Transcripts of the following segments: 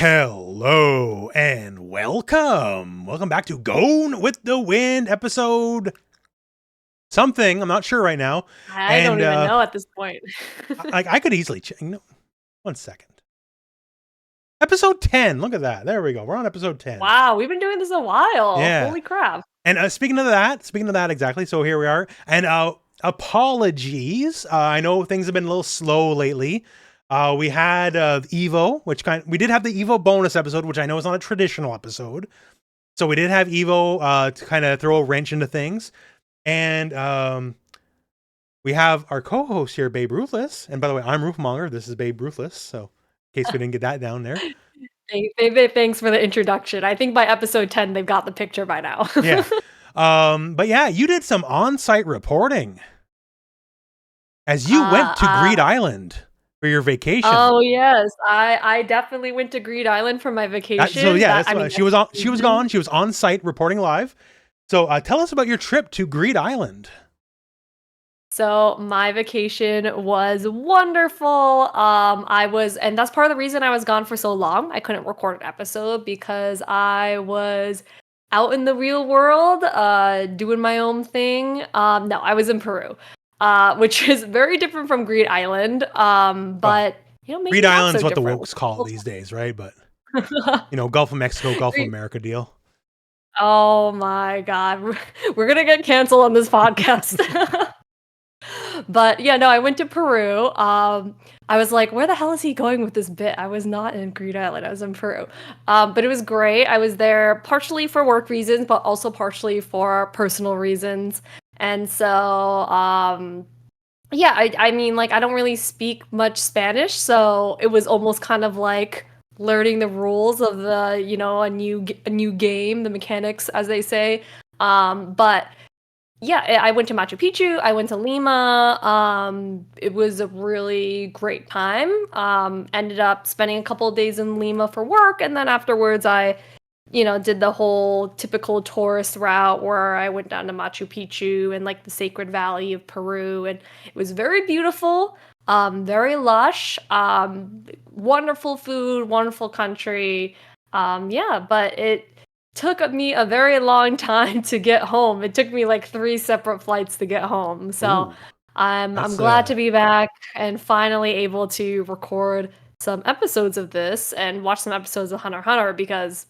Hello and welcome. Welcome back to Gon With The Wind episode something. I'm not sure right now. I don't even know at this point. I could easily check. No, 1 second. Episode 10. Look at that. There we go. We're on episode 10. Wow, we've been doing this a while. Yeah. Holy crap. And speaking of that exactly. So here we are. And apologies. I know things have been a little slow lately. We had Evo, we did have the Evo bonus episode, which I know is not a traditional episode. So we did have Evo to kind of throw a wrench into things. And we have our co-host here, BABERUTHLESS. And by the way, I'm Rooflemonger. This is BABERUTHLESS. So in case we didn't get that down there. Thanks for the introduction. I think by episode 10, they've got the picture by now. Yeah. But yeah, you did some on-site reporting as you went to Greed Island for your vacation. Oh yes, I definitely went to Greed Island for my vacation. She was gone. She was on site reporting live. So tell us about your trip to Greed Island. So my vacation was wonderful. And that's part of the reason I was gone for so long. I couldn't record an episode because I was out in the real world, doing my own thing. No, I was in Peru. Which is very different from Greed Island. But maybe Greed Island's what different. The Wokes call it these days, right? But Gulf of Mexico, Gulf of America deal. Oh my God, we're gonna get canceled on this podcast. But yeah, no, I went to Peru. I was like, where the hell is he going with this bit? I was not in Greed Island. I was in Peru. But it was great. I was there partially for work reasons, but also partially for personal reasons. And so, yeah, I mean, like, I don't really speak much Spanish, so it was almost kind of like learning the rules of the, a new game, the mechanics, as they say. But yeah, I went to Machu Picchu. I went to Lima. It was a really great time. Ended up spending a couple of days in Lima for work, and then afterwards I did the whole typical tourist route where I went down to Machu Picchu and like the Sacred Valley of Peru, and it was very beautiful, very lush, wonderful food, wonderful country. Yeah, but it took me a very long time to get home. It took me like 3 separate flights to get home. So I'm glad to be back and finally able to record some episodes of this and watch some episodes of Hunter x Hunter because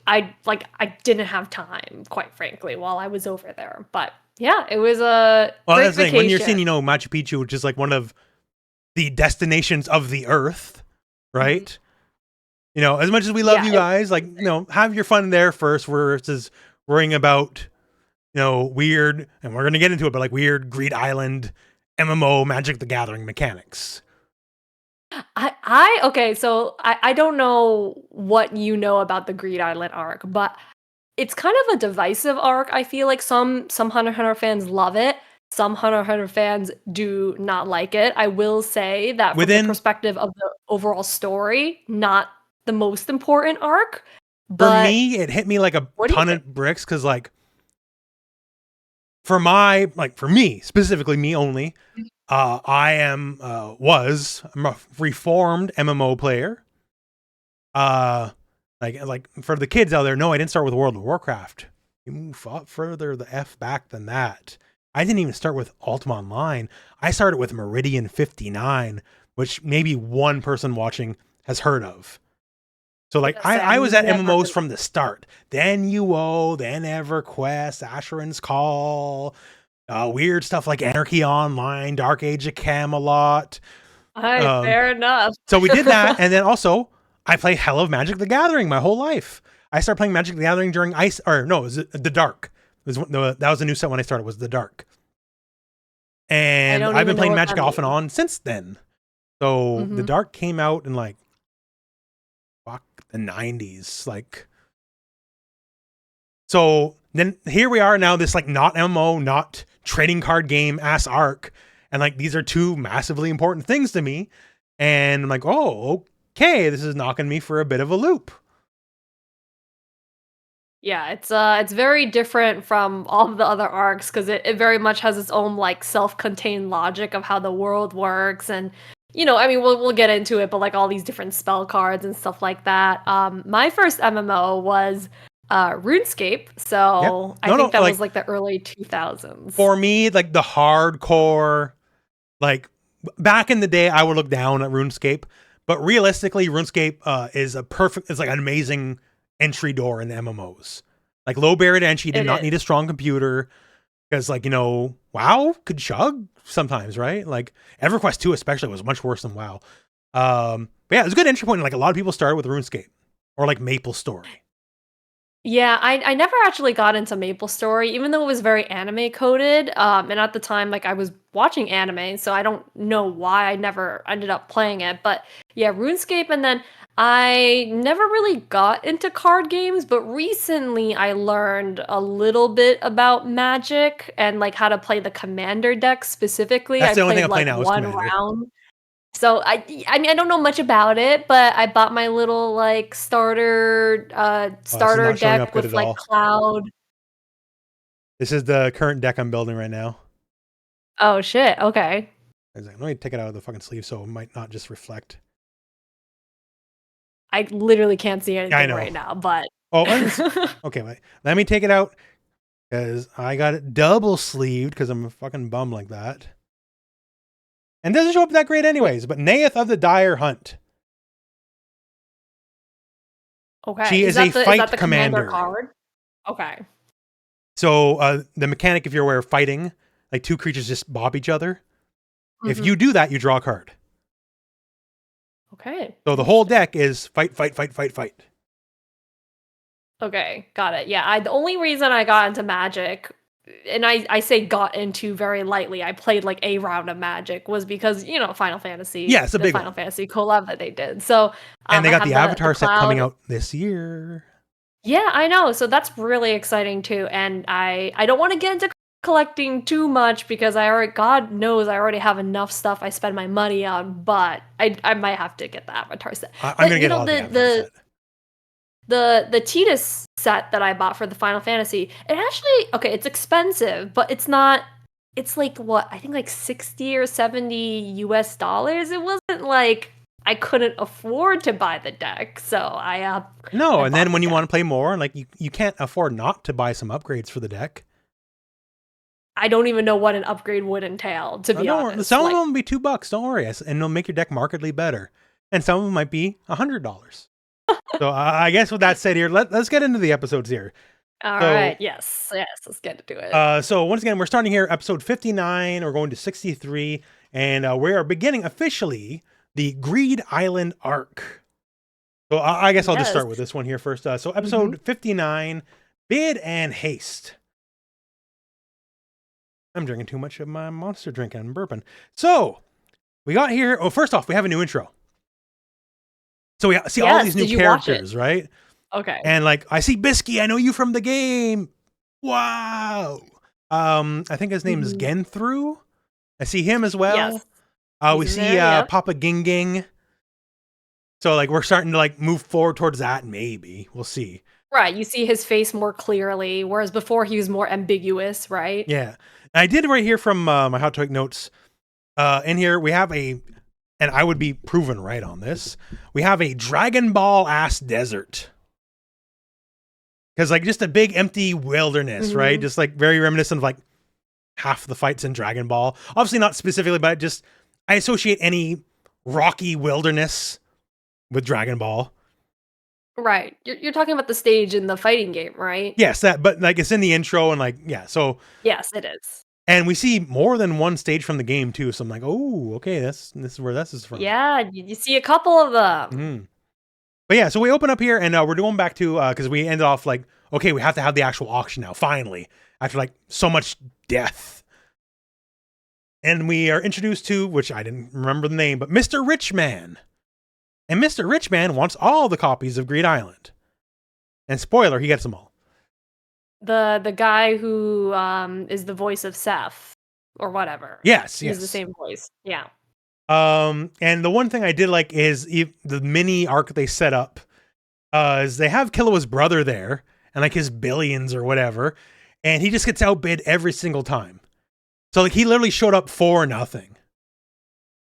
I didn't have time, quite frankly, while I was over there. But yeah, it was a great vacation. When you're seeing, Machu Picchu, which is like one of the destinations of the earth, right? Mm-hmm. As much as we love you guys, have your fun there first versus worrying about, weird, and we're going to get into it, but like weird Greed Island, MMO, Magic the Gathering mechanics. Okay, so I don't know what you know about the Greed Island arc, but it's kind of a divisive arc. I feel like some Hunter x Hunter fans love it. Some Hunter x Hunter fans do not like it. I will say that from the perspective of the overall story, not the most important arc. But for me, it hit me like a ton of bricks because for me, specifically me only, I'm a reformed MMO player. Like for the kids out there, no, I didn't start with World of Warcraft. You move up further the F back than that. I didn't even start with Ultima Online. I started with Meridian 59, which maybe one person watching has heard of. So I was at MMOs from the start. Then UO, then EverQuest, Asheron's Call, weird stuff like Anarchy Online, Dark Age of Camelot. Fair enough. So we did that, and then also I played hell of Magic the Gathering my whole life. I started playing Magic the Gathering during it was the Dark. That was the new set when I started, was the Dark. And I've been playing Magic off and on since then. So the Dark came out in the 90s. So then here we are now, this not-mmo, not trading card game ass arc. And these are two massively important things to me. And I'm like, oh, okay, this is knocking me for a bit of a loop. Yeah, it's very different from all of the other arcs because it very much has its own self-contained logic of how the world works, and I mean, we'll get into it, but like all these different spell cards and stuff like that. My first MMO was RuneScape, Yep. so I No, think no, that like was like the early 2000s. for me, like the hardcore, like back in the day, I would look down at RuneScape, but realistically, RuneScape is it's like an amazing entry door in MMOs. Like low barrier to entry, you did It not is. need a strong computer because, like, WoW could chug sometimes, right? Like EverQuest 2 especially was much worse than WoW. But yeah, it was a good entry point. Like a lot of people started with RuneScape or like MapleStory. Yeah, I never actually got into MapleStory, even though it was very anime coded. And at the time, like I was watching anime, so I don't know why I never ended up playing it. But yeah, RuneScape, and then I never really got into card games, but recently I learned a little bit about Magic and like how to play the Commander deck specifically. That's I the only thing I played play like now is one Commander. round. So I mean I don't know much about it, but I bought my little like Oh, this is starter not showing up deck good with at like all. cloud. This is the current deck I'm building right now. Oh shit, okay. Let me take it out of the fucking sleeve so it might not just reflect. I literally can't see Yeah, I anything know. right now, but Oh, okay, wait. Let me take it out because I got it double sleeved because I'm a fucking bum like that. And it doesn't show up that great anyways, but Neath of the Dire Hunt. okay. She is Is a that fight the commander commander. card? Okay. So the mechanic, if you're aware of fighting, like two creatures just bob each other. If you Mhm. do that, you draw a card. Okay. So the whole deck is fight, fight, fight, fight, fight. Okay, got it. Yeah, the only reason I got into Magic, and I say got into very lightly, I played like a round of Magic, was because, Final Fantasy, Yeah, it's a the big Final one. Fantasy collab that they did. So And they I got have the the Avatar set coming cloud. out this year. Yeah, I know. So that's really exciting too. And I don't want to get into collecting too much because God knows I already have enough stuff I spend my money on, but I might have to get the Avatar set. I'm But gonna get all the Avatar set. the Titus set that I bought for the Final Fantasy, it actually, okay, it's expensive, but it's like what, I think like 60 or 70 US dollars. It wasn't like I couldn't afford to buy the deck. So No, I and then bought the when you deck. want to play more, like you can't afford not to buy some upgrades for the deck. I don't even know what an upgrade would entail, to be Don't worry. honest. Some of Like, them will be $2. Don't worry, and they'll make your deck markedly better. And some of them might be $100. So I guess with that said, here let's get into the episodes here. all So right, yes, let's get into it. so once again, we're starting here, episode 59. We're going to 63, and we are beginning officially the Greed Island arc. So I guess I'll just Yes. start with this one here first. So Mhm. episode 59, Bid and Haste. I'm drinking too much of my monster drink and I'm burping. So we got here. Oh, first off, we have a new intro. So we see all Yes, these new did you watch it? characters, right? Okay. And like, I see Bisky. I know you from the game. Wow. I think his name is Mhm. Genthru. I see him as well. Yes. He's We in see there, yep. Papa Ging. So like, we're starting to like move forward towards that. Maybe we'll see. Right, you see his face more clearly, whereas before he was more ambiguous, right? Yeah. I did right here from my Hot Toy notes. In here we have and I would be proven right on this. We have a Dragon Ball ass desert. Because like just a big empty wilderness, right? Just like very reminiscent of like half the fights in Dragon Ball. Obviously not specifically, but just I associate any rocky wilderness with Dragon Ball. Right. You're talking about the stage in the fighting game, right? Yes, but like it's in the intro and like, yeah, so Yes, it is. and we see more than one stage from the game too. So I'm like, oh, okay, this is where this is from. Yeah, you see a couple of them. Mm-hmm. But yeah, so we open up here and we're going back to because we ended off like, okay, we have to have the actual auction now, finally, after like so much death. And we are introduced to, which I didn't remember the name, but Mr. Richman. And Mr. Richman wants all the copies of Greed Island. And spoiler, he gets them all. The guy who is the voice of Seth or whatever. Yes, He's yes. the same voice. Yeah. And the one thing I did like is the mini arc they set up is they have Killua's brother there and like his billions or whatever, and he just gets outbid every single time. So like he literally showed up for nothing.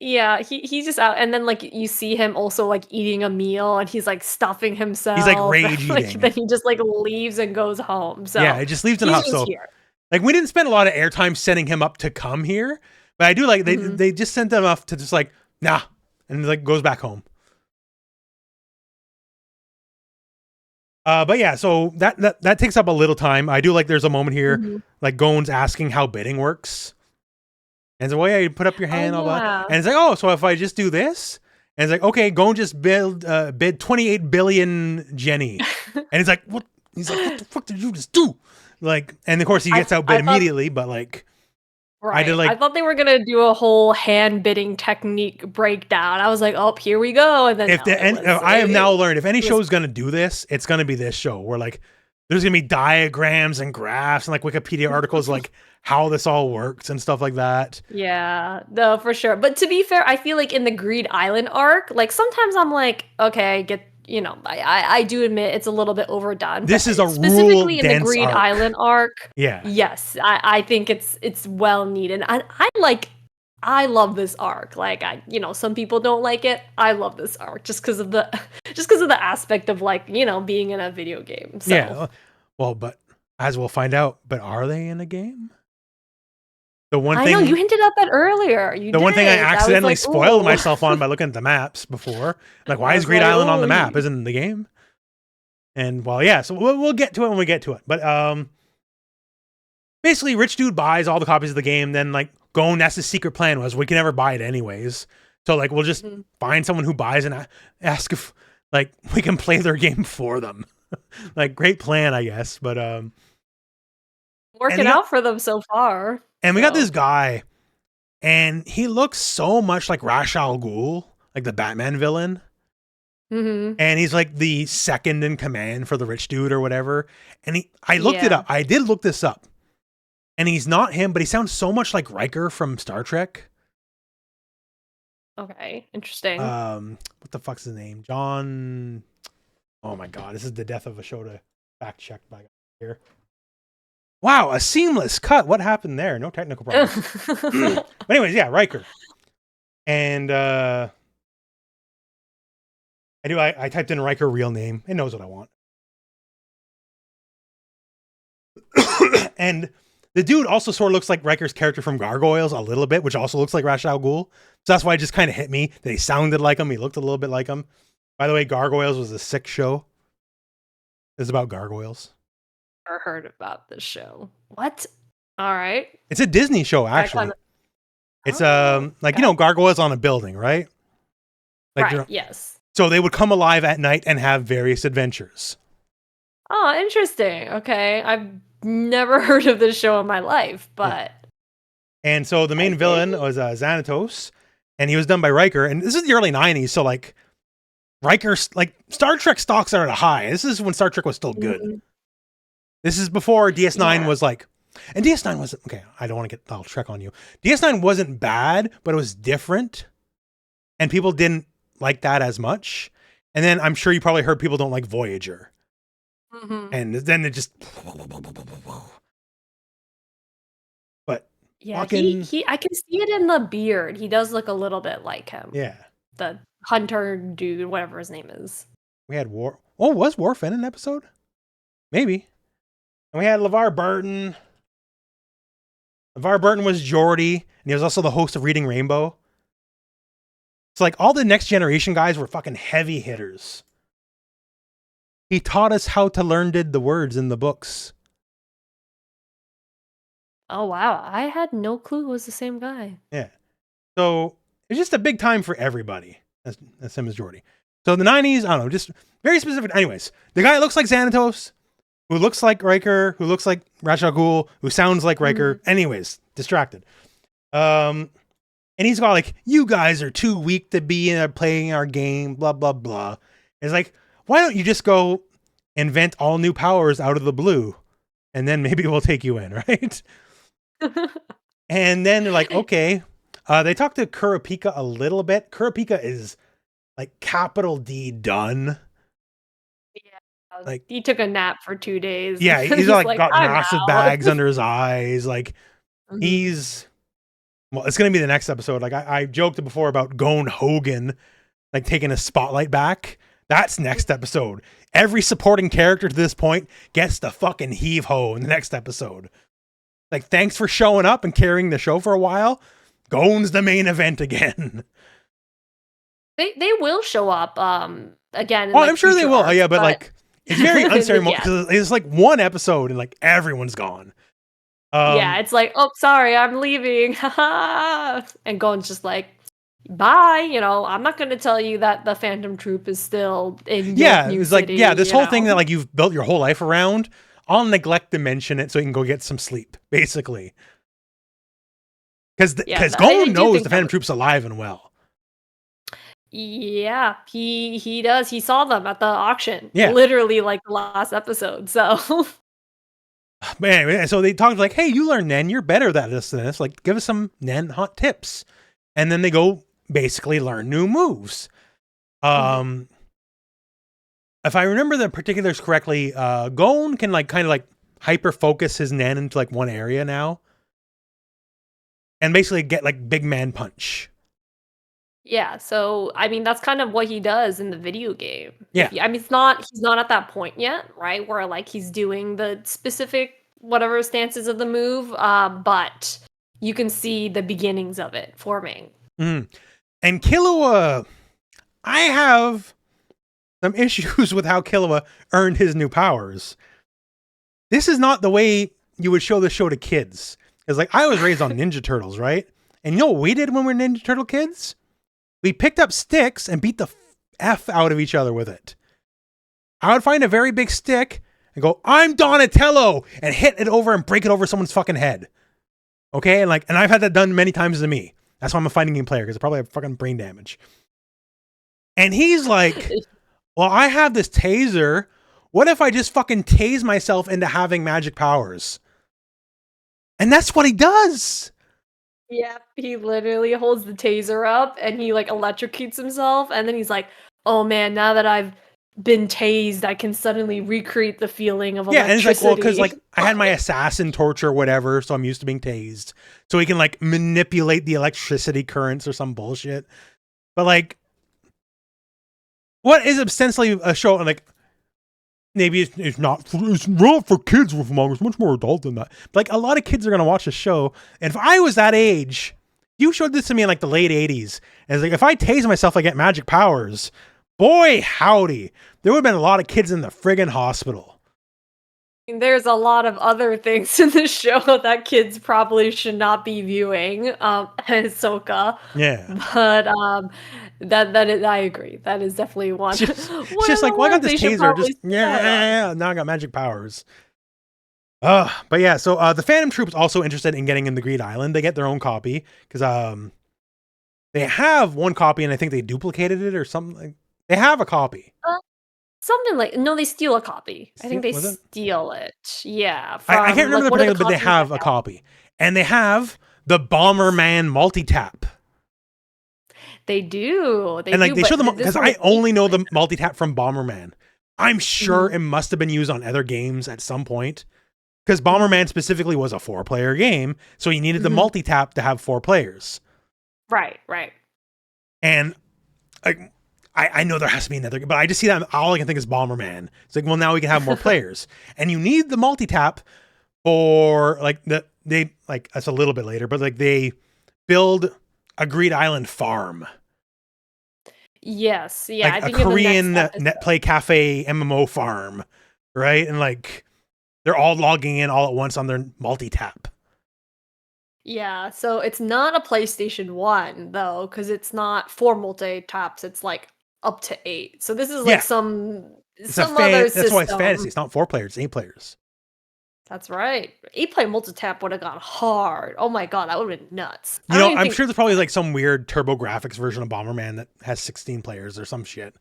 Yeah, he's just out, and then, like, you see him also, like, eating a meal, and he's, like, stuffing He's like himself, and, rage like, eating. then he just, like, leaves and goes home, Yeah, so it just leaves in a he's huff. just So here. like we didn't spend a lot of airtime setting him up to come here, but I do like Mhm. they just sent him off to just like nah, and like goes back home. But yeah, so that takes up a little time. I do like there's a moment here, Mhm. like Gon's asking how bidding works. And so, well, yeah, you put up your Oh, hand, all that. yeah. And it's like, oh, so if I just do this, and it's like, okay, Gon just bid 28 billion Jenny. And he's like, what? He's like, what the fuck did you just do? Like, and of course he gets outbid I thought immediately, but like, I did right, I like, thought they were gonna do a whole hand bidding technique breakdown. I was like, "Oh, here we go," and then if no, the, and I have now learned if any it was show is going to do this, it's going to be this show where like, there's going to be diagrams and graphs and like Wikipedia articles, like how this all works and stuff like that. Yeah, no, for sure. But to be fair, I feel like in the Greed Island arc, like sometimes I'm like, okay, I get, I do admit it's a little bit overdone. This But is a rule specifically in the dense Greed arc. Island arc, Yeah. yes, I think it's well needed. I love this arc. Like some people don't like it. I love this arc just because of the just because of the aspect of like, being in a video game. Yeah. So Well, but as we'll find out, but are they in a game? The one I know you thing hinted at that earlier. You the one thing I did. I was accidentally like, spoiled ooh. myself on by looking at the maps before. Like, why I is was Great like, Island on the oh, map? Isn't it in the game? And well, yeah, so we'll get to it when we get to it. But basically rich dude buys all the copies of the game, then like Gon, that's his secret plan was we can never buy it anyways. So like we'll just Mhm. find someone who buys and ask if like we can play their game for them. Like great plan, I guess. But and Working out for them so far. we got So. this guy, and he looks so much like Ra's al Ghul, like the Batman villain. Mhm. And he's like the second in command for the rich dude or whatever. And I looked it Yeah. up. I did look this up. And he's not him, but he sounds so much like Riker from Star Trek. Okay. Interesting. What the fuck's his name? John. Oh my god, this is the death of a show to fact check by here. Wow, a seamless cut. What happened there? No technical problems. But anyways, yeah, Riker. And I typed in Riker real name. It knows what I want. And the dude also sort of looks like Riker's character from Gargoyles a little bit, which also looks like Ra's al Ghul. So that's why it just kind of hit me that he sounded like him. He looked a little bit like him. By the way, Gargoyles was a sick show. It's about gargoyles. Never heard about this show. What? All right. It's a Disney show, actually. Kinda, It's like okay. gargoyles on a building, right? Like Right. Yes. so they would come alive at night and have various adventures. Oh, interesting. Okay. I've never heard of this show in my life, Yeah. but And so the main villain was Xanatos, and he was done by Riker. And this is the early '90s, so like Riker, like Star Trek stocks are at a high. This is when Star Trek was still good. Mhm. This is before DS9 Yeah. was like, and DS9 wasn't okay. I don't want to get all Trek on you. DS9 wasn't bad, but it was different, and people didn't like that as much. And then I'm sure you probably heard people don't like Voyager, and then it just. But Yeah, fucking he I can see it in the beard. He does look a little bit like him. yeah, The hunter dude, whatever his name is. we had War. Oh, was Worf in an episode? Maybe. And we had LeVar Burton. LeVar Burton was Geordi, and he was also the host of Reading Rainbow. It's like all the Next Generation guys were fucking heavy hitters. He taught us how to learn did the words in the books. Oh wow, I had no clue it was the same guy. Yeah. So it's just a big time for everybody. That's him as Geordi. So the 90s, I don't know, just very specific. Anyways, the guy looks like Xanatos, who looks like Riker, who looks like Ra's al Ghul, who sounds like Riker. Anyways, distracted. And he's got like, you guys are too weak to be playing our game, blah, blah, blah. It's like, why don't you just go invent all new powers out of the blue? And then maybe we'll take you in, right? And then they're like, okay. They talked to Kurapika a little bit. Kurapika is like capital D done. Yeah. Like he took a nap for 2 days. Yeah, he's like got "I'm massive out." bags under his eyes. Like Mhm. he's Well, it's gonna be the next episode. Like I joked before about Gon Hogan, like taking a spotlight back. That's next episode. Every supporting character to this point gets the fucking heave ho in the next episode. Like, thanks for showing up and carrying the show for a while. Gon's the main event again. They will show up again in, Oh, like, I'm sure they future will. arcs, Yeah, but like it's very unceremonious yeah. because it's like one episode and like everyone's gone. Yeah, it's like, "Oh, sorry, I'm leaving." And Gon's just like, "Bye, you know, I'm not gonna tell you that the Phantom Troop is still in York yeah, New it's like, City," yeah, this you whole thing that know? like you've built your whole life around, I'll neglect to mention it so you can go get some sleep, basically. Because Yeah, I Gon do knows think the that Phantom would. Troop's alive and well. Yeah, he does. He saw them at the auction, Yeah. literally, like, the last episode, so But anyway, so they talked like, hey, you learn Nen, you're better at this than this. Like, give us some Nen hot tips. And then they go basically learn new moves. Mhm. If I remember the particulars correctly, Gon can like kind of like hyper focus his Nen into like one area now. And basically get like big man punch. Yeah, so, I mean, that's kind of what he does in the video game. Yeah. I mean, he's not at that point yet, right? Where, like, he's doing the specific whatever stances of the move, but you can see the beginnings of it forming. Mm. And Killua, I have some issues with how Killua earned his new powers. This is not the way you would show the show to kids. Because like I was raised on Ninja Turtles, right? And you know what we did when we were Ninja Turtle kids? We picked up sticks and beat the F out of each other with it. I would find a very big stick and go, I'm Donatello, and hit it over and break it over someone's fucking head. Okay? And I've had that done many times to me. That's why I'm a fighting game player, because I probably have fucking brain damage. And he's like, well, I have this taser. What if I just fucking tase myself into having magic powers? And that's what he does. Yeah, he literally holds the taser up and he, like, electrocutes himself, and then he's like, "Oh man, now that I've been tased, I can suddenly recreate the feeling of Yeah, and it's like, well, because electricity." like I had my assassin torch or whatever, so I'm used to being tased. So he can like manipulate the electricity currents or some bullshit. But like, what is ostensibly a show? Like, maybe it's not, it's not for kids, Rooflemonger. It's much more adult than that. But like, a lot of kids are going to watch the show. And if I was that age, you showed this to me in like the late 80s. And it's like, if I tase myself, I get magic powers. Boy, howdy. There would have been a lot of kids in the friggin' hospital. There's a lot of other things in this show that kids probably should not be viewing, Hisoka. Yeah. But, that is, I agree. That is definitely one It's one just of the like, well, I got ones this they should taser. Just probably stay on. now I got magic powers. But yeah, so the Phantom Troop's also interested in getting in the Greed Island. They get their own copy because they have one copy and I think they duplicated it or something. They have a copy. Something like no, they steal a copy. I think they Was it? steal it. Yeah, I can't from, remember like, the one of the particular, but they costumes have a account. copy, and they have the Bomberman multi-tap. They do, And like they show them but this because one I is only know the Apex. multi-tap from Bomberman. I'm sure Mhm, it must have been used on other games at some point. Because mhm, Bomberman specifically was a 4-player game, so you needed the mhm. multi-tap to have 4 players. Right. And I know there has to be another, but I just see that all I can think is Bomberman. It's like, well, now we can have more players, and you need the multi-tap for like they like that's a little bit later, but like they build a Greed Island farm, Yes, yeah, like I a think in the next Korean episode. net play cafe MMO farm, right? And like they're all logging in all at once on their multi-tap. Yeah, so it's not a PlayStation 1 though, because it's not 4 multi-taps, it's, like, up to 8. So this is, like, Yeah, some other that's why it's fantasy. system. It's not 4 players, it's 8 players. That's right. 8-player multi-tap would've gone hard. Oh my god, that would've been nuts. I You don't know, even I'm think sure there's probably like some weird Turbo Graphics version of Bomberman that has 16 players or some shit.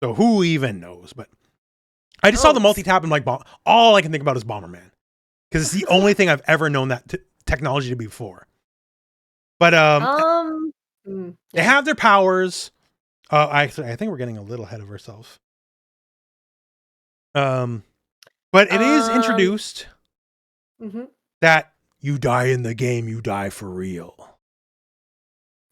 So who even knows? But I just saw the knows. multi-tap and like all I can think about is Bomberman because it's the only thing I've ever known that technology to be for. But they Yeah. have their powers. I think we're getting a little ahead of ourselves. But it is Um, introduced mhm. that you die in the game, you die for real.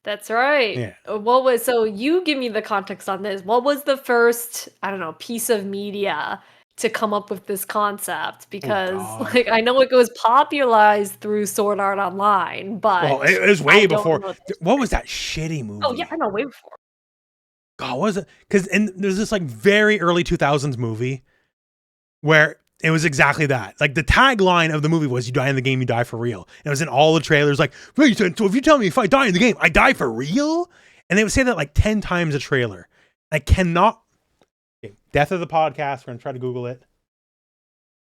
That's right. Yeah. What was so you give me the context on this. What was the first, I don't know, piece of media to come up with this concept? Oh Because God. like I know it was popularized through Sword Art Online, Well, but it was I way don't before. know the What was history. that shitty Oh yeah, movie? I know way before. God, what was it? Because there's this like very early 2000s movie where it was exactly that. Like the tagline of the movie was "You die in the game, you die for real." And it was in all the trailers. Like, wait, so if you tell me if I die in the game, I die for real? And they would say that like 10 times a trailer. I cannot. Okay, death of the podcast. We're gonna try to Google it.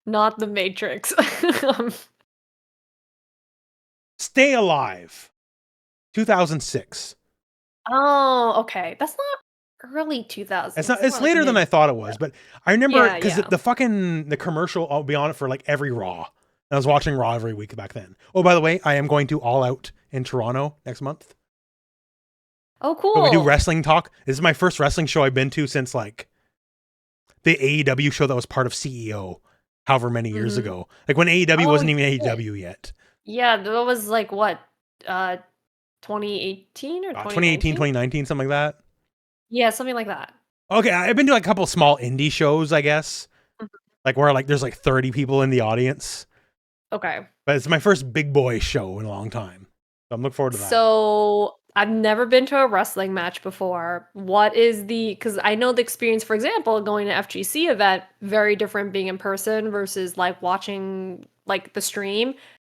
Not the Matrix. Stay Alive, 2006. Oh, okay. That's not early 2000s. It's not. It's more It's like later than mid. I thought it was, but I remember Yeah, because yeah. the commercial. I'll be on it for like every Raw. And I was watching Raw every week back then. Oh, by the way, I am going to All Out in Toronto next month. Oh, So we do cool. wrestling talk. This is my first wrestling show I've been to since like the AEW show that was part of CEO, however many years Mhm. ago. Like when AEW Oh, wasn't even shit. AEW yet. Yeah, that was like what? Uh 2018 or 2018, 2019? 2019, something like that. Yeah, something like that. Okay, I've been to like a couple small indie shows, I guess. Mhm. Like where like there's like 30 people in the audience. Okay. But it's my first big boy show in a long time. So I'm looking forward to that. So I've never been to a wrestling match before. What is because I know the experience, for example, going to FGC event, very different being in person versus like watching like the stream.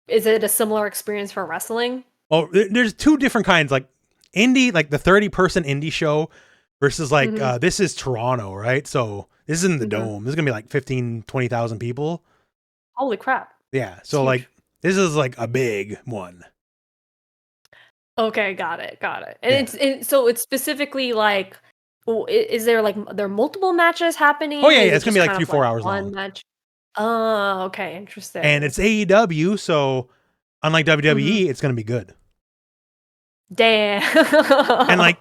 Is it a similar experience for wrestling? Oh, there's two different kinds, like indie, like the 30-person indie show versus like Mm-hmm. this is Toronto, right? So this is in the Mm-hmm. dome. This is gonna be like 15, 20,000 people. Holy crap. Yeah. It's So huge. like this is like a big one. Okay, got it, got it. And Yeah. so it's specifically like, is there like there are multiple matches Oh happening? yeah, Is yeah. it It's gonna just be like kind three, of like 4 hours one long. match? Oh, okay, And interesting. it's AEW, so unlike Hmm. WWE, it's gonna be good. Damn. And like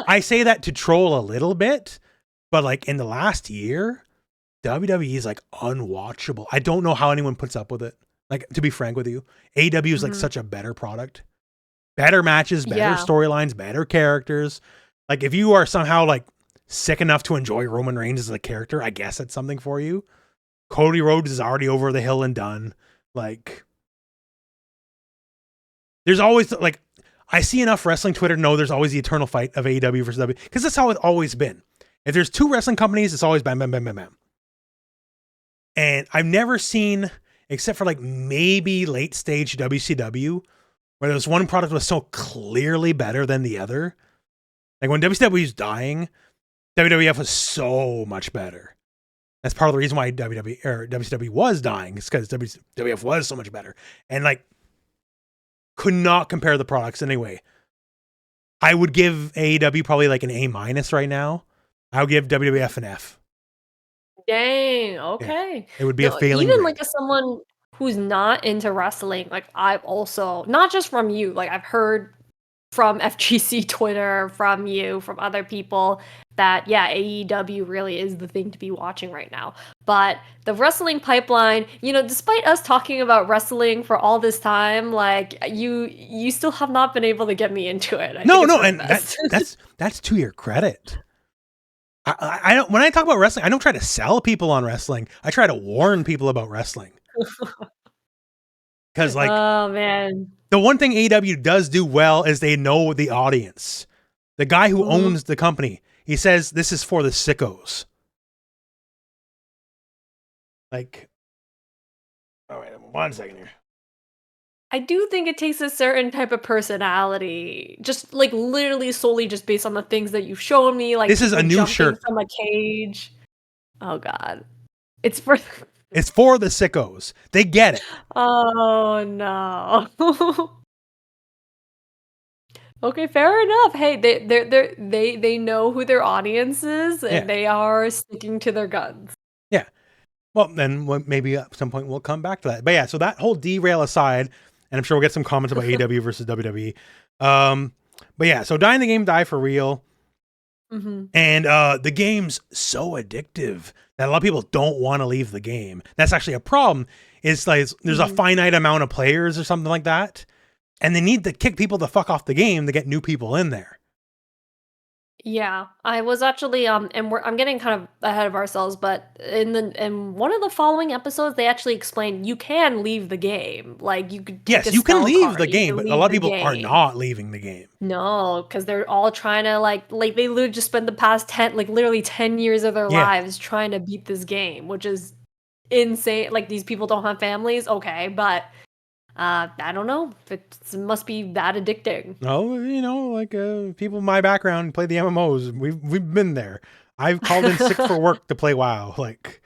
I say that to troll a little bit, but like in the last year, WWE is like unwatchable. I don't know how anyone puts up with it. Like to be frank with you, AEW is like Mhm. such a better product. Better matches, better Yeah. storylines, better characters. Like if you are somehow like sick enough to enjoy Roman Reigns as a character, I guess it's something for you. Cody Rhodes is already over the hill and done. Like there's always like I see enough wrestling Twitter to know there's always the eternal fight of AEW versus WWE because that's how it's always been. If there's two wrestling companies, it's always bam, bam, bam, bam, bam. And I've never seen, except for like maybe late stage WCW, where there was one product was so clearly better than the other. Like when WCW was dying, WWF was so much better. That's part of the reason why WWE or WCW was dying, is because WWF was so much better. And like could not compare the products anyway. I would give AEW probably like an A minus right now. I would give WWF an F. Dang. Yeah. Okay. It would be a No, failing even like grade. as someone who's not into wrestling, like I've also not just from you, like I've heard from FGC Twitter, from you, from other people that yeah, AEW really is the thing to be watching right now. But the wrestling pipeline, despite us talking about wrestling for all this time, like you still have not been able to get me into it. I think No, it's no, for the and best. that's to your credit. I don't when I talk about wrestling, I don't try to sell people on wrestling. I try to warn people about wrestling. Because like Oh man. the one thing AEW does do well is they know the audience. The guy who Mhm. owns the company, he says this is for the sickos. Like, oh wait, 1 second here. I do think it takes a certain type of personality, just like literally solely just based on the things that you've shown me, like This is a people new jumping shirt. from a cage. Oh god. It's for It's for the sickos. They get it. Oh no. Okay, fair enough. Hey, they know who their audience is Yeah, and they are sticking to their guns. yeah. Well, then maybe at some point we'll come back to that. But yeah, so that whole derail aside, and I'm sure we'll get some comments about AEW versus WWE. But yeah, so die in the game, die for real. Mhm. And the game's so addictive that a lot of people don't want to leave the game. That's actually a problem. It's like there's a Mhm. finite amount of players or something like that. And they need to kick people the fuck off the game to get new people in there. Yeah, I was actually and I'm getting kind of ahead of ourselves, but in one of the following episodes, they actually explained you can leave the game. Like you could take Yes, a you can spell leave card, the you game, can but a leave lot of the people are game. not leaving the game. No, because they're all trying to like they literally just spent the past 10, like literally 10 years of their Yeah. lives trying to beat this game, which is insane. Like these people don't have families, okay, but I don't know. It must be that addicting. No, you know, like people in my background play the MMOs. We've been there. I've called in sick for work to play WoW. Like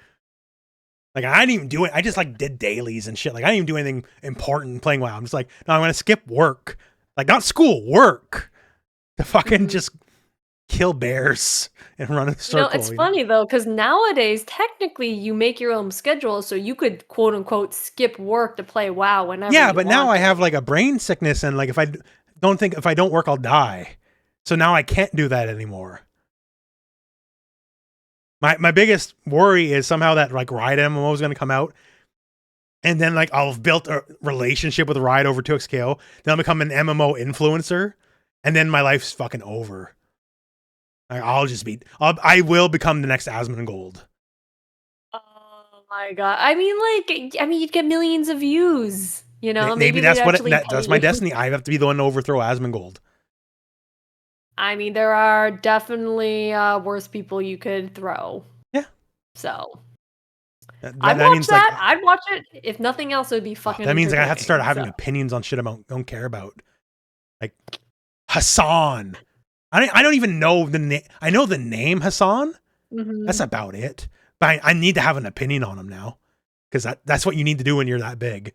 I didn't even do it. I just like did dailies and shit. Like I didn't even do anything important playing WoW. I'm just like, no, I'm gonna skip work. Like not school, work. To fucking just kill bears and run in a circle. It's funny though, because nowadays technically you make your own schedule, so you could quote unquote skip work to play WoW whenever. Yeah, you but want now I to. have like a brain sickness, and like if I don't work, I'll die. So now I can't do that anymore. My biggest worry is somehow that like Ride MMO is going to come out, and then like I'll have built a relationship with Ride over 2xKO, then I'll become an MMO influencer, and then my life's fucking over. I will become the next Asmongold. Oh my god! I mean, you'd get millions of views. You know, Maybe they'd that's actually that's pay my you. destiny. I have to be the one to overthrow Asmongold. I mean, there are definitely worse people you could throw. Yeah. So That means that. like I'd watch it. If nothing else, it would be fucking. that means like I have to start having so. opinions on shit I don't care about. Like Hassan. I don't even know the name. I know the name Hassan. Mm-hmm. That's about it. But I need to have an opinion on him now, because that's what you need to do when you're that big.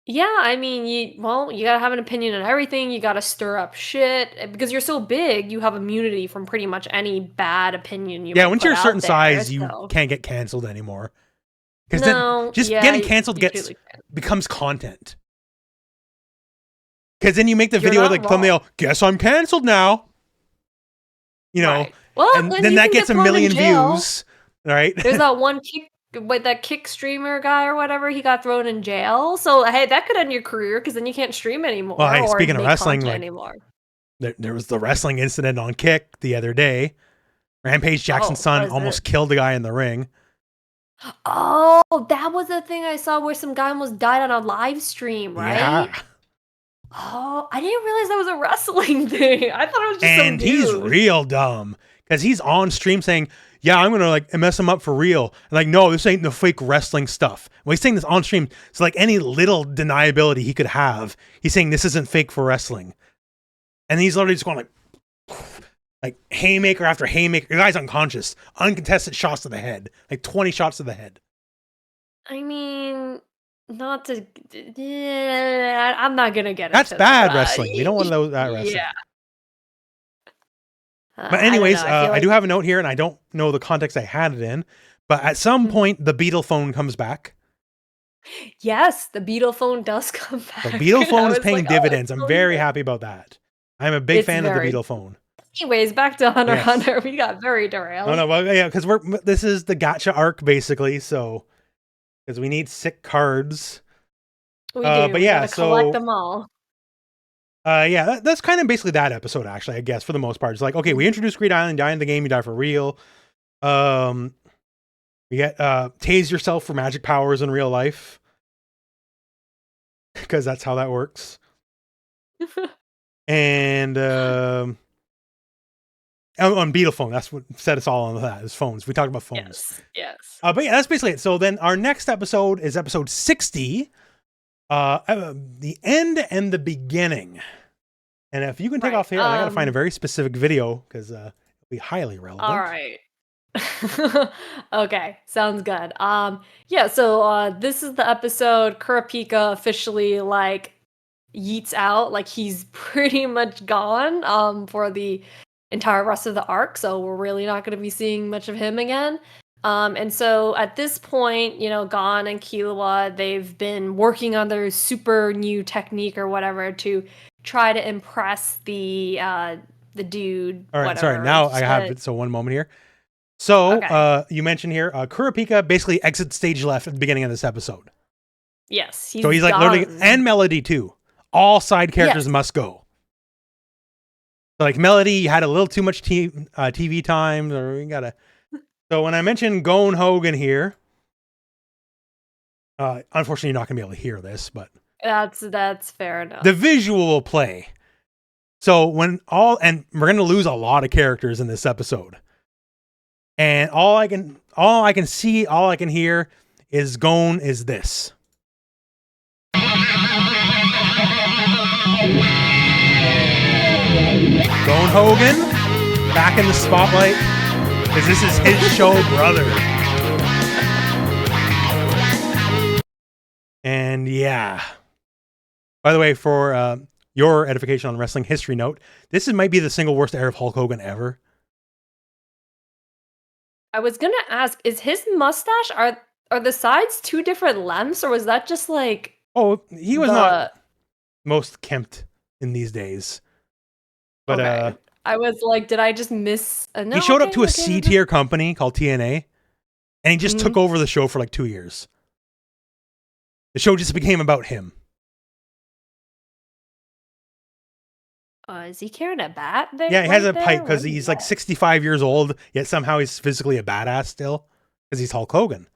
Yeah, I mean, you gotta have an opinion on everything. You gotta stir up shit because you're so big. You have immunity from pretty much any bad opinion you. Yeah, might once put you're a certain out there, size, you so. can't get canceled anymore. Because No, then just yeah, getting canceled you truly can. becomes content. Because then you make the You're video with not like thumbnail, guess I'm canceled now. You know, Right. Well, and then then you that can gets get a thrown in million jail. views. All right. There's that one that kick streamer guy or whatever. He got thrown in jail. So hey, that could end your career because then you can't stream anymore Well, hey, or speaking of make wrestling, content like, anymore. There was the wrestling incident on Kick the other day. Rampage Jackson's Oh, son what is almost it? killed the guy in the ring. Oh, that was the thing I saw where some guy almost died on a live stream, right? Yeah. Oh, I didn't realize that was a wrestling thing. I thought it was just some And dude. he's real dumb. Because he's on stream saying, yeah, I'm going to like mess him up for real. And like, no, this ain't the fake wrestling stuff. Well, he's saying this on stream. So like any little deniability he could have, he's saying this isn't fake for wrestling. And he's literally just going like haymaker after haymaker. The guy's unconscious. Uncontested shots to the head. Like 20 shots to the head. I mean, not to. I'm not gonna get That's into bad that. wrestling. We don't want that wrestling. Yeah. But anyways, I do have a note here, and I don't know the context I had it in. But at some point, the Beetle phone comes back. Yes, the Beetle phone does come back. The Beetle phone is paying like, dividends. oh, I'm very happy about that. I'm a big fan of the Beetle phone. Anyways, back to Hunter Yes. x Hunter. We got very derailed. Oh no, well, yeah, because this is the gacha arc basically. So because we need sick cards. We do. But yeah, gotta collect them all. Yeah, that's kind of basically that episode, actually, I guess, for the most part. It's like, okay, we introduce Greed Island, die in the game, you die for real. You get tase yourself for magic powers in real life. Because that's how that works. And on Beetle phone, that's what set us all on that, is phones. We talked about phones. Yes. But yeah, that's basically it. So then our next episode is episode 60. The end and the beginning. And if you can take off here, I gotta find a very specific video because it'll be highly relevant. All right. Okay, sounds good. Yeah, so this is the episode Kurapika officially like yeets out, like he's pretty much gone for the entire rest of the arc, so we're really not going to be seeing much of him again. And so at this point, you know, Gon and Killua, they've been working on their super new technique or whatever to try to impress the dude. All right, whatever. sorry. Now I have it. So one moment here. So you mentioned here, Kurapika basically exits stage left at the beginning of this episode. Yes, so he's like literally, and Melody too. all side characters Yes. must go. So like Melody, you had a little too much TV time, or we gotta. So when I mentioned Gon Hogan here, unfortunately, you're not gonna be able to hear this, but That's fair enough. the visual play. So and we're gonna lose a lot of characters in this episode, and all I can see, all I can hear is Gon is this. Gon Hogan back in the spotlight because this is his show, brother. And yeah. By the way, for your edification on wrestling history note, this might be the single worst era of Hulk Hogan ever. I was gonna ask, is his mustache are the sides two different lengths, or was that just like? Oh, he was not most kempt in these days. But okay. I was like, did I just miss? No, he showed up to a C-tier company called TNA, and he just took over the show for like 2 years. The show just became about him. Is he carrying a bat there? Yeah, he has a pipe because he's like 65 years old, yet somehow he's physically a badass still because he's Hulk Hogan.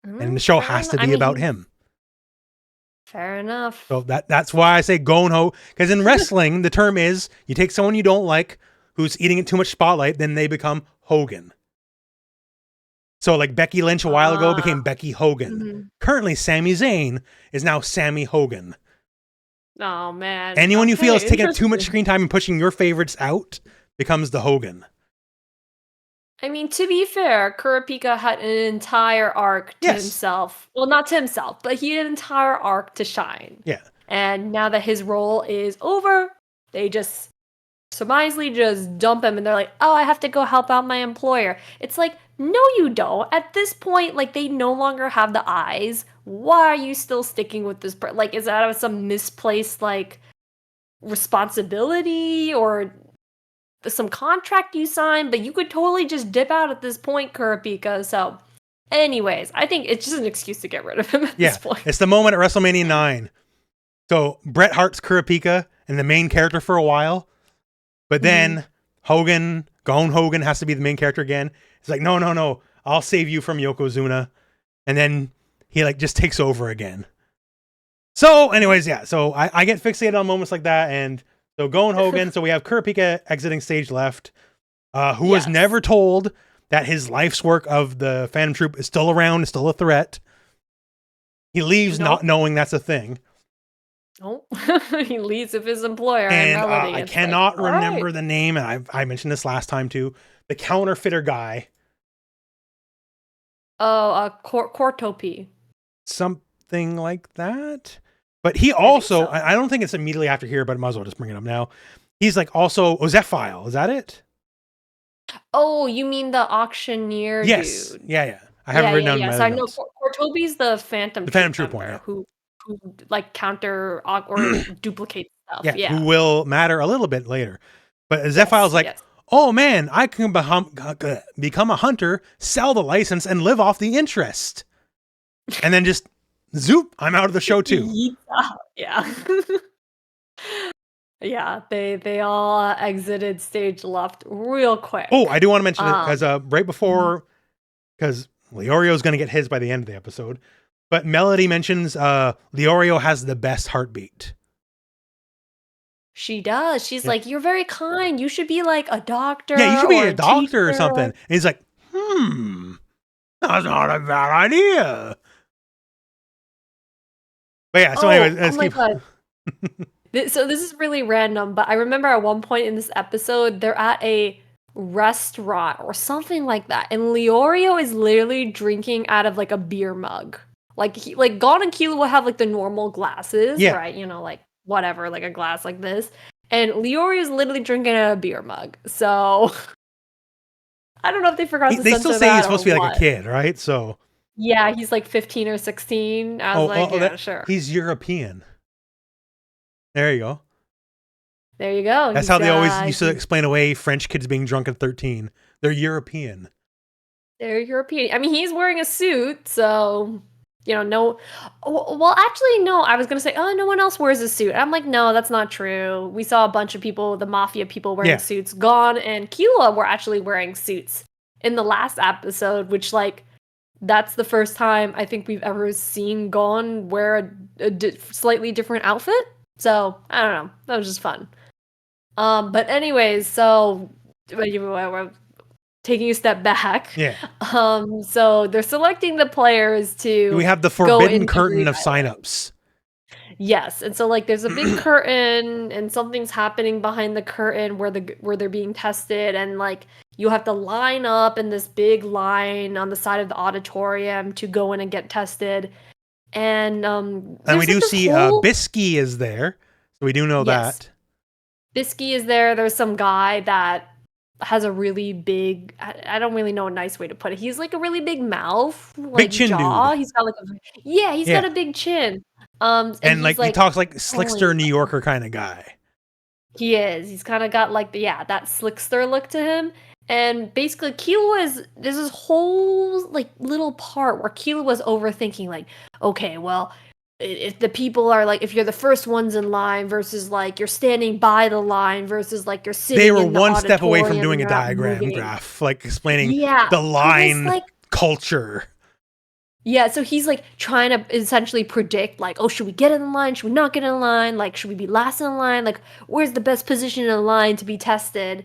And the show has to be about him. Fair enough. So that's why I say Gon Ho, because in wrestling, the term is you take someone you don't like who's eating too much spotlight, then they become Hogan. So like Becky Lynch a while ago became Becky Hogan. Currently, Sami Zayn is now Sammy Hogan. Oh, man. Anyone you feel is taking up too much screen time and pushing your favorites out becomes the Hogan. I mean, to be fair, Kurapika had an entire arc to himself. Well, not to himself, but he had an entire arc to shine. Yeah. And now that his role is over, they just surmisely just dump him and they're like, oh, I have to go help out my employer. It's like, no, you don't. At this point, like, they no longer have the eyes. Why are you still sticking with this person? Like, is that some misplaced, like, responsibility or some contract you signed? But you could totally just dip out at this point, Kurapika. So, anyways, I think it's just an excuse to get rid of him at this point. It's the moment at WrestleMania 9. So, Bret Hart's Kurapika and the main character for a while. But then Gon Hogan has to be the main character again. It's like, no, I'll save you from Yokozuna. And then he like just takes over again. So anyways, yeah. So I get fixated on moments like that. And so Gon Hogan, so we have Kurapika exiting stage left, who was never told that his life's work of the Phantom Troop is still around, is still a threat. He leaves not knowing that's a thing. Oh, he leaves with his employer. And I cannot remember the name, and I mentioned this last time too. The counterfeiter guy. Oh, Cortopi. Something like that. But he also, I don't think it's immediately after here, but I might as well just bring it up now. He's like also Zephile. Is that it? Oh, you mean the auctioneer dude? Yeah. I haven't written down my So I know Cortopi's the Phantom Troop one, who like counter or duplicate stuff. Yeah, who will matter a little bit later. But Zephile's like, oh man, I can become a hunter, sell the license, and live off the interest. And then just zoop, I'm out of the show too. Yeah. Yeah, they all exited stage left real quick. Oh, I do want to mention it because right before, because Leorio's going to get his by the end of the episode. But Melody mentions Leorio has the best heartbeat. She does. She's like, you're very kind. You should be like a doctor. Yeah, you should be a doctor or something. And he's like, that's not a bad idea. But yeah, so anyway, let's keep. God. So this is really random, but I remember at one point in this episode, they're at a restaurant or something like that. And Leorio is literally drinking out of like a beer mug. Like Gon and Killua will have like the normal glasses, right? You know, like whatever, like a glass like this. And Leorio is literally drinking out of a beer mug. So I don't know if they forgot to censor that. They still say he's supposed to be like a kid, right? So yeah, he's like 15 or 16. I was sure. He's European. There you go. There you go. That's how they always used to explain away French kids being drunk at 13. They're European. They're European. I mean, he's wearing a suit, so no. Well, actually, no. I was gonna say, oh, no one else wears a suit. I'm like, no, that's not true. We saw a bunch of people, the mafia people, wearing suits. Gon and Killua were actually wearing suits in the last episode, which like that's the first time I think we've ever seen Gon wear a slightly different outfit. So I don't know. That was just fun. But anyways, so we're taking a step back. Yeah. So they're selecting the players to. We have the forbidden curtain of signups. Yes, and so like there's a big curtain, and something's happening behind the curtain where they're being tested, and like you have to line up in this big line on the side of the auditorium to go in and get tested. And we do see Bisky is there, so we do know that. Bisky is there. There's some guy that has a really big, I don't really know a nice way to put it. He's like a really big mouth, like big chin jaw. Dude. He's got like he's got a big chin. And like he talks like slickster New Yorker kind of guy. He is. He's kind of got like that slickster look to him. And basically there's this whole like little part where Killua was overthinking like, okay, well, if the people are like, if you're the first ones in line versus like you're standing by the line versus like you're sitting. They were one step away from doing a diagram graph, like explaining the line culture. Yeah, so he's like trying to essentially predict like, oh, should we get in the line? Should we not get in the line? Like, should we be last in the line? Like, where's the best position in the line to be tested?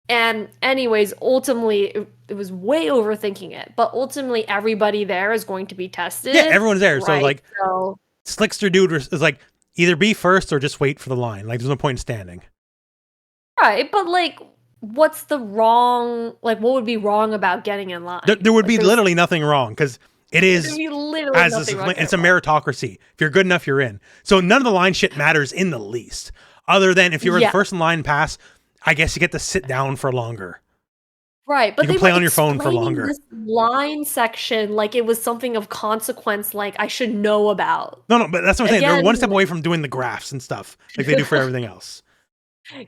And anyways, ultimately, it was way overthinking it. But ultimately, everybody there is going to be tested. Yeah, everyone's there. Right? So Slickster Dude is like, either be first or just wait for the line. Like, there's no point in standing. Right, but like, what's the wrong? Like, what would be wrong about getting in line? There would be literally nothing wrong because it is it's a meritocracy. If you're good enough, you're in. So none of the line shit matters in the least. Other than if you were the first in line pass, I guess you get to sit down for longer. Right, but you can play on your phone for longer. This line section, like it was something of consequence, like I should know about. No, but that's what I'm saying. They're one step away from doing the graphs and stuff like they do for everything else.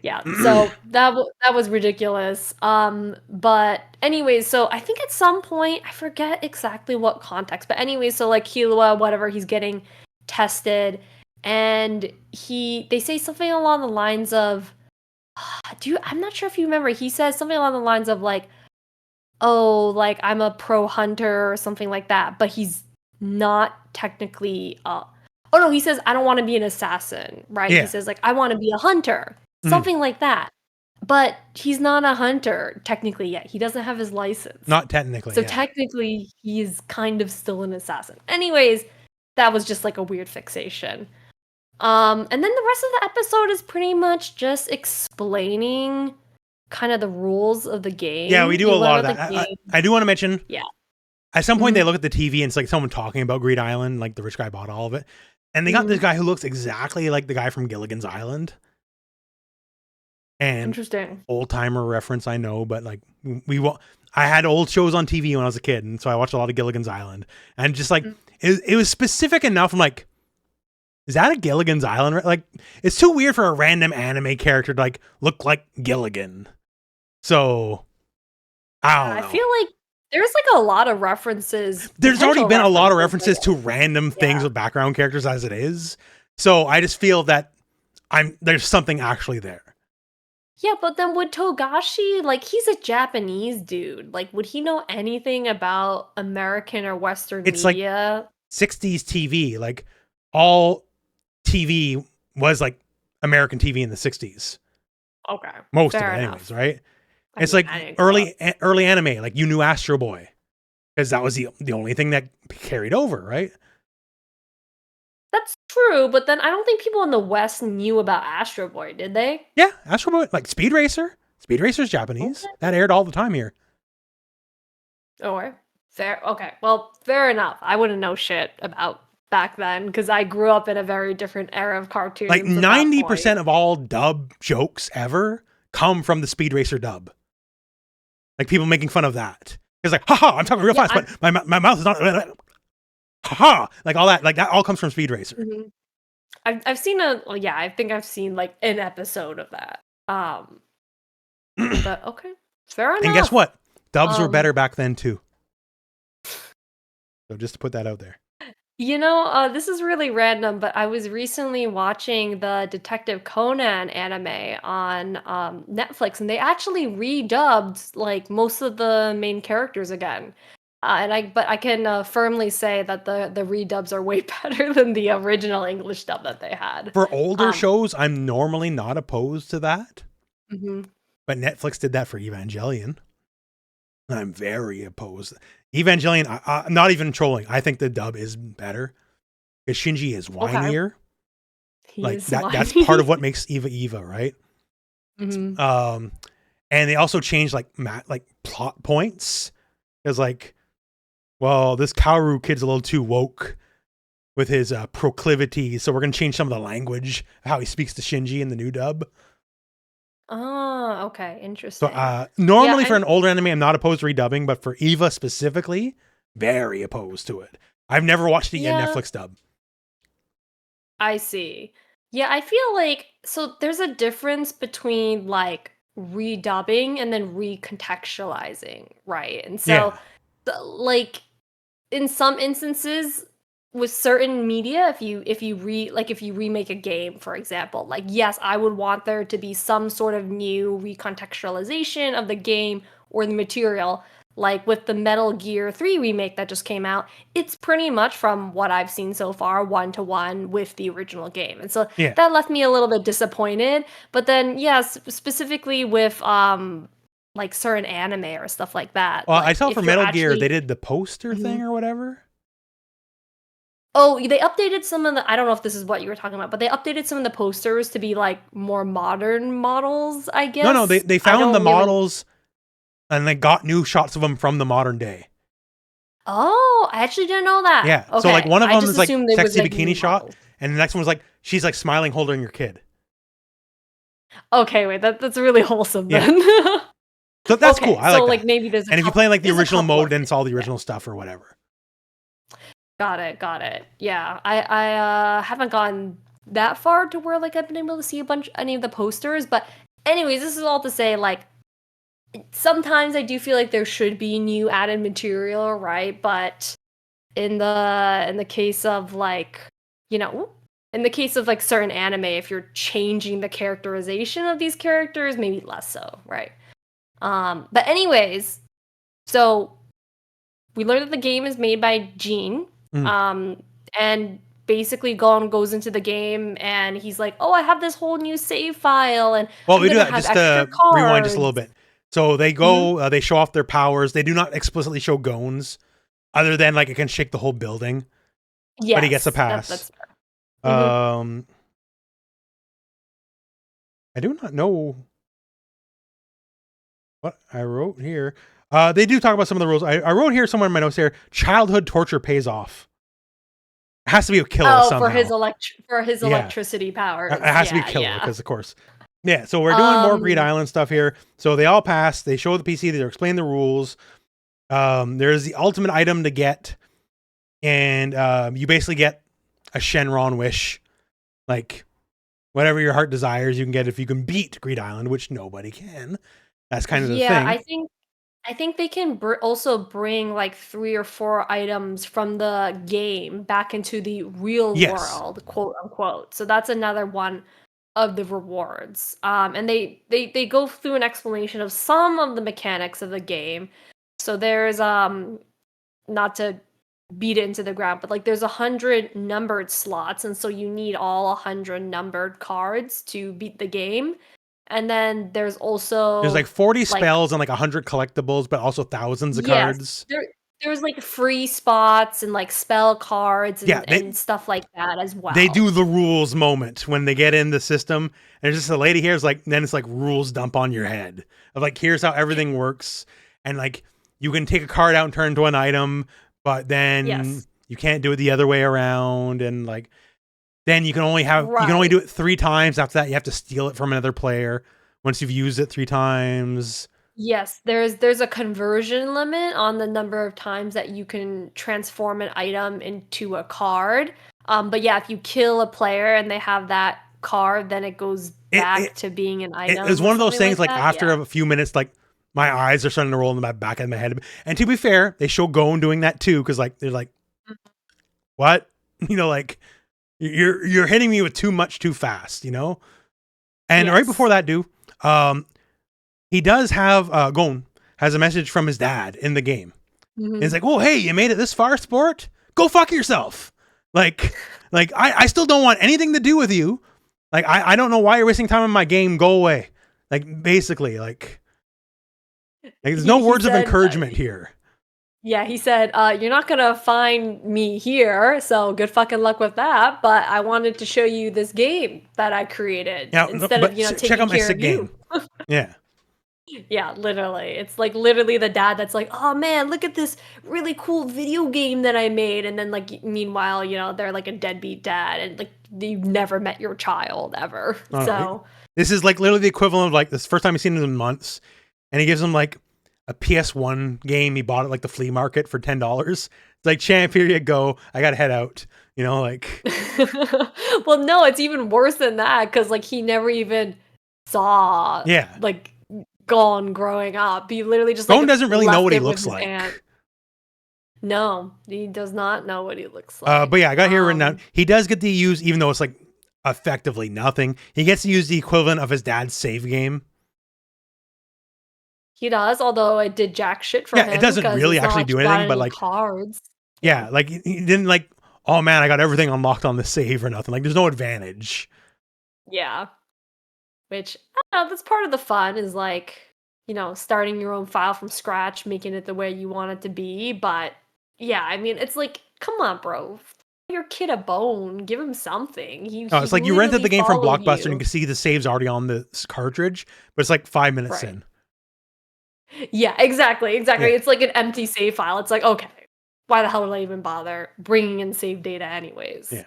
Yeah, so that was ridiculous. But anyways, so I think at some point, I forget exactly what context, but anyways, so like Killua, whatever, he's getting tested, and they say something along the lines of, I'm not sure if you remember, he says something along the lines of like, oh, like I'm a pro hunter or something like that, but he's not technically, oh no, he says, I don't want to be an assassin, right? Yeah. He says like, I want to be a hunter. Something like that. But he's not a hunter, technically, yet. He doesn't have his license. Not technically, So technically, he's kind of still an assassin. Anyways, that was just like a weird fixation. And then the rest of the episode is pretty much just explaining kind of the rules of the game. Yeah, we do a lot of that. I do want to mention, yeah. At some point, they look at the TV and it's like someone talking about Greed Island, like the rich guy bought all of it. And they got this guy who looks exactly like the guy from Gilligan's Island. And interesting old timer reference, I know, but like I had old shows on TV when I was a kid, and so I watched a lot of Gilligan's Island, and just like it was specific enough. I'm like, is that a Gilligan's Island? Like, it's too weird for a random anime character to like look like Gilligan. So I don't know. I feel like there's like a lot of references. There's already been a lot of references to random things with background characters as it is. So I just feel that there's something actually there. Yeah, but then would Togashi, like, he's a Japanese dude. Like, would he know anything about American or Western media? Like 60s TV. Like, all TV was like American TV in the 60s. Okay. Most of it, anyways, right? It's like early anime. Like, you knew Astro Boy. Because that was the only thing that carried over, right? That's true, but then I don't think people in the West knew about Astro Boy, did they? Yeah, Astro Boy, like Speed Racer. Speed Racer's Japanese. Okay. That aired all the time here. Oh, fair. Okay, well, fair enough. I wouldn't know shit about back then because I grew up in a very different era of cartoons. Like 90% of all dub jokes ever come from the Speed Racer dub. Like people making fun of that. It's like, haha, I'm talking real fast, but my mouth is not. Haha, like all that, like that all comes from Speed Racer. Mm-hmm. I've seen I think I've seen like an episode of that. But okay, fair enough. And guess what? Dubs were better back then too. So just to put that out there. This is really random, but I was recently watching the Detective Conan anime on Netflix, and they actually redubbed like most of the main characters again. But I can firmly say that the redubs are way better than the original English dub that they had. For older Um, shows, I'm normally not opposed to that, mhm. but Netflix did that for Evangelion. I'm very opposed. Evangelion, I'm not even trolling. I think the dub is better because Shinji is Okay, whinier. he Like is that's part of whiny. what makes Eva Eva, right? Mhm. Um, and they also changed like plot points because like, well, this Kaoru kid's a little too woke with his proclivities, so we're gonna change some of the language, how he speaks to Shinji in the new dub. Oh, okay, So interesting. Yeah, normally for an older anime, I'm not opposed to redubbing, but for Eva specifically, very opposed to it. I've never watched the yeah, Netflix dub. I see. Yeah, I feel like so there's a difference between like redubbing and then recontextualizing, right? And so Yeah, like in some instances with certain media, if you remake a game, for example, like yes, I would want there to be some sort of new recontextualization of the game or the material. Like with the Metal Gear 3 remake that just came out, it's pretty much from what I've seen so far, one to one with the original game. And so yeah. that left me a little bit disappointed. But then yes, specifically with like certain anime or stuff like that, Well, I like saw for if you're Metal Gear they actually did the poster thing Mhm. or whatever. Oh, they updated some of the I don't know if this is what you were talking about, but they updated some of the posters to be like more modern models, I No, no, guess. they I found the don't really models and they got new shots of them from the modern day. Oh, I actually didn't know that. Yeah, so like Okay. one of I them just is like assumed it was sexy like new bikini shot, models. and the next one was like she's like smiling, holding your kid. Okay, wait, that's really wholesome Yeah, then. so that's cool. Okay, I so like like that. maybe And if you play like the there's a original couple mode, of then things. it's all the Yeah. original stuff or whatever. Got it, got it. Yeah. I haven't gone that far to where like I've been able to see any of the posters, but anyways, this is all to say like sometimes I do feel like there should be new added material, right? But in the case of like, you know, in the case of like certain anime, if you're changing the characterization of these characters, maybe less so, right? But anyways, so we learned that the game is made by Gene. Mm. Um, and basically Gon goes into the game and he's like, "Oh, I have this whole new save file and Well, I'm we do gonna that have just extra to rewind just a little cards." bit. So they Mhm. go, they show off their powers. They do not explicitly show Gones, other than like it can shake the whole building, but he gets a Yes, pass. that's fair. Mhm. Um, I do not know what I wrote here. They do talk about some of the rules. I wrote here somewhere in my notes here. Childhood torture pays off. It has to be a Killua Oh, somehow. for his Yeah, electricity it powers. has to be Yeah, Killua yeah. because of course. Yeah, so we're doing more Greed Um, Island stuff here. So they all pass. They show the PC. They explain the rules. There's the ultimate item to get, and you basically get a Shenron wish, like whatever your heart desires. You can get if you can beat Greed Island, which nobody can. That's kind of the yeah, thing. I think they can also bring like 3 or 4 items from the game back into the real Yes, world, quote unquote. So that's another one of the rewards. And they go through an explanation of some of the mechanics of the game. So there's not to beat it into the ground, but like there's 100 numbered slots, and so you need all 100 numbered cards to beat the game. And then there's there's like also 40 like spells and like 100 collectibles, but also thousands of yes, cards. there's like free spots and like spell cards Yeah, and stuff like that as they well. do the rules moment when they get in the system. And there's just a lady here is like, then it's like rules dump on your head of like, here's how everything works. And like, you can take a card out and turn into an item, but then Yes. you can't do it the other way around. And like, then you can only Right. do it 3 times. After that, you have to steal it from another player once you've used it 3 times. Yes, there's a conversion limit on the number of times that you can transform an item into a card. But yeah, if you kill a player and they have that card, then it goes It, back it, to being an it is item or one of those something things like like that. after Yeah. a few minutes, like my eyes are starting to roll in the back of my head. And to be fair, they show Gon doing that too. Cause like, they're like, what? like you're hitting me with too much too fast, And right before that, he does have Gon has a message from his dad in the game. And he's like, "Oh, hey, you made it this far, sport? Go fuck yourself." Like I still don't want anything to do with you. Like I don't know why you're wasting time on my game. Go away. Like basically, like there's no words of encouragement here. Yeah, he said, "You're not gonna find me here, so good fucking luck with that. But I wanted to show you this game that I created instead of taking check out my care sick of you." game. Yeah. Yeah, literally. It's like literally the dad that's like, "Oh man, look at this really cool video game that I made." And then like meanwhile, they're like a deadbeat dad and like you've never met your child ever. Oh, So no. This is like literally the equivalent of like this first time he's seen him in months, and he gives him like a PS1 game he bought at like the flea market for $10. It's like, champ, here you go. I gotta head out. Like well, no, it's even worse than that, because like he never even saw like Gon growing up. He literally just Gon doesn't really know what he looks like. Aunt. No, he does not know what he looks like. But yeah, I got here written down. He does get to use, even though it's like effectively nothing, he gets to use the equivalent of his dad's save game. He does, although it did jack shit for him. Yeah, it doesn't really actually do anything, but like cards. Yeah, like he didn't like, oh man, I got everything unlocked on the save or nothing. Like there's no advantage. Yeah. Which, I don't know, that's part of the fun is like, starting your own file from scratch, making it the way you want it to be. But yeah, I mean, it's like, come on, bro. Your kid a bone. Give him something. It's like you rented the game from Blockbuster and you can see the save's already on the cartridge, but it's like 5 minutes in. Yeah, exactly. Yeah. It's like an empty save file. It's like, okay, why the hell would I even bother bringing in save data anyways? Yeah.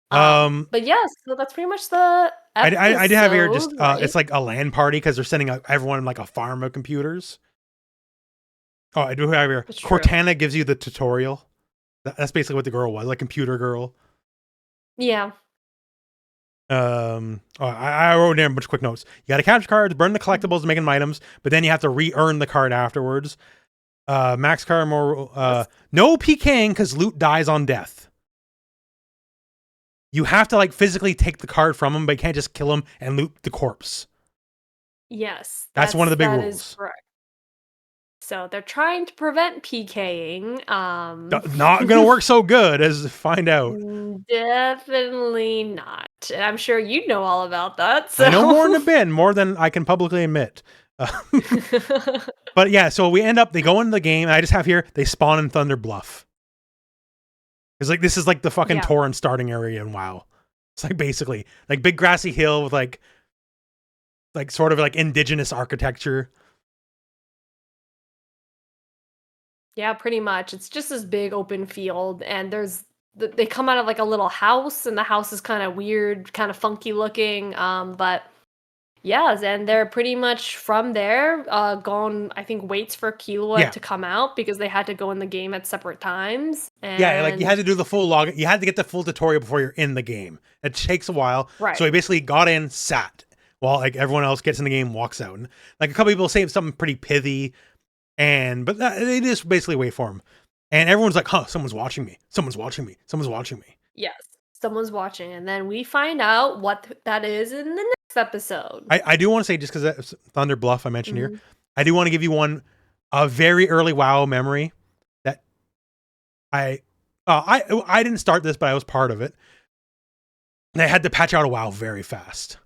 But yes, so that's pretty much the episode, I did have here just it's like a LAN party because they're sending everyone like a farm of computers. Oh, I do have here. Cortana gives you the tutorial. That's basically what the girl was, like computer girl. Yeah. I wrote down a bunch of quick notes. You got to capture cards, burn the collectibles, make them items, but then you have to re-earn the card afterwards. Max card more. No PKing because loot dies on death. You have to like physically take the card from him, but you can't just kill him and loot the corpse. Yes, that's one of the big rules. Is correct. So they're trying to prevent PKing. Not gonna work so good as find out. Definitely not. And I'm sure you know all about that. So. I know more than I can publicly admit. But yeah, so we end up, they go into the game, and I just have here, they spawn in Thunder Bluff. It's like, this is like the fucking torrent starting area in WoW. It's like basically, like big grassy hill with like sort of like indigenous architecture. Yeah, pretty much. It's just this big open field, and they come out of like a little house, and the house is kind of weird, kind of funky looking. But yeah, and they're pretty much from there. Gon, I think, waits for Killua to come out because they had to go in the game at separate times. And yeah, like you had to do the full log. You had to get the full tutorial before you're in the game. It takes a while. Right. So he basically got in, sat, while like everyone else gets in the game, walks out. And like a couple people say something pretty pithy. But they just basically wait for him. And everyone's like, huh, someone's watching me. Someone's watching me. Someone's watching me. Yes, someone's watching. And then we find out what that is in the next episode. I do want to say, just because Thunder Bluff I mentioned here, I do want to give you a very early WoW memory that I didn't start this, but I was part of it. And I had to patch out a WoW very fast.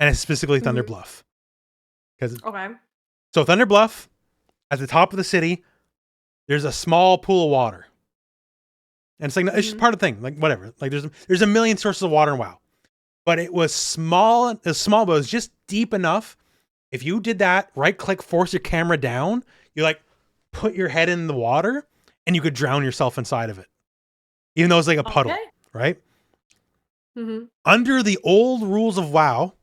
And it's specifically Thunder Bluff. So Thunder Bluff, at the top of the city, there's a small pool of water. And it's like, it's just part of the thing. Like, whatever. Like, there's a million sources of water in WoW. But it was small, but it was just deep enough. If you did that, right-click, force your camera down, you, like, put your head in the water, and you could drown yourself inside of it. Even though it's like a puddle, right? Under the old rules of WoW,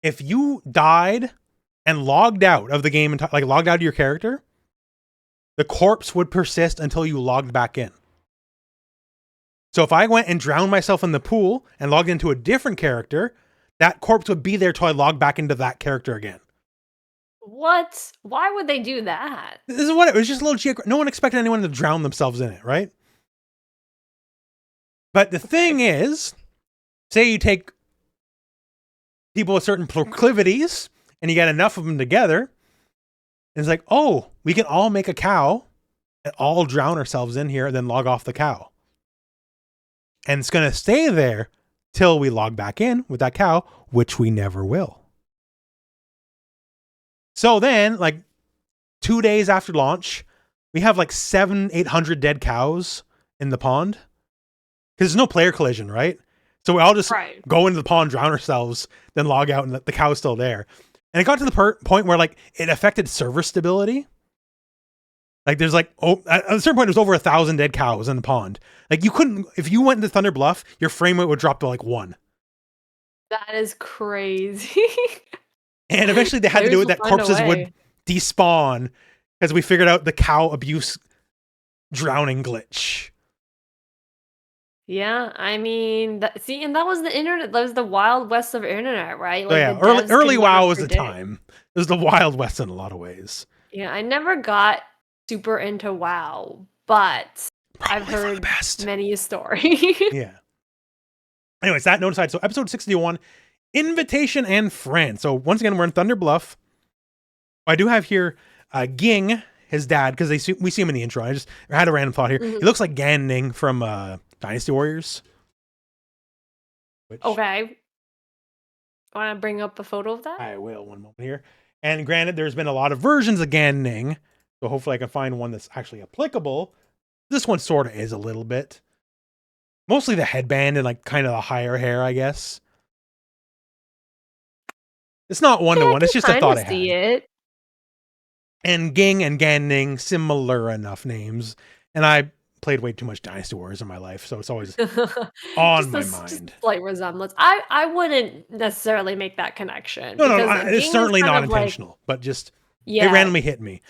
if you died and logged out of the game, like logged out of your character, the corpse would persist until you logged back in. So if I went and drowned myself in the pool and logged into a different character, that corpse would be there till I logged back into that character again. What? Why would they do that? This is what it was, just a little no one expected anyone to drown themselves in it, right? But the thing is, say you take people with certain proclivities and you get enough of them together, and it's like, oh, we can all make a cow and all drown ourselves in here and then log off the cow. And it's going to stay there till we log back in with that cow, which we never will. So then, like 2 days after launch, we have like 700-800 dead cows in the pond. Because there's no player collision, right? So we all just go into the pond, drown ourselves, then log out, and the cow's still there. And it got to the point where like it affected server stability. Like there's like, at a certain point, there's over 1,000 dead cows in the pond. Like you couldn't, if you went into Thunder Bluff, your frame rate would drop to like 1. That is crazy. And eventually they had to do it that corpses would despawn because we figured out the cow abuse drowning glitch. Yeah, I mean, and that was the internet. That was the Wild West of internet, right? Like, yeah, early WoW was the time. It was the Wild West in a lot of ways. Yeah, I never got super into WoW, but I've heard many a story. Yeah. Anyways, that note aside, so episode 61, Invitation and Friend. So once again, we're in Thunder Bluff. I do have here Ging, his dad, because we see him in the intro. I had a random thought here. He looks like Gan Ning from Dynasty Warriors. Okay. Want to bring up a photo of that? I will, one moment here. And granted, there's been a lot of versions of Gan Ning, so hopefully I can find one that's actually applicable. This one sort of is a little bit. Mostly the headband and like kind of the higher hair, I guess. It's not one-to-one, it's just a thought I had. It. And Ging and Gan Ning, similar enough names. And I played way too much Dynasty Warriors in my life, so it's always on my mind. Just slight resemblance. I wouldn't necessarily make that connection. No, it's certainly not intentional, but just it randomly hit me.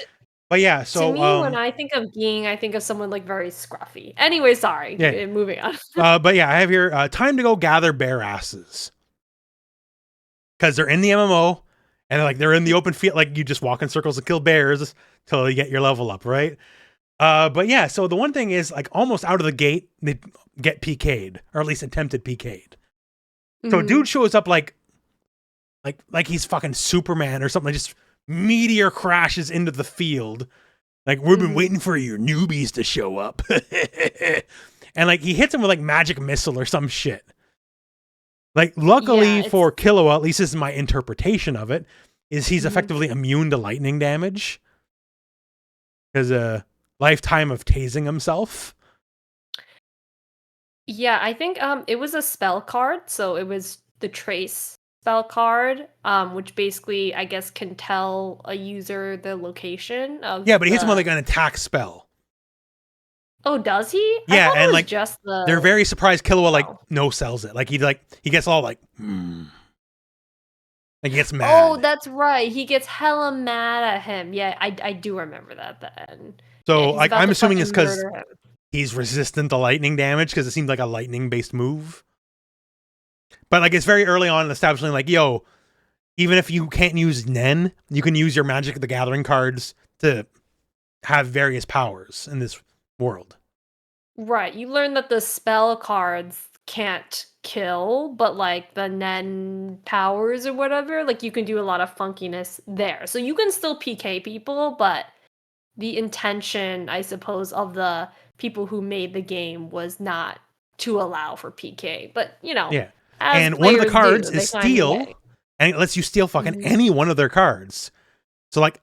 But yeah, so to me, when I think of Ging, I think of someone like very scruffy. Anyway, sorry. Yeah. Moving on. But yeah, I have here time to go gather bear asses. Because they're in the MMO and they're in the open field, like you just walk in circles and kill bears till you get your level up, right? But yeah, so the one thing is like almost out of the gate, they get PK'd, or at least attempted PK'd. So dude shows up like he's fucking Superman or something, just meteor crashes into the field. Like, we've been waiting for your newbies to show up. And like he hits him with like magic missile or some shit. Like, luckily for Killua, at least this is my interpretation of it, is he's effectively immune to lightning damage. Because a lifetime of tasing himself. Yeah, I think it was a spell card, so it was the Trace spell card, which basically, I guess, can tell a user the location of. Yeah, but he hits him with like an attack spell. Oh, does he? Yeah, and like just they're very surprised Killua like no sells it. Like he gets all like he gets mad. Oh, that's right. He gets hella mad at him. Yeah, I do remember that then. So like I'm assuming it's because he's resistant to lightning damage because it seemed like a lightning based move. But like it's very early on in establishing like, yo, even if you can't use Nen, you can use your Magic the Gathering cards to have various powers in this world. Right. You learn that the spell cards can't kill, but like the Nen powers or whatever, like you can do a lot of funkiness there. So you can still PK people, but the intention, I suppose, of the people who made the game was not to allow for PK. But, you know, yeah. And one of the cards is steal, and it lets you steal fucking any one of their cards. So like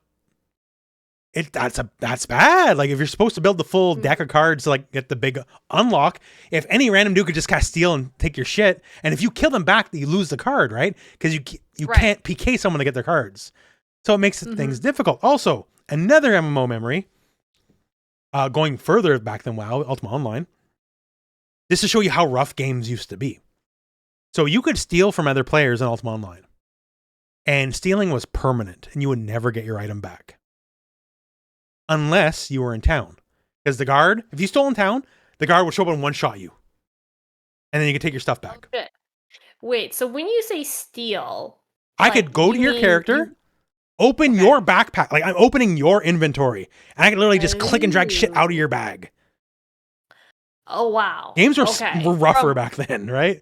that's bad. Like if you're supposed to build the full deck of cards to like get the big unlock, if any random dude could just cast steal and take your shit, and if you kill them back, you lose the card, right? Because you can't PK someone to get their cards. So it makes things difficult. Also, another MMO memory, going further back than WoW, Ultima Online. This to show you how rough games used to be. So you could steal from other players in Ultima Online, and stealing was permanent, and you would never get your item back. Unless you were in town. Because the guard, if you stole in town, the guard would show up and one-shot you. And then you could take your stuff back. Okay. Wait, so when you say steal... I could go to your character, open your backpack. Like, I'm opening your inventory. And I could literally just click and drag shit out of your bag. Oh wow. Games Okay. were rougher back then, right?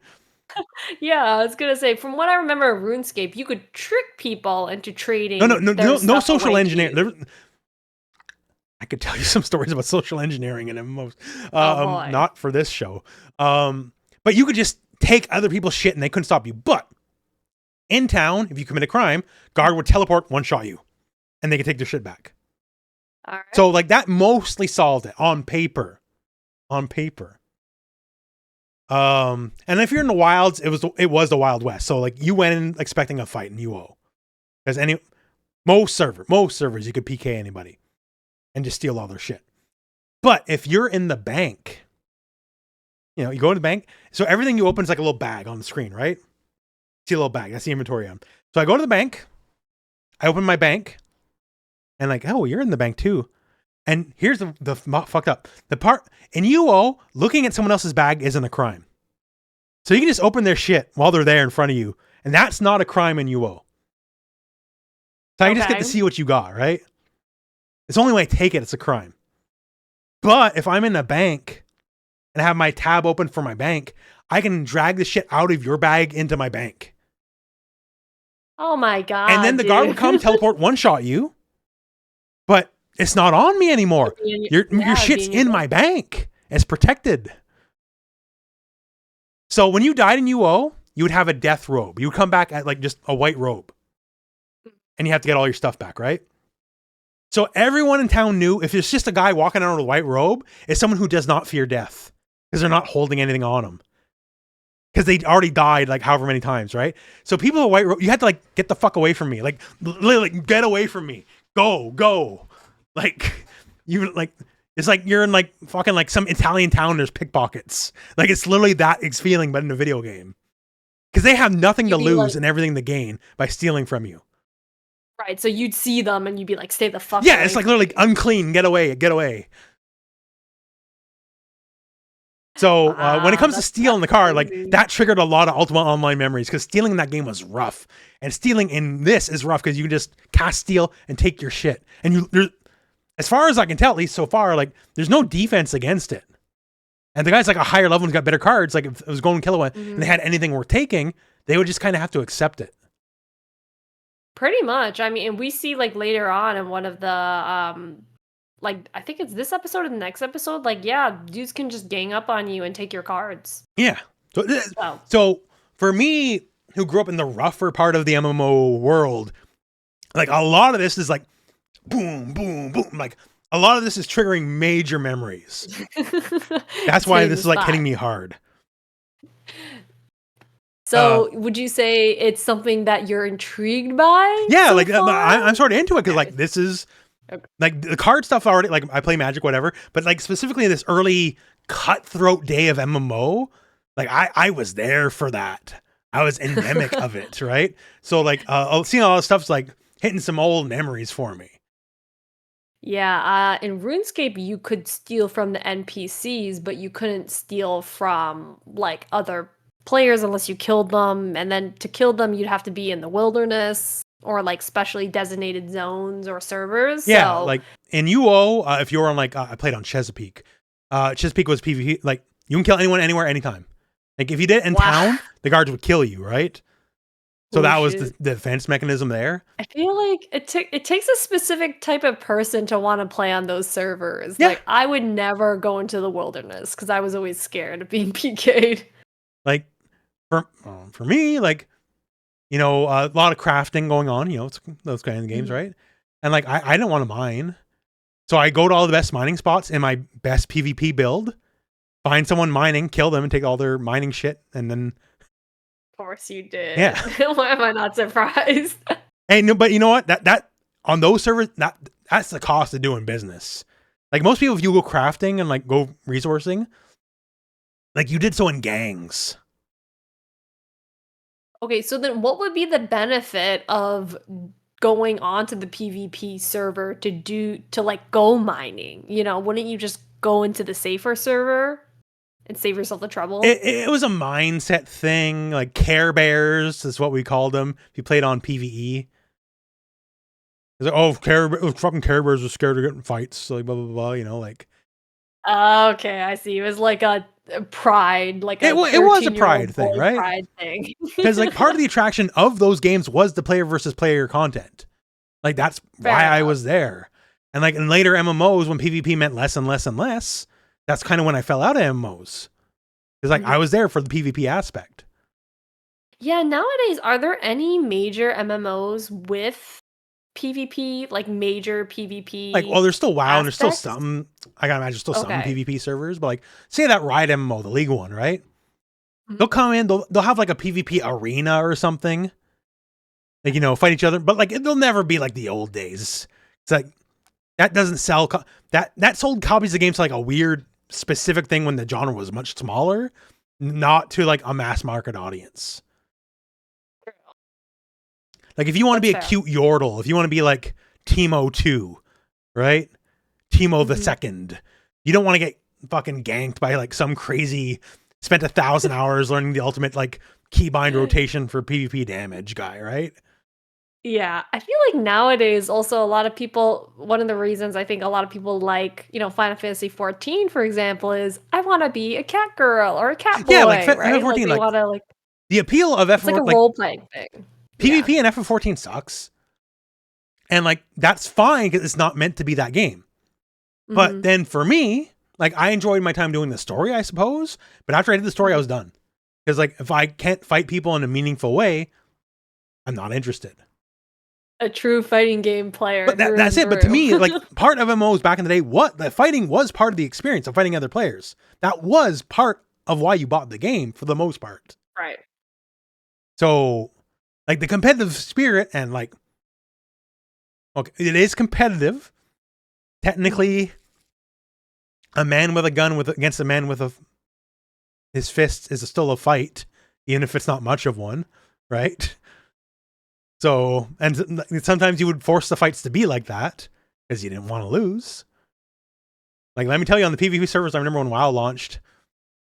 Yeah, I was gonna say, from what I remember of RuneScape, you could trick people into No, no, trading no, their no, no stuff social away to engineering. you. I could tell you some stories about social engineering and MMOs. Oh boy. Not for this show. But you could just take other people's shit and they couldn't stop you. But in town, if you commit a crime, guard would teleport, one shot you, and they could take their shit back. All right. So like that mostly solved it on paper. On paper. And if you're in the wilds, it was the Wild West. So like you went in expecting a fight in UO. Because most servers you could PK anybody and just steal all their shit. But if you're in the bank, you know, you go to the bank, so everything you open is like a little bag on the screen, right? See a little bag, that's the inventory on. So I go to the bank, I open my bank, and like, oh, you're in the bank too. And here's the fucked up. The part in UO, looking at someone else's bag isn't a crime. So you can just open their shit while they're there in front of you. And that's not a crime in UO. So I just get to see what you got, right? It's only when I take it, it's a crime. But if I'm in a bank and I have my tab open for my bank, I can drag the shit out of your bag into my bank. Oh my god. And then the guard would come, teleport, one shot you. But it's not on me anymore. Your shit's in my bank. It's protected. So when you died in UO, you would have a death robe. You would come back at like just a white robe. And you have to get all your stuff back, right? So everyone in town knew if it's just a guy walking around with a white robe, it's someone who does not fear death. Because they're not holding anything on them. Because they already died like however many times, right? So people with white robe, you had to like get the fuck away from me. Like literally get away from me. Go. Like you like it's like you're in like fucking like some Italian town, there's pickpockets. Like it's literally that feeling, but in a video game. Because they have nothing to lose and everything to gain by stealing from you. Right, so you'd see them and you'd be like, stay the fuck away. away. It's like literally unclean, get away. So when it comes to stealing the car, like that triggered a lot of Ultima Online memories because stealing in that game was rough. And stealing in this is rough because you can just cast steal and take your shit. And as far as I can tell, at least so far, like there's no defense against it. And the guy's like a higher level who's got better cards. Like if it was Gon Killua and they had anything worth taking, they would just kind of have to accept it. Pretty much. I mean, and we see like later on in one of the like I think it's this episode or the next episode, like yeah, dudes can just gang up on you and take your cards. Yeah. So for me, who grew up in the rougher part of the MMO world, like a lot of this is like boom, boom, boom. Like a lot of this is triggering major memories. That's why this is like hitting me hard. So would you say it's something that you're intrigued by? Yeah, so like I'm sort of into it because like this is like the card stuff already. Like I play Magic, whatever, but like specifically this early cutthroat day of MMO, like I was there for that. I was endemic of it, right? So like seeing all this stuff's like hitting some old memories for me. Yeah, in RuneScape you could steal from the NPCs, but you couldn't steal from like other players unless you killed them, and then to kill them you'd have to be in the wilderness or like specially designated zones or servers. Yeah, so, like in UO, if you were on like I played on Chesapeake. Chesapeake was PvP, like you can kill anyone anywhere anytime. Like if you did it in town, the guards would kill you, right? So that was the defense mechanism there. I feel like it takes a specific type of person to want to play on those servers. Yeah. Like I would never go into the wilderness because I was always scared of being PK'd. Like for me, like, you know, a lot of crafting going on, you know, it's those kind of games, right? And like, I didn't want to mine. So I go to all the best mining spots in my best PvP build, find someone mining, kill them and take all their mining shit. And then. Of course you did. Yeah. Why am I not surprised? Hey, no, but you know what? That on those servers, that's the cost of doing business. Like most people, if you go crafting and like go resourcing, like you did so in gangs. Okay, so then what would be the benefit of going onto the PvP server to like go mining? You know, wouldn't you just go into the safer server and save yourself the trouble? It was a mindset thing. Like Care Bears is what we called them. If you played on PvE. It's like, oh, fucking Care Bears are scared of getting fights. So like blah, blah, blah, you know, like. Okay, I see. It was like a pride, like a It was a 13-year-old pride thing, boy right? pride thing. Because like part of the attraction of those games was the player versus player content. Like that's why Fair I enough. was there. And like in later MMOs, when PvP meant less and less and less, that's kind of when I fell out of MMOs. Because like I Mhm. was there for the PvP aspect. Yeah, nowadays, are there any major MMOs with PvP, like major Like, well, PvP there's still WoW and there's still aspects? some. I gotta imagine still some Okay. PvP servers, but like, say that Riot MMO, the League one, right? Mhm. They'll come in, they'll have like a PvP arena or something, like fight each other. But like, they'll never be like the old days. It's like that doesn't sell. That sold copies of games to like a weird specific thing when the genre was much smaller, not to like a mass market audience. Like if you want to That's be a fair. cute Yordle, if you want to be like Teemo 2, right? Teemo the Mhm. second. You don't want to get fucking ganked by like some crazy spent 1,000 hours learning the ultimate like keybind rotation for PvP damage guy, right? Yeah, I feel like nowadays also a lot of people one of the reasons I think a lot of people like, Final Fantasy 14, for example, is I wanna be a cat girl or a cat Yeah, like boy, right? Like FF14, they like wanna like the appeal of it's like a F14, like role-playing thing. Yeah. PvP and FF14 sucks. And like that's fine because it's not meant to be that game. But Mhm. then for me, like I enjoyed my time doing the story, I suppose. But after I did the story, I Mhm. was done. Because like if I can't fight people in a meaningful way, I'm not interested. A true fighting game player But through that's and it. But to through. me, like part of MMOs back in the day, what the fighting was part of the experience of fighting other players. That was part of why you bought the game for the most part. Right. So like the competitive spirit and like okay, it is competitive. Mhm. Technically, a man with a gun against a man with his fist is still a fight, even if it's not much of one, right? So, and sometimes you would force the fights to be like that because you didn't want to lose. Like, let me tell you, on the PvP servers, I remember when WoW launched,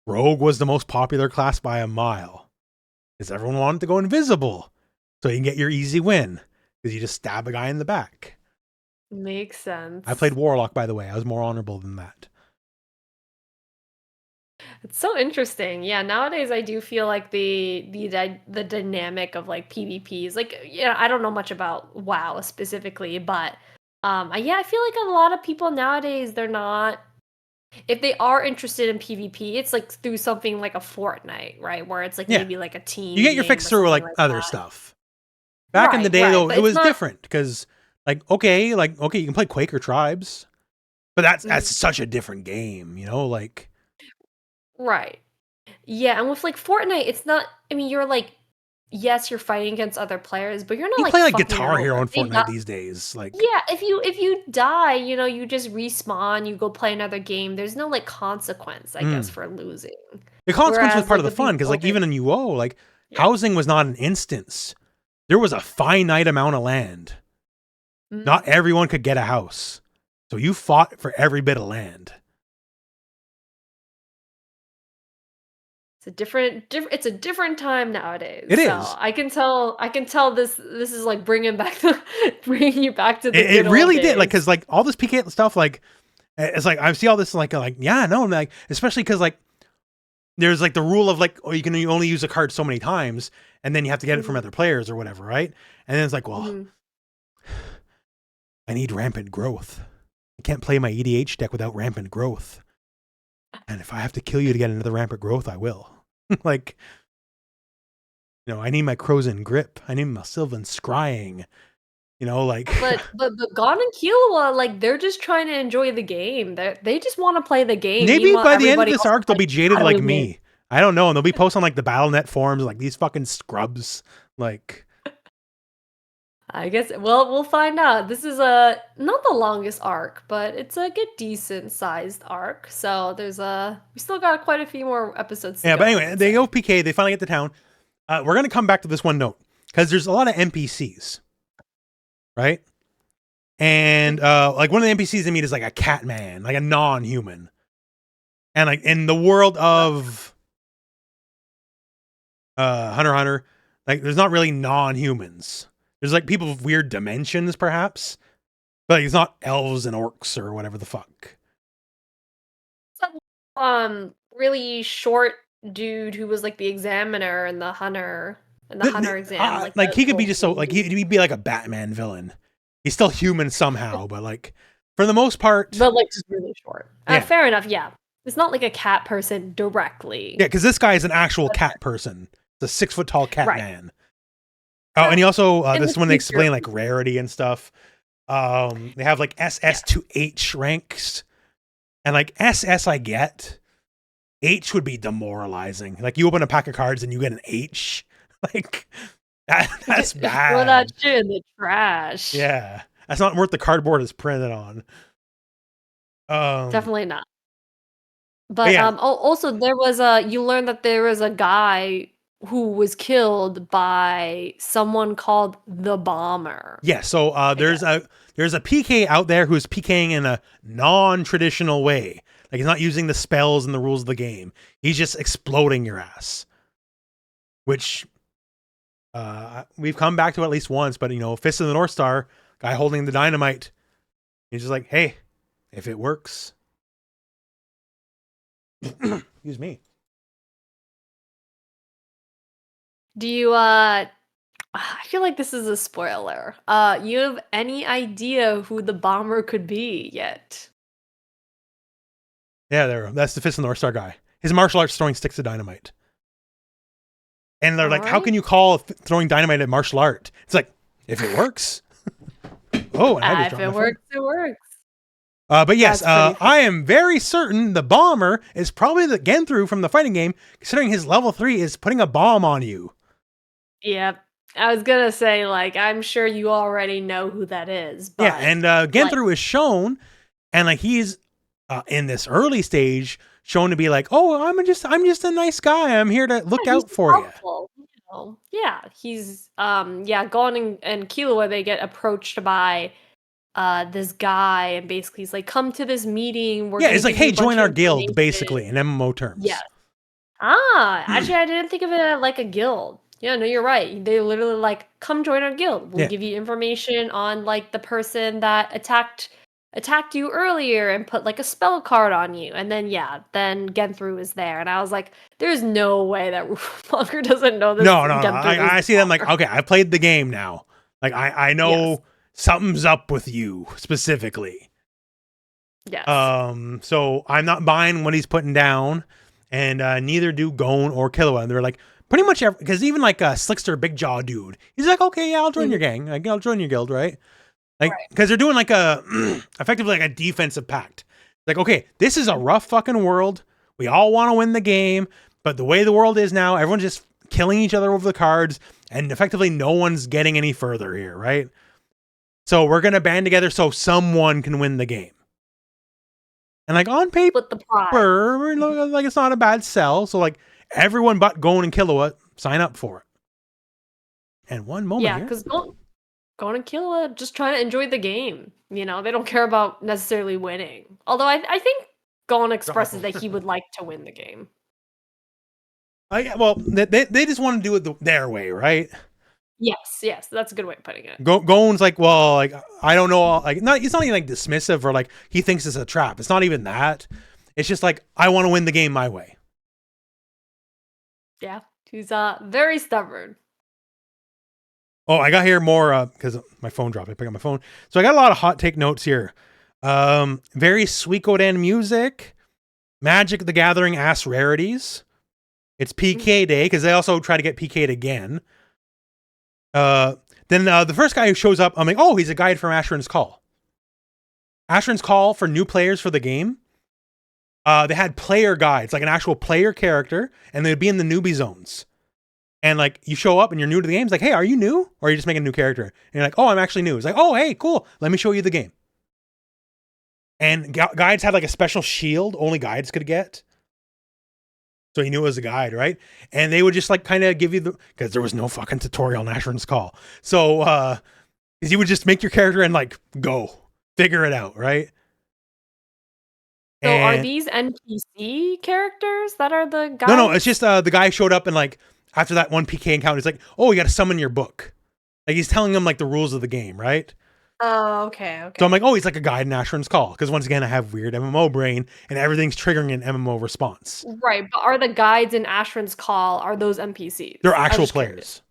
Rogue was the most popular class by a mile because everyone wanted to go invisible so you can get your easy win because you just stab a guy in the back. Makes I played sense. Warlock, by the way. I was more honorable than that. It's so interesting. Yeah, nowadays I do feel like the dynamic of like PvPs, like I don't know much about WoW specifically, but yeah, I feel like a lot of people nowadays they're not if they are interested in PvP, it's like through something like a Fortnite, right? Where it's like Yeah, maybe like a you team get your game fix or through something like like other that. stuff. Back in the Right, day, right. though, But it it's was not different because, okay, you can play Quaker Tribes, but that's mm, such a different game, Like right. Yeah, and with like Fortnite, it's not I mean, you're like yes, you're fighting against other players, but you're not you like play like fucking them Guitar over. Hero in If they die Fortnite these days. Like yeah, if you die, you just respawn, you go play another game. There's no like consequence, I guess, mm. for losing. The consequence was Whereas part like of the with these fun because, like, older even in UO, like yeah. housing was not an instance. There was a finite amount of land. Mhm. Not everyone could get a house, so you fought for every bit of land. It's a it's a different time nowadays. It So is. I can tell this is like bringing back the bringing you back to the It good old really did. Like, days. cause like all this PK stuff, like it's like I see all this like yeah, no, like especially because like there's like the rule of like, oh, you only use a card so many times, and then you have to get it from Mhm. other players or whatever, right? And then it's like, well, Mhm. I need rampant growth. I can't play my EDH deck without rampant growth. And if I have to kill you to get another rampant growth, I will. Like, I need my Crozen grip. I need my Sylvan scrying. Like But Gon and Killua, like they're just trying to enjoy the game. They just want to play the game. maybe Meanwhile, by the end of everybody this else is arc, they'll like, be jaded how do we like win? me. I don't know. And they'll be posting like the BattleNet forums, like these fucking scrubs. Like, I guess we'll find out. This is a not the longest arc, but it's like a decent sized arc. So we still got quite a few more episodes to yeah, go, but I anyway, would they say. go PK. They finally get to town. We're going to come back to this one note because there's a lot of NPCs, right? And like one of the NPCs they meet is like a cat man, like a non-human. And like in the world of Hunter x Hunter, like there's not really non-humans. There's like people with weird dimensions, perhaps, but like, it's not elves and orcs or whatever the fuck. really short dude who was like the examiner and the hunter exam, Like he could be the just so like he'd be like a Batman villain. He's still human somehow, but like for the most part, but like just really short. Yeah. Fair enough. Yeah, it's not like a cat person directly. yeah, because this guy is an actual cat person. It's a 6 foot tall cat Right. man. Oh, and he also In this the is when they future. explain like rarity and stuff. They have like SS to H ranks, and like SS I get. H would be demoralizing. Like you open a pack of cards and you get an H. Like that's Throw bad. that shit in the trash. Yeah, that's not worth the cardboard is printed on. Definitely not. But yeah. also there was you learned that there was a guy who was killed by someone called the Bomber. Yeah, so there's a PK out there who's PKing in a non-traditional way. Like he's not using the spells and the rules of the game. He's just exploding your ass. Which we've come back to at least once, but you know, Fist of the North Star, guy holding the dynamite. He's just like, hey, if it works. Excuse me. Do you I feel like this is a spoiler. You have any idea who the Bomber could be yet? Yeah, that's the Fist of the North Star guy. His martial arts throwing sticks of dynamite. And they're like, how can you call throwing dynamite a martial art? It's like, if it works. Oh, and I just if it works, it works. But yes, I am very certain the Bomber is probably the Genthru from the fighting game, considering his level 3 is putting a bomb on you. Yep. I was gonna say, like, I'm sure you already know who that is. But, yeah, and Genthru is shown, and like he's in this early stage shown to be like, oh, I'm just a nice guy. I'm here to look out for helpful, you. Yeah, he's Gon and Killua, they get approached by this guy, and basically he's like, come to this meeting. Yeah, it's like, hey, join our guild, basically, in MMO terms. Yes. Actually, I didn't think of it like a guild. Yeah, no, you're right. They literally like, come join our guild. We'll give you information on like the person that attacked you earlier and put like a spell card on you. And then then Genthru is there. And I was like, there's no way that Rooflemonger doesn't know this. No. I see them like, okay, I played the game now. Like I know something's up with you specifically. Yes. So I'm not buying what he's putting down, and neither do Gon or Killua. And they're like, pretty much because even like a Slickster Big Jaw dude, he's like, okay, yeah, I'll join your gang. Like, I'll join your guild, right? Like, because they're doing like a effectively like a defensive pact. Like, okay, this is a rough fucking world. We all want to win the game, but the way the world is now, everyone's just killing each other over the cards, and effectively no one's getting any further here, right? So we're gonna band together so someone can win the game. And like on paper, like it's not a bad sell. So like everyone but Gon and Killua sign up for it. And one moment, yeah, because Gon and Killua just trying to enjoy the game. You know, they don't care about necessarily winning. Although I think Gon expresses that he would like to win the game. Well, they just want to do it their way, right? Yes, that's a good way of putting it. Gon's like, well, like I don't know, like it's not even like dismissive or like he thinks it's a trap. It's not even that. It's just like I want to win the game my way. Yeah, he's very stubborn. Oh, I got here more because my phone dropped. I picked up my phone, so I got a lot of hot take notes here. Very Suikoden music, Magic the Gathering ass rarities. It's PK day because they also try to get PK'd again. Then the first guy who shows up, I'm like, oh, he's a guide from Ashran's Call. Ashran's Call for new players for the game. They had player guides, like an actual player character, and they'd be in the newbie zones. And like you show up and you're new to the game, it's like, hey, are you new? Or are you just making a new character? And you're like, oh, I'm actually new. It's like, oh, hey, cool. Let me show you the game. And guides had like a special shield only guides could get. So he knew it was a guide, right? And they would just like kind of give you because there was no fucking tutorial in Ashran's Call. So you would just make your character and like go figure it out, right? So are these NPC characters that are the guys? No, it's just the guy showed up and like after that one PK encounter, he's like, oh, you got to summon your book. Like he's telling them like the rules of the game, right? Oh, okay, okay. So I'm like, oh, he's like a guide in Ashran's Call. Because once again, I have weird MMO brain and everything's triggering an MMO response. Right, but are the guides in Ashran's Call, are those NPCs? They're I was actual just curious. players.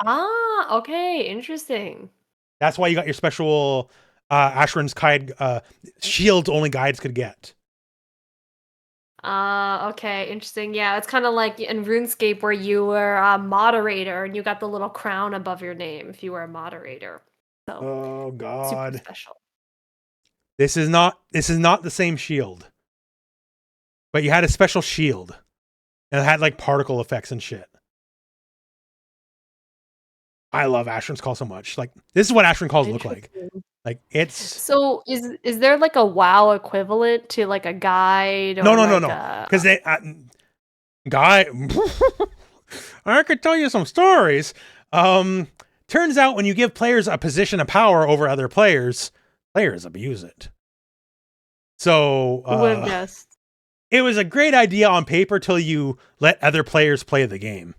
Ah, okay, interesting. That's why you got your special Ashran's guide shields only guides could get. Okay, interesting. Yeah, it's kind of like in RuneScape where you were a moderator and you got the little crown above your name if you were a moderator. So, Oh super God. special. This is not the same shield. But you had a special shield. And it had like particle effects and shit. I love Ashran's Call so much. Like, this is what Ashran Calls look like. Interesting. Like, it's So, is there like a WoW equivalent to like a guide or no. like a Because they guy I could tell you some stories. Turns out when you give players a position of power over other players, players abuse it. So who would have guessed? it was a great idea on paper till you let other players play the game,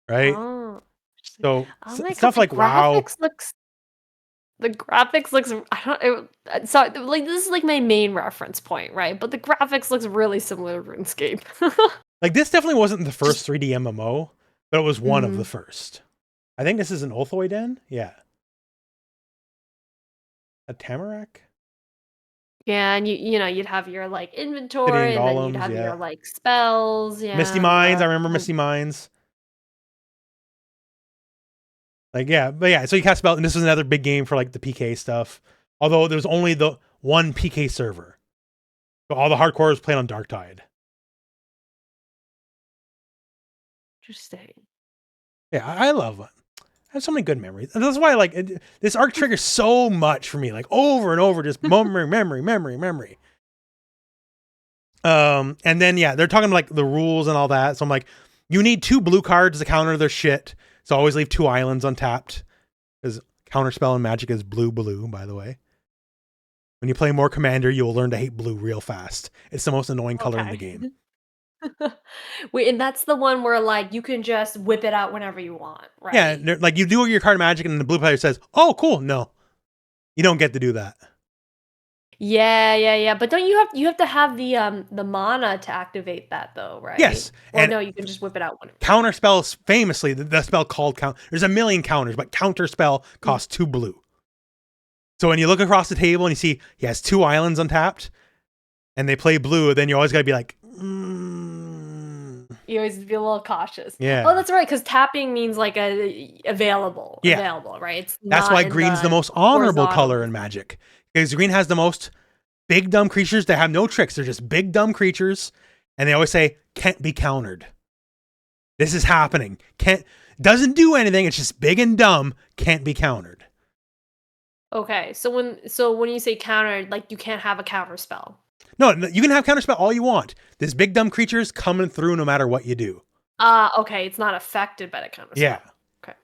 right? Oh, interesting. So Oh my stuff God, like WoW. the graphics looks I don't it, so like this is like my main reference point, right? But the graphics looks really similar to RuneScape. Like, this definitely wasn't the first 3D MMO, but it was one of the Mhm. first. I think this is an Ulthoi Den. Yeah. A Tamarack? Yeah, and you know, you'd have your like City and inventory and then you'd Golems, have yeah. your like spells, Misty yeah, Mines. I remember Misty Mines. Like, yeah, but yeah, so you cast spell, and this was another big game for like the PK stuff. Although there's only the one PK server. So all the hardcores played on Darktide. Interesting. Yeah, I love it. I have so many good memories. And that's why I like it, this arc triggers so much for me, like over and over, just memory. And then yeah, they're talking like the rules and all that. So I'm like, you need 2 blue cards to counter their shit. So always leave 2 islands untapped. Because counterspell and magic is blue, by the way. When you play more commander, you will learn to hate blue real fast. It's the most annoying color in the Okay. game. Wait, and that's the one where like you can just whip it out whenever you want, Yeah, right? like you do your card magic and the blue player says, oh, cool. No, you don't get to do that. Yeah. But don't you have to have the mana to activate that though, right? Yes, Or and no, you can just whip it out whenever. counter spells, famously, the spell called count. There's a million counters, but counter spell Mhm. costs 2 blue. So when you look across the table and you see he has 2 islands untapped and they play blue, then you always got to be like, You always be a little cautious. yeah. Oh, that's right, because tapping means like available, Yeah. available, right? It's That's not why in green's the most honorable horizontal. color in Magic. Because green has the most big dumb creatures that have no tricks. They're just big dumb creatures. And they always say, can't be countered. This is happening. Doesn't do anything. It's just big and dumb. Can't be countered. Okay, so when you say countered, like you can't have a counter spell. No, you can have counterspell all you want. This big dumb creature's coming through no matter what you do. Okay, it's not affected by the counter spell. Yeah. Okay.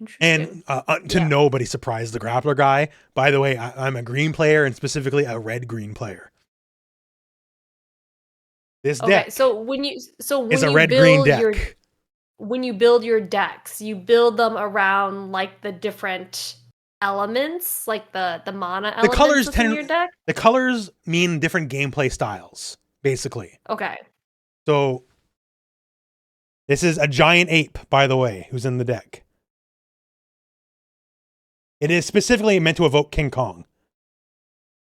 Interesting. And to nobody's surprise, the grappler guy, by the way, I'm a green player and specifically a red-green player. This deck so when you is a red-green build deck. when you build your decks, you build them around like the different elements, like the mana elements The colors within your deck. the colors mean different gameplay styles, basically. Okay. So this is a giant ape, by the way, who's in the deck. It is specifically meant to evoke King Kong.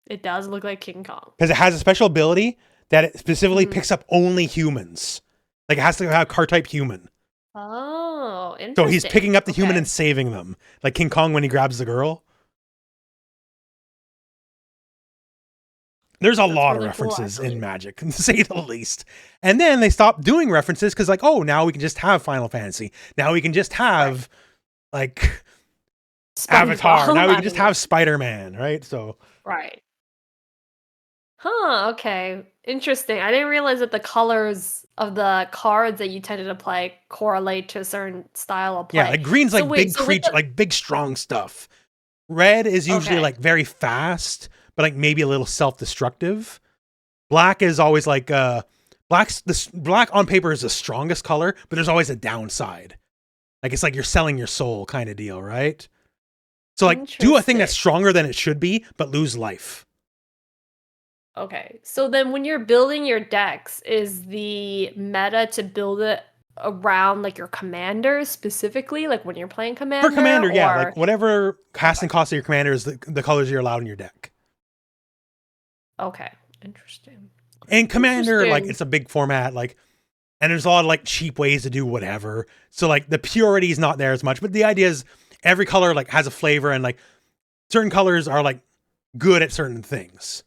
It does look like King Kong. Because it has a special ability that it specifically picks up only humans. Like, it has to have card type human. Oh, interesting. So he's picking up the human Okay. and saving them. Like King Kong when he grabs the girl. There's a lot of really cool, references actually. in Magic, to say the least. And then they stopped doing references because, like, oh, now we can just have Final Fantasy. Now we can just have, like, Avatar. SpongeBob, Now we I can just don't know. have Spider-Man, right? So Right. Huh, okay. Interesting. I didn't realize that the colors of the cards that you tended to play correlate to a certain style of play. yeah, like green's like So wait, big so with creature, the- like big strong stuff. Red is usually Okay. like very fast, but like maybe a little self-destructive. Black is always like black on paper is the strongest color, but there's always a downside. Like it's like you're selling your soul kind of deal, right? So like do a thing that's stronger than it should be, but lose life. Okay. So then when you're building your decks, is the meta to build it around like your commanders specifically? Like when you're playing commander? For commander, yeah. Like whatever casting cost of your commander is the colors you're allowed in your deck. Okay. Interesting. And commander, like it's a big format, like, and there's a lot of like cheap ways to do whatever. So like the purity is not there as much, but the idea is every color like has a flavor, and like certain colors are like good at certain things.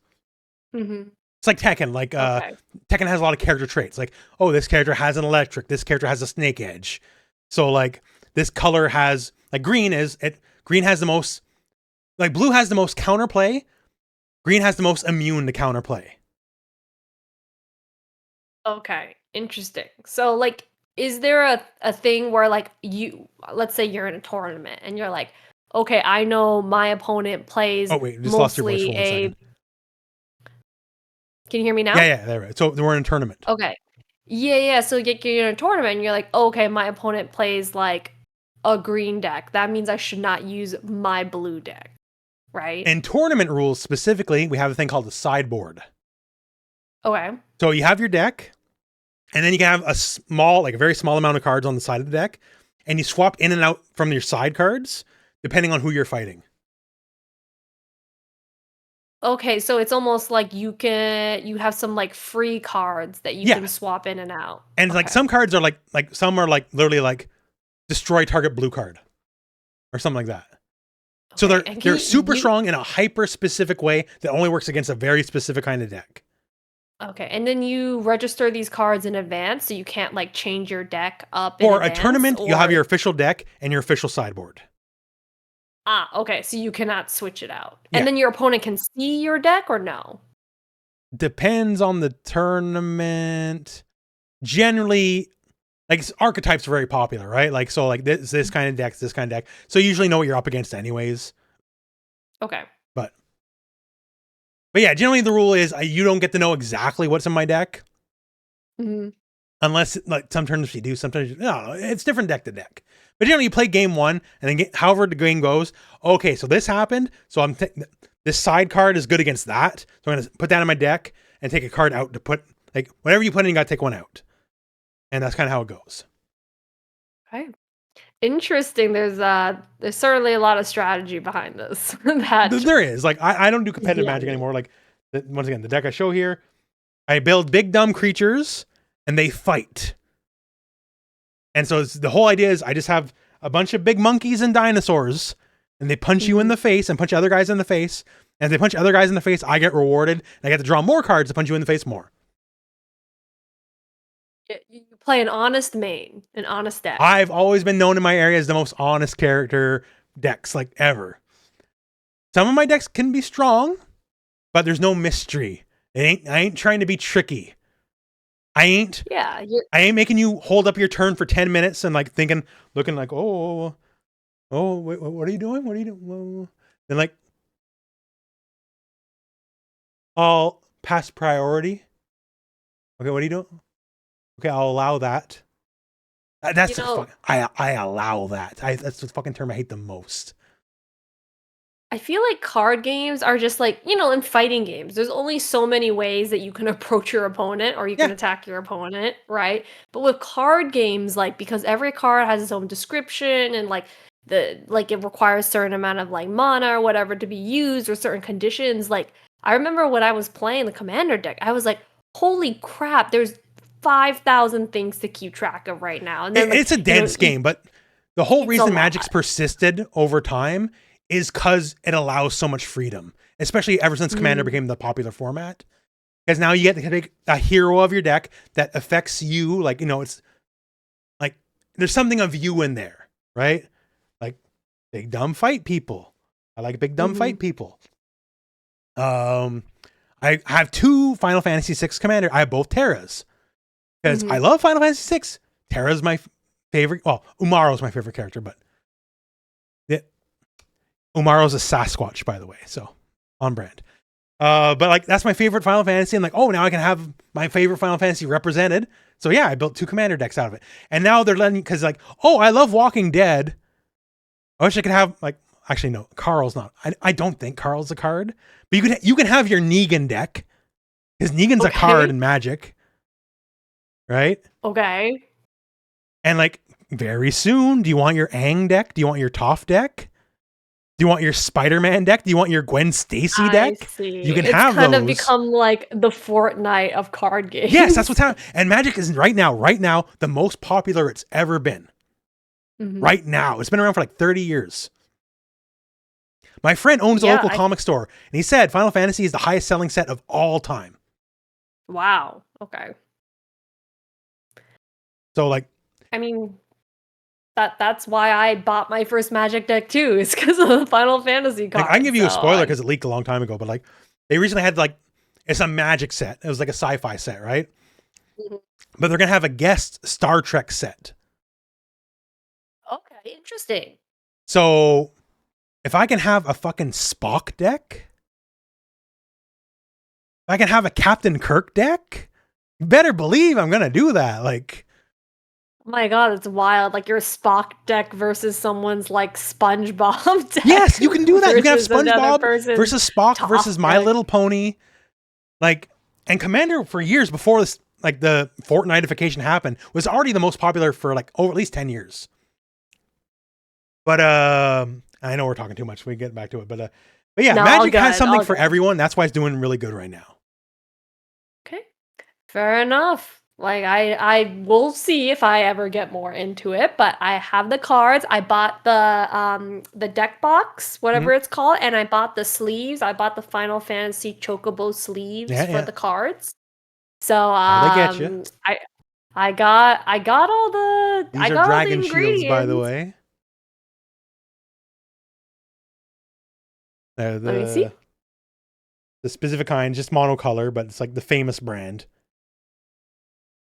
It's like Tekken. Like Tekken has a lot of character traits. Like, oh, this character has an electric. This character has a snake edge. So like this color has like green has the most, like blue has the most counterplay. Green has the most immune to counterplay. Okay, interesting. So like, is there a thing where like let's say you're in a tournament and you're like, okay, I know my opponent plays lost your voice for 1 second. Can you hear me now? Yeah, there. Right. So we're in a tournament. Okay. Yeah. So you're in a tournament and you're like, okay, my opponent plays like a green deck. That means I should not use my blue deck, right? In tournament rules specifically, we have a thing called the sideboard. Okay. So you have your deck, and then you can have a very small amount of cards on the side of the deck, and you swap in and out from your side cards depending on who you're fighting. Okay, so it's almost like you have some like free cards that you can swap in and out. And like some cards are like some are like literally like destroy target blue card or something like that. Okay. So they're super strong in a hyper specific way that only works against a very specific kind of deck. Okay, and then you register these cards in advance, so you can't like change your deck up. For a tournament, you'll have your official deck and your official sideboard. Ah, okay, so you cannot switch it out. Yeah. And then your opponent can see your deck or no? Depends on the tournament. Generally, like archetypes are very popular, right? Like, so like this kind of deck, this kind of deck. So you usually know what you're up against anyways. Okay. But yeah, generally the rule is you don't get to know exactly what's in my deck. Unless like some tournaments you do, sometimes no, it's different deck to deck. But generally, you play game one, and then however the game goes. Okay, so this happened. So this side card is good against that. So I'm gonna put that in my deck and take a card out to put like whatever you put in, you gotta take one out, and that's kind of how it goes. Okay, interesting. There's certainly a lot of strategy behind this. There is. Like I don't do competitive Magic anymore. Like once again, the deck I show here, I build big dumb creatures, and they fight. And so the whole idea is I just have a bunch of big monkeys and dinosaurs, and they punch you in the face and punch other guys in the face. And if they punch other guys in the face, I get rewarded, and I get to draw more cards to punch you in the face more. You play an honest main, an honest deck. I've always been known in my area as the most honest character decks like ever. Some of my decks can be strong, but there's no mystery. I ain't trying to be tricky. I ain't making you hold up your turn for 10 minutes and like looking like, oh, wait, what are you doing? What are you doing? And like, I'll pass priority. Okay, what are you doing? Okay, I'll allow that. That's I allow that. That's the fucking term I hate the most. I feel like card games are just like, in fighting games, there's only so many ways that you can approach your opponent or you can attack your opponent, right? But with card games, like, because every card has its own description and like it requires a certain amount of like mana or whatever to be used or certain conditions. Like, I remember when I was playing the commander deck, I was like, holy crap, there's 5,000 things to keep track of right now. And then, it's a dense game, but the whole reason Magic's persisted over time is because it allows so much freedom, especially ever since Commander became the popular format. Because now you get to pick a hero of your deck that affects you. Like, it's like there's something of you in there, right? Like big dumb fight people. I like big dumb fight people. I have 2 Final Fantasy VI Commander. I have both Terras because I love Final Fantasy VI. Terra's my favorite. Well, Umaro's my favorite character, but Umaro's a Sasquatch, by the way, so on brand. But like that's my favorite Final Fantasy, and like, oh, now I can have my favorite Final Fantasy represented. So yeah, I built 2 commander decks out of it, and now they're letting because like, oh, I love Walking Dead. I wish I could have like actually no, Carl's not. I don't think Carl's a card, but you can have your Negan deck, because Negan's a card in Magic, right? Okay. And like very soon, do you want your Aang deck? Do you want your Toph deck? Do you want your Spider-Man deck? Do you want your Gwen Stacy deck? I see. You can have those. It's kind of become like the Fortnite of card games. Yes, that's what's happening. And Magic is right now the most popular it's ever been. Right now. It's been around for like 30 years. My friend owns a local comic store, and he said Final Fantasy is the highest selling set of all time. Wow. Okay. So like, I mean, that's why I bought my first Magic deck too, is because of the Final Fantasy cards. Like, I can give you a spoiler because it leaked a long time ago, but like they recently had like, it's a Magic set. It was like a sci-fi set, right? But they're going to have a guest Star Trek set. Okay, interesting. So if I can have a fucking Spock deck, if I can have a Captain Kirk deck, you better believe I'm going to do that. Like, oh my god, it's wild. Like your Spock deck versus someone's like SpongeBob deck. Yes, you can do that. You can have SpongeBob versus Spock versus My Little Pony. Like, and Commander for years before this, like the Fortnitification happened, was already the most popular for like over at least 10 years. But I know we're talking too much. We get back to it. But yeah, no, Magic has something for everyone. That's why it's doing really good right now. Okay. Fair enough. Like I will see if I ever get more into it, but I have the cards. I bought the deck box, whatever it's called, and I bought the sleeves. I bought the Final Fantasy Chocobo sleeves for the cards. So they get you. I got all the These are dragon shields, by the way. Let me see. The specific kind, just monocolor, but it's like the famous brand.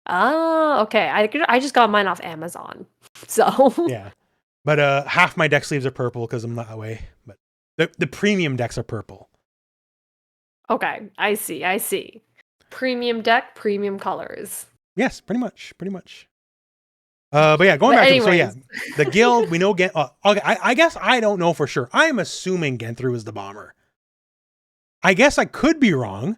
Oh, okay. I just got mine off Amazon. So yeah, but half my deck sleeves are purple because I'm not away. But the premium decks are purple. Okay, I see. Premium deck, premium colors. Yes, pretty much. But yeah, going back to so yeah, the guild, we know okay, I guess I don't know for sure. I'm assuming Genthru is the bomber. I guess I could be wrong,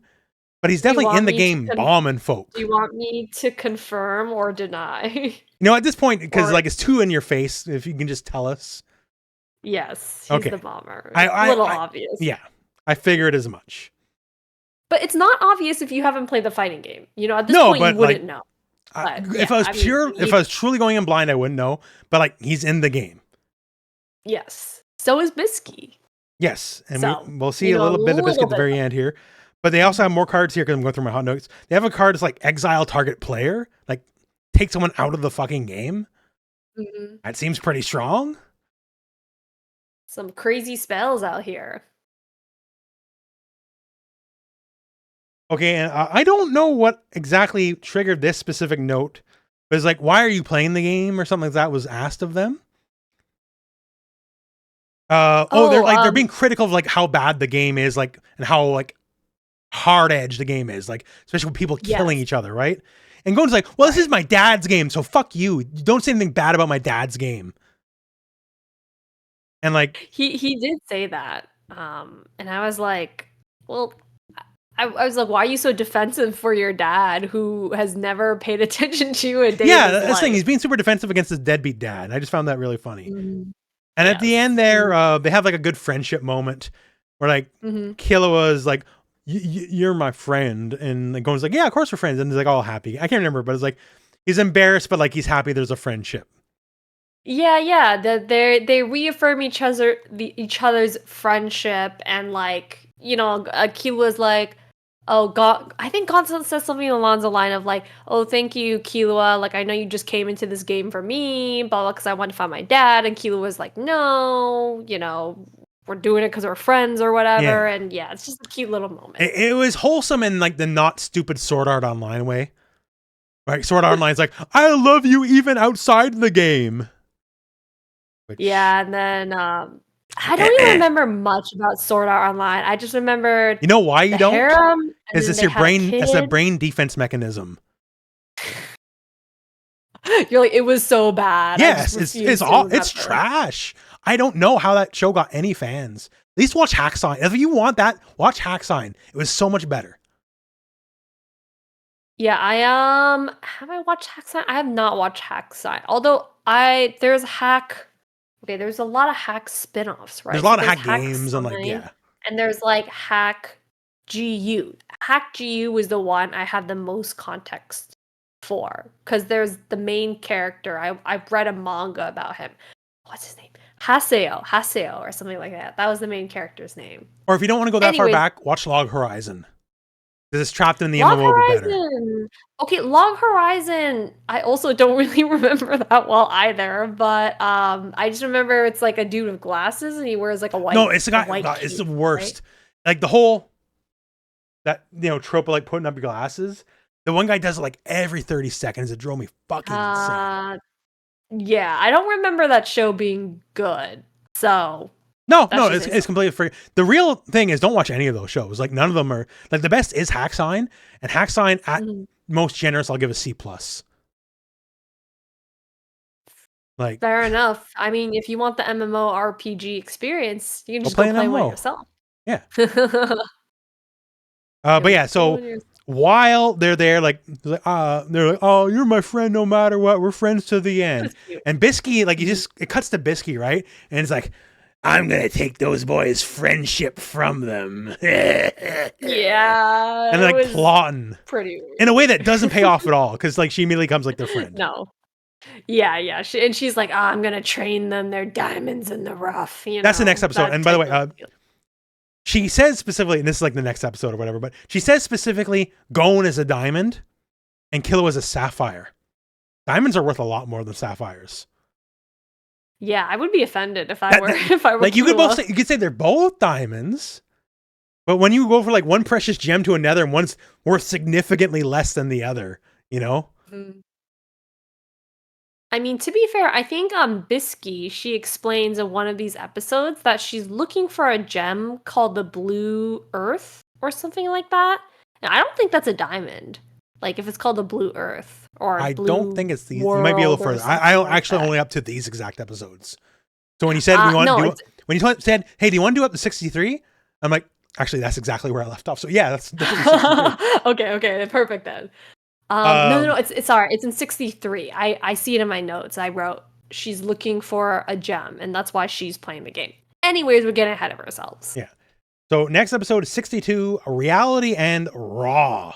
but he's definitely in the game bombing folk. Do you want me to confirm or deny? At this point, because like it's too in your face, if you can just tell us. Yes, he's the bomber. A little obvious. Yeah, I figured as much. But it's not obvious if you haven't played the fighting game. At this point you wouldn't know. If I was truly going in blind, I wouldn't know. But like, he's in the game. Yes. So is Bisky. Yes, and we'll see a little bit of Biscuit at the very end here. But they also have more cards here because I'm going through my hot notes. They have a card that's like exile target player, like take someone out of the fucking game. That seems pretty strong. Some crazy spells out here. Okay, and I don't know what exactly triggered this specific note, but it's like, why are you playing the game or something like that was asked of them. They're being critical of like how bad the game is, like, and how like hard edged the game is, like especially with people killing each other, right? And Gon's like, well, this is my dad's game, so fuck you. Don't say anything bad about my dad's game. And like he did say that, and I was like, well, I was like, why are you so defensive for your dad who has never paid attention to you a day? Yeah, that's the thing. He's being super defensive against his deadbeat dad. I just found that really funny. And at the end there, they have like a good friendship moment where like Killua is like, you're my friend. And like Gon's like, yeah, of course we're friends. And he's like all happy. I can't remember, but it's like, he's embarrassed, but like he's happy there's a friendship. Yeah. They reaffirm each other's friendship, and like, Killua's like, oh God, I think Gon says something along the line of like, oh, thank you, Killua. Like, I know you just came into this game for me, blah, blah, because I wanted to find my dad. And Killua was like, no, we're doing it because we're friends or whatever. Yeah. And yeah, it's just a cute little moment. It was wholesome in like the not stupid Sword Art Online way. Right? Sword Art Online's like, I love you even outside the game. Yeah, and then I don't even remember much about Sword Art Online. I just remember. You know why you don't? Is this your brain? It's a brain defense mechanism. You're like, it was so bad. I just Yes, refuse to remember. it's trash. I don't know how that show got any fans. At least watch Hack Sign. If you want that, watch Hack Sign. It was so much better. Yeah, I have I watched Hack Sign? I have not watched Hack Sign. Although there's Hack. Okay, there's a lot of Hack spin-offs, right? There's a lot So of there's hack games and like, Sign, yeah. and there's like Hack GU. Hack GU was the one I had the most context for because there's the main character. I've read a manga about him. What's his name? Haseo, or something like that. That was the main character's name. Or if you don't want to go that far Anyways, back, watch Log Horizon. This is trapped in the Log MMO, but better. Horizon. Okay, Log Horizon. I also don't really remember that well either, but I just remember it's like a dude with glasses and he wears like a white. No, it's the guy. White It's the cape, worst. right? Like the whole trope of like putting up your glasses. The one guy does it like every 30 seconds. It drove me fucking insane. Yeah, I don't remember that show being good. So No, it's completely free. The real thing is, don't watch any of those shows. Like none of them are like the best is Hack Sign, and Hack Sign at most generous, I'll give a C+. Like fair enough. I mean, if you want the MMORPG experience, you can just play go an play one MMO. yourself. Yeah. But yeah, so while they're there, like they're like, oh, you're my friend no matter what. We're friends to the end. And Bisky, like it cuts to Bisky, right? And it's like, I'm gonna take those boys' friendship from them. Yeah. And they're like plotting pretty weird. in a way that doesn't pay off at all, because like she immediately comes like their friend. No. Yeah. She's like, I'm gonna train them. They're diamonds in the rough. That's the next episode. And by the way, she says specifically, and this is like the next episode or whatever, but she says specifically, Gon is a diamond and Killua is a sapphire. Diamonds are worth a lot more than sapphires. Yeah, I would be offended if I were like you could say they're both diamonds, but when you go for like one precious gem to another and one's worth significantly less than the other, you know? I mean, to be fair, I think Bisky, she explains in one of these episodes that she's looking for a gem called the Blue Earth or something like that. And I don't think that's a diamond. Like if it's called the Blue Earth or I Blue don't think it's these. You might be a little further. I actually only up to these exact episodes. So when you said when you said, hey, do you want to do up to 63? I'm like, actually, that's exactly where I left off. So yeah, that's okay, perfect then. No, it's sorry, it's in 63. I see it in my notes. I wrote she's looking for a gem, and that's why she's playing the game. Anyways, we're getting ahead of ourselves. Yeah. So next episode is 62, Reality and Raw.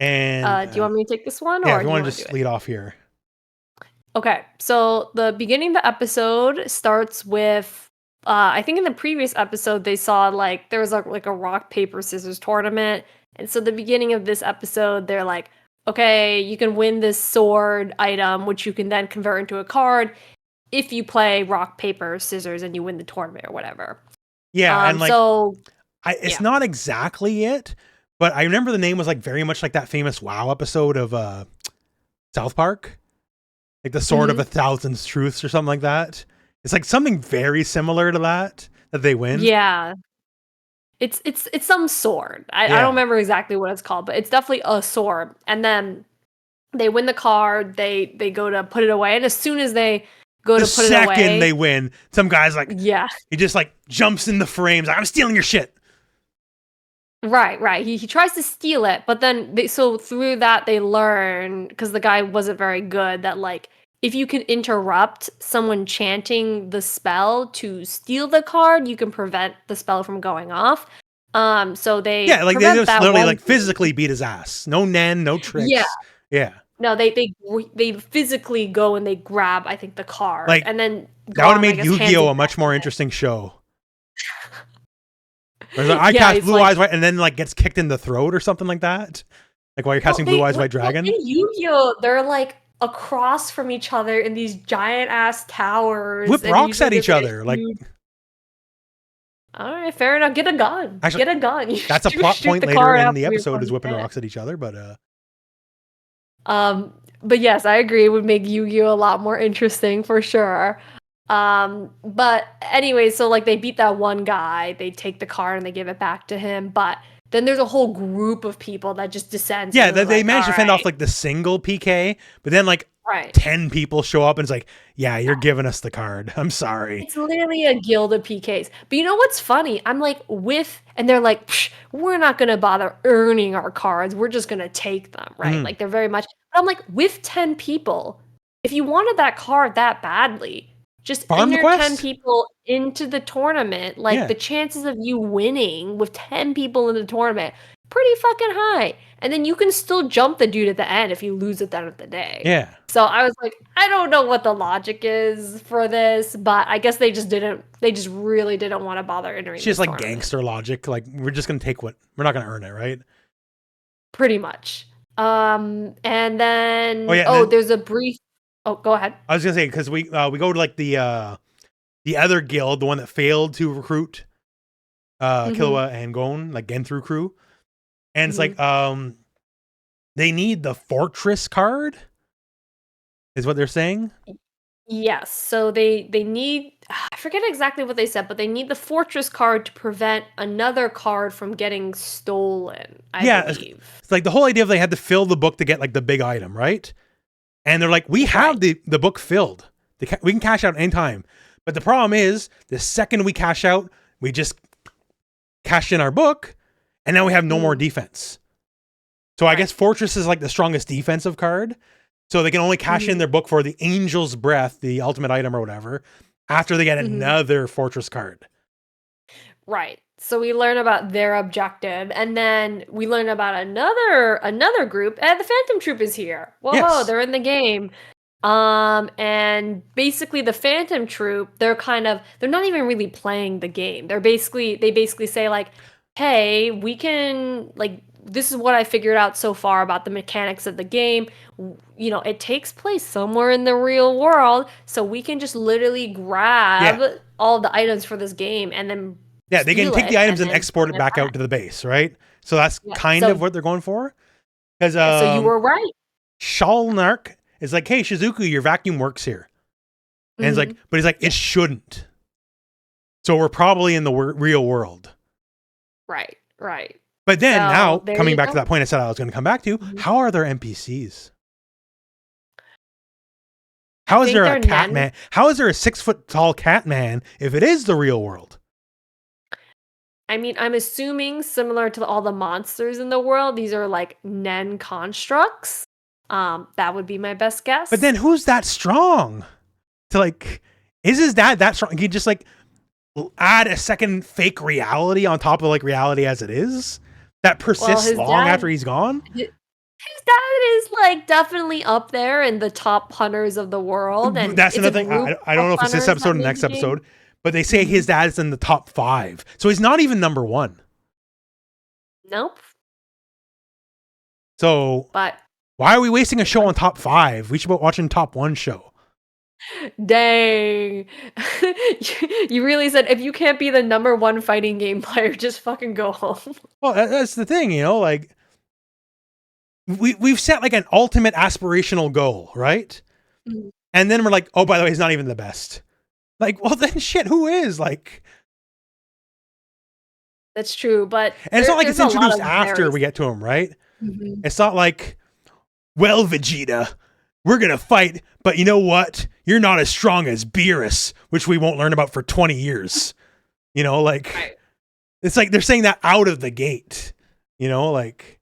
And do you want me to take this one? Yeah, or if you want to just lead off here. Okay, so the beginning of the episode starts with I think in the previous episode they saw like there was like a rock paper scissors tournament. And so the beginning of this episode, they're like, okay, you can win this sword item, which you can then convert into a card if you play rock, paper, scissors, and you win the tournament or whatever. Yeah, and like, it's not exactly it, but I remember the name was like very much like that famous WoW episode of South Park, like the Sword of a Thousand Truths or something like that. It's like something very similar to that they win. Yeah. It's some sword. I don't remember exactly what it's called, but it's definitely a sword. And then they win the card. They go to put it away, and as soon as they go to put it away, the second they win, some guy's like, he just like jumps in the frames. Like, I'm stealing your shit. Right. He tries to steal it, but then so through that they learn, because the guy wasn't very good, that like if you can interrupt someone chanting the spell to steal the card, you can prevent the spell from going off. So they they just literally like physically beat his ass. No Nen, no tricks. Yeah. No, they physically go and they grab, I think, the card, like, and then that would have made Yu-Gi-Oh a much more interesting show. Whereas I cast Blue Eyes White and then like gets kicked in the throat or something like that. Like while you're casting Blue Eyes White Dragon. In Yu-Gi-Oh, they're like across from each other in these giant ass towers. Whip rocks at each other. Like, all right, fair enough. Get a gun. Actually, get a gun. That's a plot point later in the episode is whipping rocks at each other, but But yes, I agree. It would make Yu-Gi-Oh a lot more interesting for sure. But anyway, so like they beat that one guy, they take the card and they give it back to him, but then there's a whole group of people that just descends. Yeah, and they're they like, managed all to fend off right, like the single PK, but then like right. 10 people show up and it's like, yeah, you're giving us the card. I'm sorry. It's literally a guild of PKs. But you know what's funny? I'm like, and they're like, we're not going to bother earning our cards. We're just going to take them, right? Mhm. Like, they're very much. But I'm like, with 10 people, if you wanted that card that badly, just Farm the enter 10 quest? people into the tournament. Like, Yeah. the chances of you winning with 10 people in the tournament, pretty fucking high. And then you can still jump the dude at the end if you lose at the end of the day. Yeah. So I was like, I don't know what the logic is for this, but I guess they just really didn't want to bother entering It's this just like tournament. gangster logic. Like, we're just going to take we're not going to earn it, right? Pretty much. And then, then, there's a brief, go ahead. I was going to say, because we go to like the other guild, the one that failed to recruit Killua and Gon, like Genthru crew. And it's like, they need the fortress card, is what they're saying. Yes, so they need, I forget exactly what they said, but they need the fortress card to prevent another card from getting stolen, I believe. It's like the whole idea of they had to fill the book to get like the big item, right? And they're like, we have the book filled. We can cash out anytime. But the problem is, the second we cash out, we just cashed in our book, and now we have no more defense. So I guess Fortress is like the strongest defensive card. So they can only cash in their book for the Angel's Breath, the ultimate item or whatever, after they get another Fortress card. Right. So we learn about their objective, and then we learn about another group. And the Phantom Troop is here. Whoa, they're in the game. And basically the Phantom Troop, they're not even really playing the game. They basically say like, hey, we can, like, this is what I figured out so far about the mechanics of the game. You know, it takes place somewhere in the real world, so we can just literally grab all the items for this game and then they can take the items and export it back out to the base, right? So that's kind of what they're going for. Because so you were right. Shalnark is like, hey, Shizuku, your vacuum works here. And it's like, but he's like, it shouldn't. So we're probably in the real world. Right. But then now, coming back to that point I said I was going to come back to, how are there NPCs? How is there a cat man? How is there a 6-foot-tall cat man if it is the real world? I mean, I'm assuming similar to all the monsters in the world, these are like Nen constructs. That would be my best guess. But then who's that strong? To like, is his dad that strong? He just like add a second fake reality on top of like reality as it is that persists long after he's gone. His dad is like definitely up there in the top hunters of the world, and that's another thing. I don't know if it's this episode or the next episode, but they say his dad is in the top 5, so he's not even number 1. Nope. So, but why are we wasting a show on top 5? We should be watching top 1 show. Dang. You really said, if you can't be the number 1 fighting game player, just fucking go home. Well, that's the thing, you know, like we've set like an ultimate aspirational goal, right? And then we're like, oh, by the way, he's not even the best. Like, well, then shit, who is? Like, that's true, but and it's not like it's introduced after we get to him, right? It's not like, well, Vegeta, we're gonna fight, but you know what? You're not as strong as Beerus, which we won't learn about for 20 years. You know, like, it's like they're saying that out of the gate. You know, like.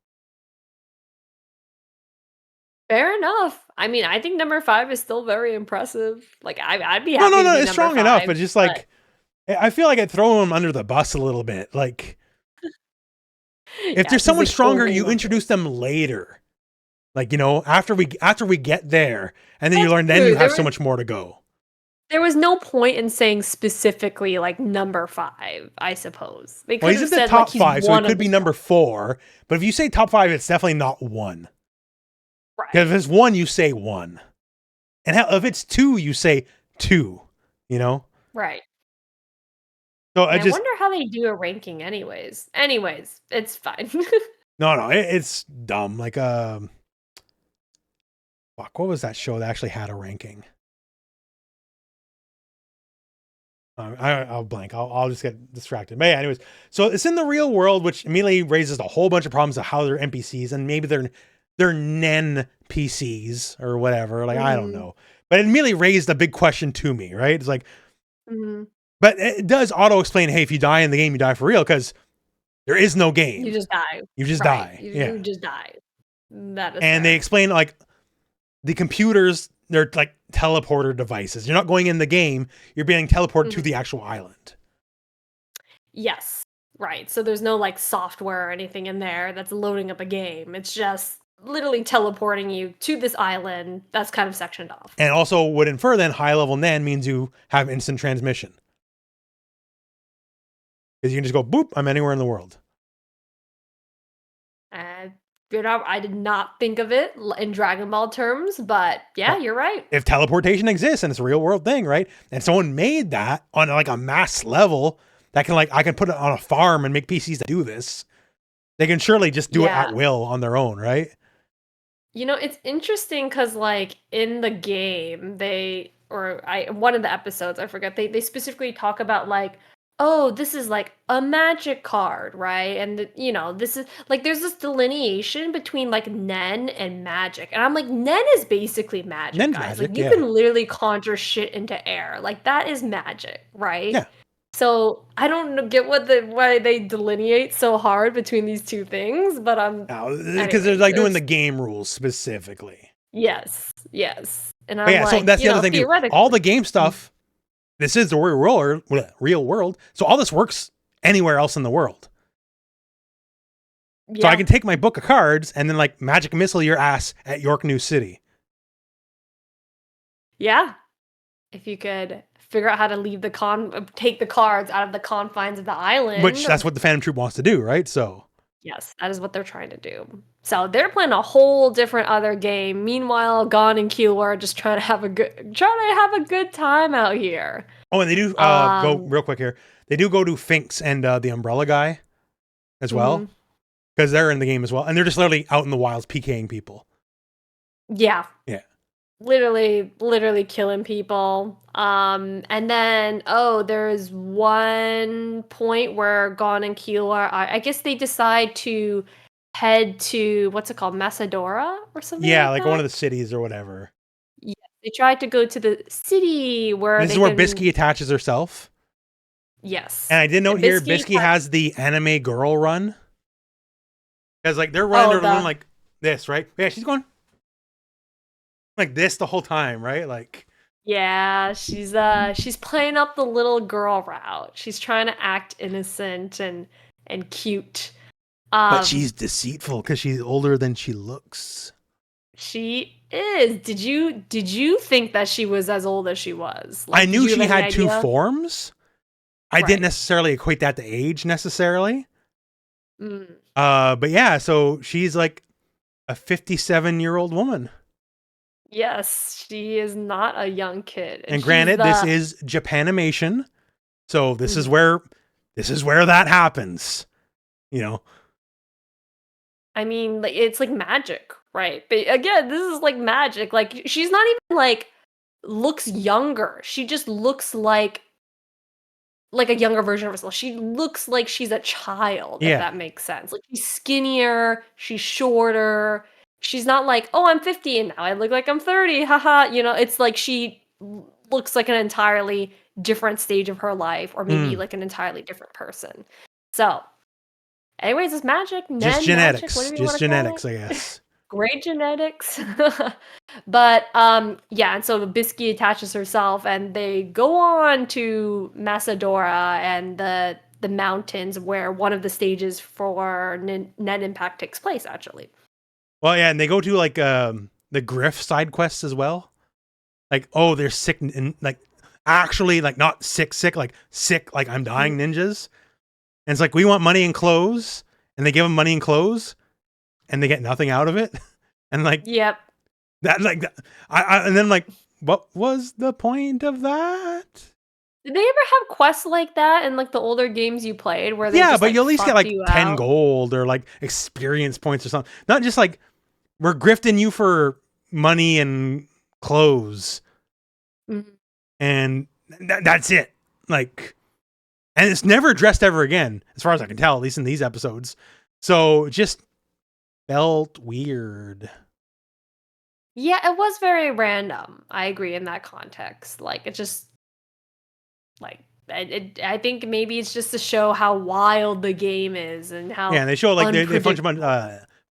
Fair enough. I mean, I think number 5 is still very impressive. Like, I'd be happy. No, it's strong enough, but just like, I feel like I'd throw him under the bus a little bit. Like, if there's someone stronger, you introduce them later. Like, you know, after we get there, and then you learn, then you have so much more to go. There was no point in saying specifically like number 5, I suppose. They could have said top 5, so it could be number 4. But if you say top 5, it's definitely not 1. Right. If it's 1, you say 1. And if it's 2, you say 2. You know? Right. So I wonder how they do a ranking anyways. Anyways, it's fine. No, it's dumb. Like, fuck, what was that show that actually had a ranking? I'll blank. I'll just get distracted. But yeah, anyways, so it's in the real world, which immediately raises a whole bunch of problems of how they're NPCs and maybe they're Nen PCs or whatever. Like, I don't Mhm. know. But it immediately raised a big question to me, right? It's like, Mhm. but it does auto explain, hey, if you die in the game, you die for real because there is no You game. just die. You just Right. die. You Yeah. just die. That is And they fair. explain like the computers, they're like teleporter devices. You're not going in the game, you're being teleported to Mhm. the actual island. Yes. Right. So there's no like software or anything in there that's loading up a game. It's just literally teleporting you to this island that's kind of sectioned off. And also would infer then high level Nen means you have instant transmission. Because you can just go boop, I'm anywhere in the world. And I did not think of it in Dragon Ball terms, but yeah, Well, you're right. if teleportation exists and it's a real world thing, right? And someone made that on like a mass level that can like I can put it on a farm and make PCs that do this. They can surely just do it Yeah. at will on their own, right? It's interesting because, like, in the game, one of the episodes, I forget, they specifically talk about, like, oh, this is like a magic card, right? And, this is like, there's this delineation between like Nen and magic. And I'm like, Nen is basically magic, Nen's guys. Like, magic, you yeah. can literally conjure shit into air. Like, that is magic, right? Yeah. So I don't get why they delineate so hard between these two things, but Because they're anyways, like doing it's the game rules specifically. yes, yes. And But I'm yeah, so like, that's the other thing too. All the theoretically. game stuff, this is the real world. So all this works anywhere else in the world. So I Yeah. can take my book of cards and then like magic missile your ass at York New City. Yeah. If you could figure out how to take the cards out of the confines of the Which island. that's what the Phantom Troop wants to do, right? So Yes, that is what they're trying to do. So they're playing a whole different other game. Meanwhile, Gon and Killua are just trying to have a good time out here. oh, and they do go Um, real quick here. They do go to Finks and the Umbrella guy as well mhm. because they're in the game as well, and they're just literally out in the wilds PKing people. Yeah. Yeah. Literally killing people. And then there's one point where Gon and Killua I guess they decide to head to what's it called, Macedora or something Yeah, like like one that. of the cities or whatever. Yeah, they tried to go to the city And where this they is where can. Bisky attaches herself. Yes. And I did note And here, Bisky has the anime girl run. Because like they're running, Oh, they're doing like this, right? Yeah, she's going like this the whole time, right? Like yeah, she's playing up the little girl route. She's trying to act innocent and cute. but Um she's deceitful because she's older than she looks. She is. Did you think that she was as old as she was? I Like, did knew you have she any had two idea? forms. I didn't Right. necessarily equate that to age necessarily. Mm. But yeah, so she's like a 57-year-old woman. Yes, she is not a young kid, and And she's granted, this the. is Japanimation, so this is Mhm. where that happens. You know, I mean, like it's like magic, right? But again, this is like magic. Like she's not even like looks younger. She just looks like a younger version of herself. She looks like she's a child, if yeah. that makes sense. Like she's skinnier, she's shorter. She's not like, "Oh, I'm 50 and now I look like I'm 30." Haha, it's like she looks like an entirely different stage of her life or maybe Mm. like an entirely different person. So, anyways, it's magic, Just Nen magic, genetics. whatever you Just want to call it. genetics, I guess. Great genetics. But yeah, and so Bisky attaches herself and they go on to Macedora and the mountains where one of the stages for Nen Impact takes place actually. Well, yeah, and they go to like the Griff side quests as well. Like, oh, they're sick and like actually like not sick, like sick, like I'm dying ninjas. And it's like we want money and clothes, and they give them money and clothes, and they get nothing out of it. And like Yep. that, like that, and then like, what was the point of that? Did they ever have quests like that in like the older games you played where they Yeah, just but like you at least get fucked like you 10 out? gold or like experience points or something. Not just like we're grifting you for money and clothes, Mhm. and that's it. like, and it's never addressed ever again, as far as I can tell, at least in these episodes. So it just felt weird. Yeah, it was very random. I agree in that context. Like, it just, like, I think maybe it's just to show how wild the game is and how Yeah, and they show like they unpredictable.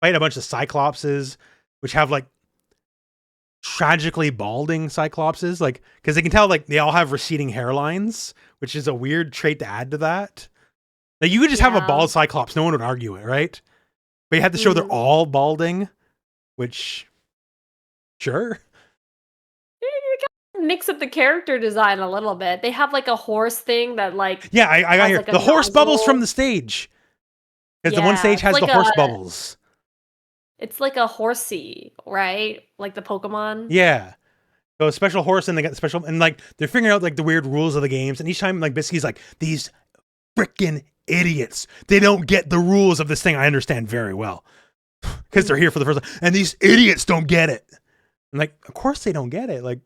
fight a bunch of cyclopses, which have like tragically balding cyclopses, like because they can tell like they all have receding hairlines, which is a weird trait to add to that. Like you could just have a Yeah. bald cyclops, no one would argue it, right? But you have to show they're Mhm. all balding, which sure. Mix up the character design a little bit. They have like a horse thing that like Yeah, I got has here. like a The horse bubbles from nozzle. the stage. Because the one Yeah, stage has the horse bubbles. it's like a horsey, right? Like the Pokemon. Yeah. So a special horse and they got special and like they're figuring out like the weird rules of the games. And each time like Biscuit's like, these freaking idiots. They don't get the rules of this thing. I understand very well. Because they're here for the first time. And these idiots don't get it. I'm like, of course they don't get it. Like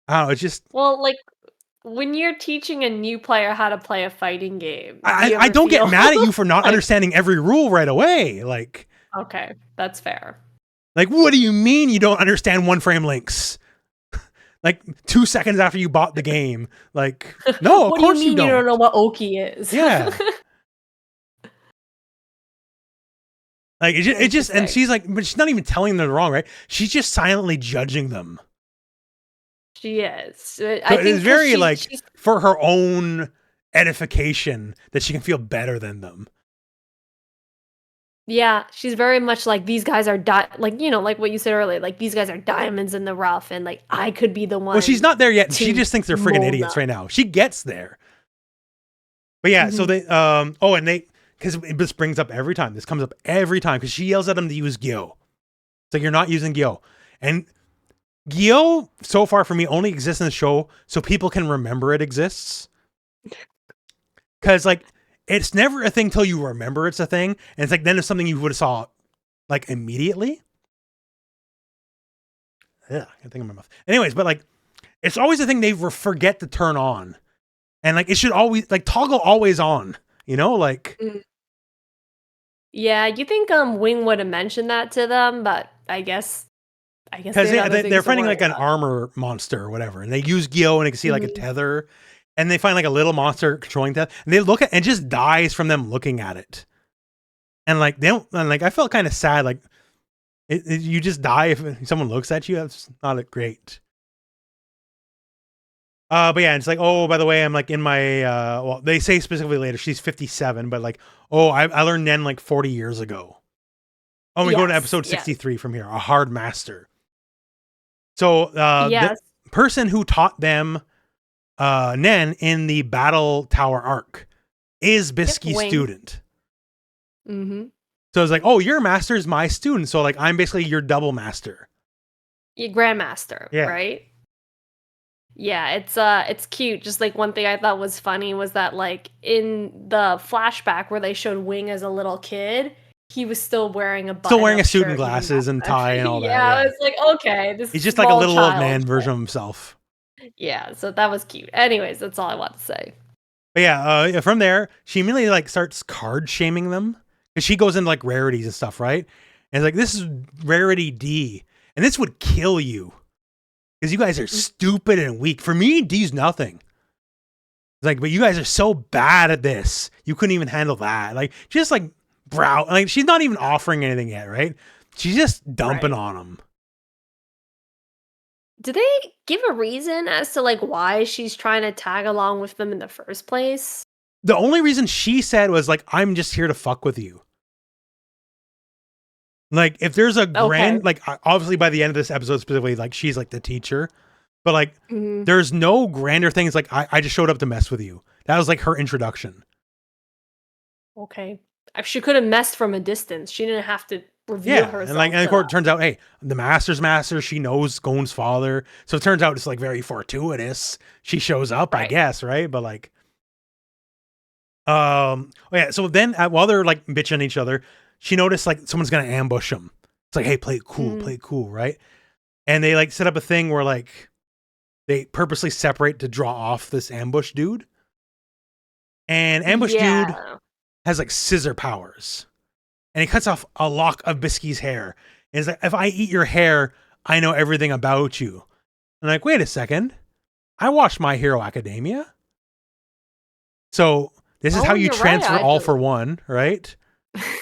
I don't know, it's just Well, like when you're teaching a new player how to play a fighting game, do you I ever don't get feel mad at you for not like, understanding every rule right away. Like okay, that's fair. what do you mean you don't understand one frame links? Like 2 seconds after you bought the game. Like, no, of What do course you mean don't. you don't know what Oki is? Yeah. Like it just and Interesting. she's like, but she's not even telling them they're wrong, right? She's just silently judging them. She is. So it's very like for her own edification that she can feel better than them. Yeah, she's very much like these guys are like like what you said earlier, like these guys are diamonds in the rough, and like I could be the one. Well, she's not there yet. She to just thinks they're friggin' mold idiots them. right now. She gets there. But yeah, so they and they because this brings up every time. This comes up every time because she yells at them to use Gyo. It's like you're not using Gyo. And Gyo, so far for me, only exists in the show so people can remember it exists. Because like it's never a thing till you remember it's a thing, and it's like then it's something you would have saw like immediately. Yeah, I think in my mouth. Anyways, but like it's always a thing they forget to turn on, and like it should always like toggle always on. You know, like Yeah, you think Wing would have mentioned that to them, but I guess because they had other they're things to finding worry like an about. armor monster or whatever, and they use Gyo and they can see like a Mhm. tether, and they find like a little monster controlling that, and they look at and it just dies from them looking at it, and like they don't, and like I felt kind of sad, like you just die if someone looks at you. That's not great. But yeah, it's like, oh, by the way, I'm like in my well, they say specifically later she's 57, but like, oh, I learned Nen like 40 years ago. Oh, we go to Yes, episode yes. 63 from here, a hard master. So Yes. the person who taught them Nen in the battle tower arc is Bisky's Wing. student. Mm-hmm. So it's like, oh, your master is my student. So like I'm basically your double master. Your grandmaster, Yeah. right? Yeah, it's cute. Just like one thing I thought was funny was that like in the flashback where they showed Wing as a little kid, he was still wearing a Still wearing a button-up suit and shirt, even glasses and back tie then. and all that. Yeah, I Yeah. was like, okay, this He's just like a small little old child. man version of himself. Yeah, so that was cute. Anyways, that's all I want to say. But yeah, from there, she immediately like starts card shaming them because she goes into like rarities and stuff, right? And it's like, this is rarity D, and this would kill you because you guys are stupid and weak. For me, D's nothing. It's like, but you guys are so bad at this, you couldn't even handle that. Like, just like like she's not even offering anything yet, right? She's just dumping on them. Do they give a reason as to like why she's trying to tag along with them in the first place? The only reason she said was like, I'm just here to fuck with you. Like, if there's a grand, like, obviously by the end of this episode specifically, like, she's like the teacher, but like, there's no grander things. Like, I just showed up to mess with you. That was like her introduction. Okay. She could have messed from a distance. She didn't have to reveal herself. And like, and of course, it turns out, hey, the master's master, she knows Gon's father. So it turns out it's like very fortuitous. She shows up, I guess, right? But like, oh yeah. So then while they're like bitching at each other, she noticed like someone's going to ambush them. It's like, hey, play it cool, right? And they like set up a thing where like, they purposely separate to draw off this ambush dude. And ambush dude Yeah. has like scissor powers. And he cuts off a lock of Bisky's hair. And he's like, if I eat your hair, I know everything about you. And I'm like, wait a second. I watched My Hero Academia. So this is how you you're transfer right, all for one, right?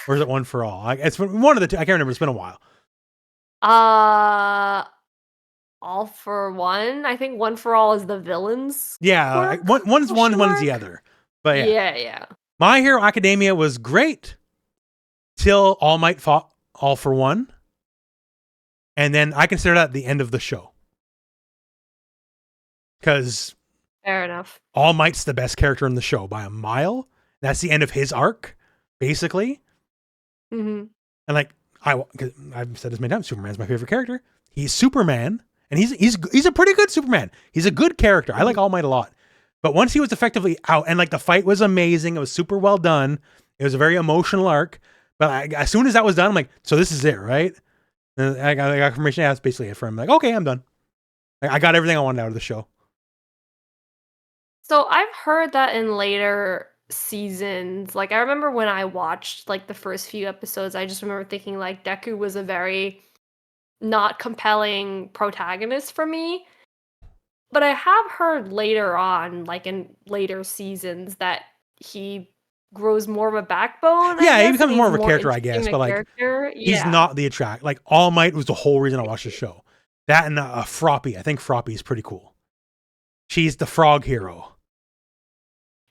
Or is it one for all? It's been one of the two. I can't remember. It's been a while. All for one. I think One for All is the villains. Yeah, quirk? one's one, Question one's the mark? other. But yeah. Yeah. My Hero Academia was great till All Might fought All for One. And then I consider that the end of the show. Because Fair enough. All Might's the best character in the show by a mile. That's the end of his arc, basically. Mm-hmm. And like I've said this many times, Superman's my favorite character. He's Superman, and he's a pretty good Superman. He's a good character. I like All Might a lot. But once he was effectively out, and like the fight was amazing, it was super well done. It was a very emotional arc. But as soon as that was done, I'm like, so this is it, right? And I got confirmation. That's basically it for him. Like, okay, I'm done. I got everything I wanted out of the show. So I've heard that in later seasons, like I remember when I watched like the first few episodes, I just remember thinking like Deku was a very not compelling protagonist for me. But I have heard later on, like in later seasons, that he grows more of a backbone. Yeah, he becomes more of a character, I guess. But like, he's yeah. not the attract. Like All Might was the whole reason I watched the show. That and Froppy. I think Froppy is pretty cool. She's the frog hero.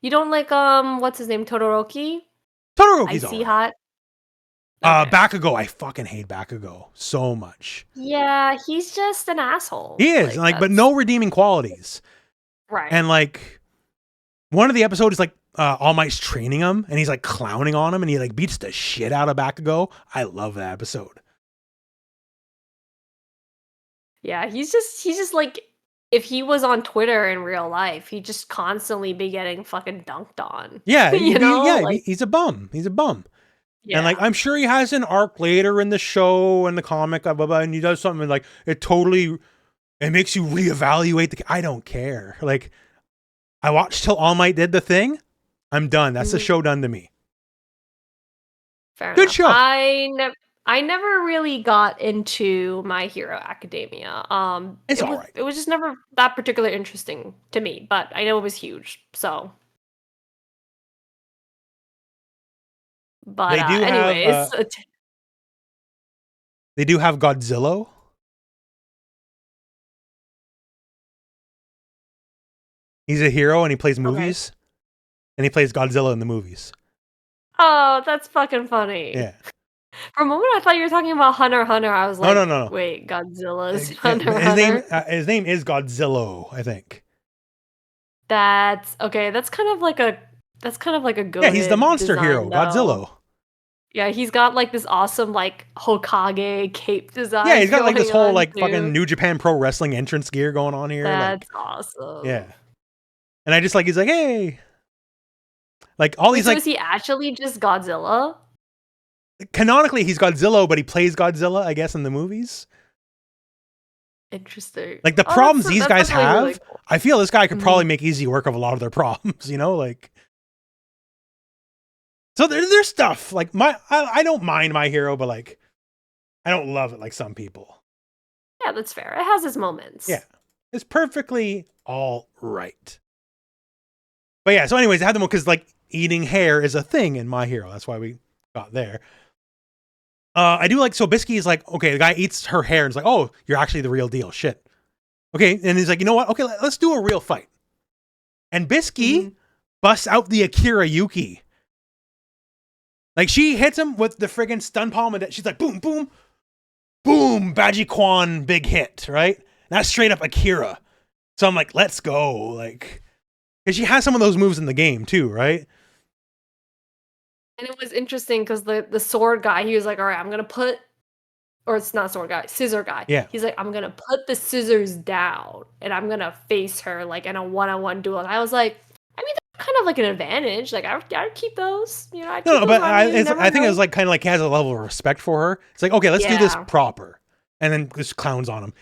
You don't like what's his name, Todoroki? Todoroki's Icy alright. hot. Okay. Bakugo. I fucking hate Bakugo so much. Yeah, he's just an asshole. He is but no redeeming qualities. Right. And like one of the episodes is like All Might's training him, and he's like clowning on him, and he like beats the shit out of Bakugo. I love that episode. Yeah, he's just like, if he was on Twitter in real life, he'd just constantly be getting fucking dunked on. Yeah, like, he's a bum. He's a bum. yeah. And like I'm sure he has an arc later in the show and the comic, blah, blah, blah, and he does something like it makes you reevaluate I don't care. Like I watched till All Might did the thing. I'm done. That's the show done to me. Fair Good enough. show. I never really got into My Hero Academia. It's all right. It was just never that particularly interesting to me, but I know it was huge. So, but They do anyways, they do have Godzilla. He's a hero and he plays movies. And he plays Godzilla in the movies. Oh, that's fucking funny. Yeah. For a moment, I thought you were talking about Hunter x Hunter. I was like, no. Wait, Godzilla's Hunter x Hunter? His name is Godzilla, I think. That's okay. That's kind of like a good. Yeah, he's the monster hero, though. Godzilla. Yeah, he's got like this awesome like Hokage cape design. Yeah, he's got like this whole like too. fucking New Japan Pro Wrestling entrance gear going on here. That's like, awesome. Yeah. And I just like, he's like, hey. Like all these so like. Is he actually just Godzilla? Canonically, he's Godzilla, but he plays Godzilla, I guess, in the movies. Interesting. Like the problems these guys have, really cool. I feel this guy could probably make easy work of a lot of their problems, like. So there's stuff like I don't mind My Hero, but like I don't love it like some people. Yeah, that's fair. It has its moments. Yeah, it's perfectly all right. But yeah, so anyways, I had them because like eating hair is a thing in My Hero. That's why we got there. I do like, so Bisky is like, okay, the guy eats her hair and it's like, oh, you're actually the real deal. Shit. Okay. And he's like, you know what? Okay, let's do a real fight. And Bisky busts out the Akira Yuki. Like she hits him with the friggin' stun palm and she's like, boom, boom, boom, Baji Kwan, big hit, right? That's straight up Akira. So I'm like, let's go. Like, because she has some of those moves in the game too, right? And it was interesting because the sword guy, he was like, all right, I'm going to put, or it's not sword guy, scissor guy. Yeah. He's like, I'm going to put the scissors down and I'm going to face her like in a one-on-one duel. And I was like, I mean, that's kind of like an advantage. Like, I'd keep those, I'd keep no, but I think it was know. like kind of like he has a level of respect for her. It's like, okay, let's do this proper. And then just clowns on him.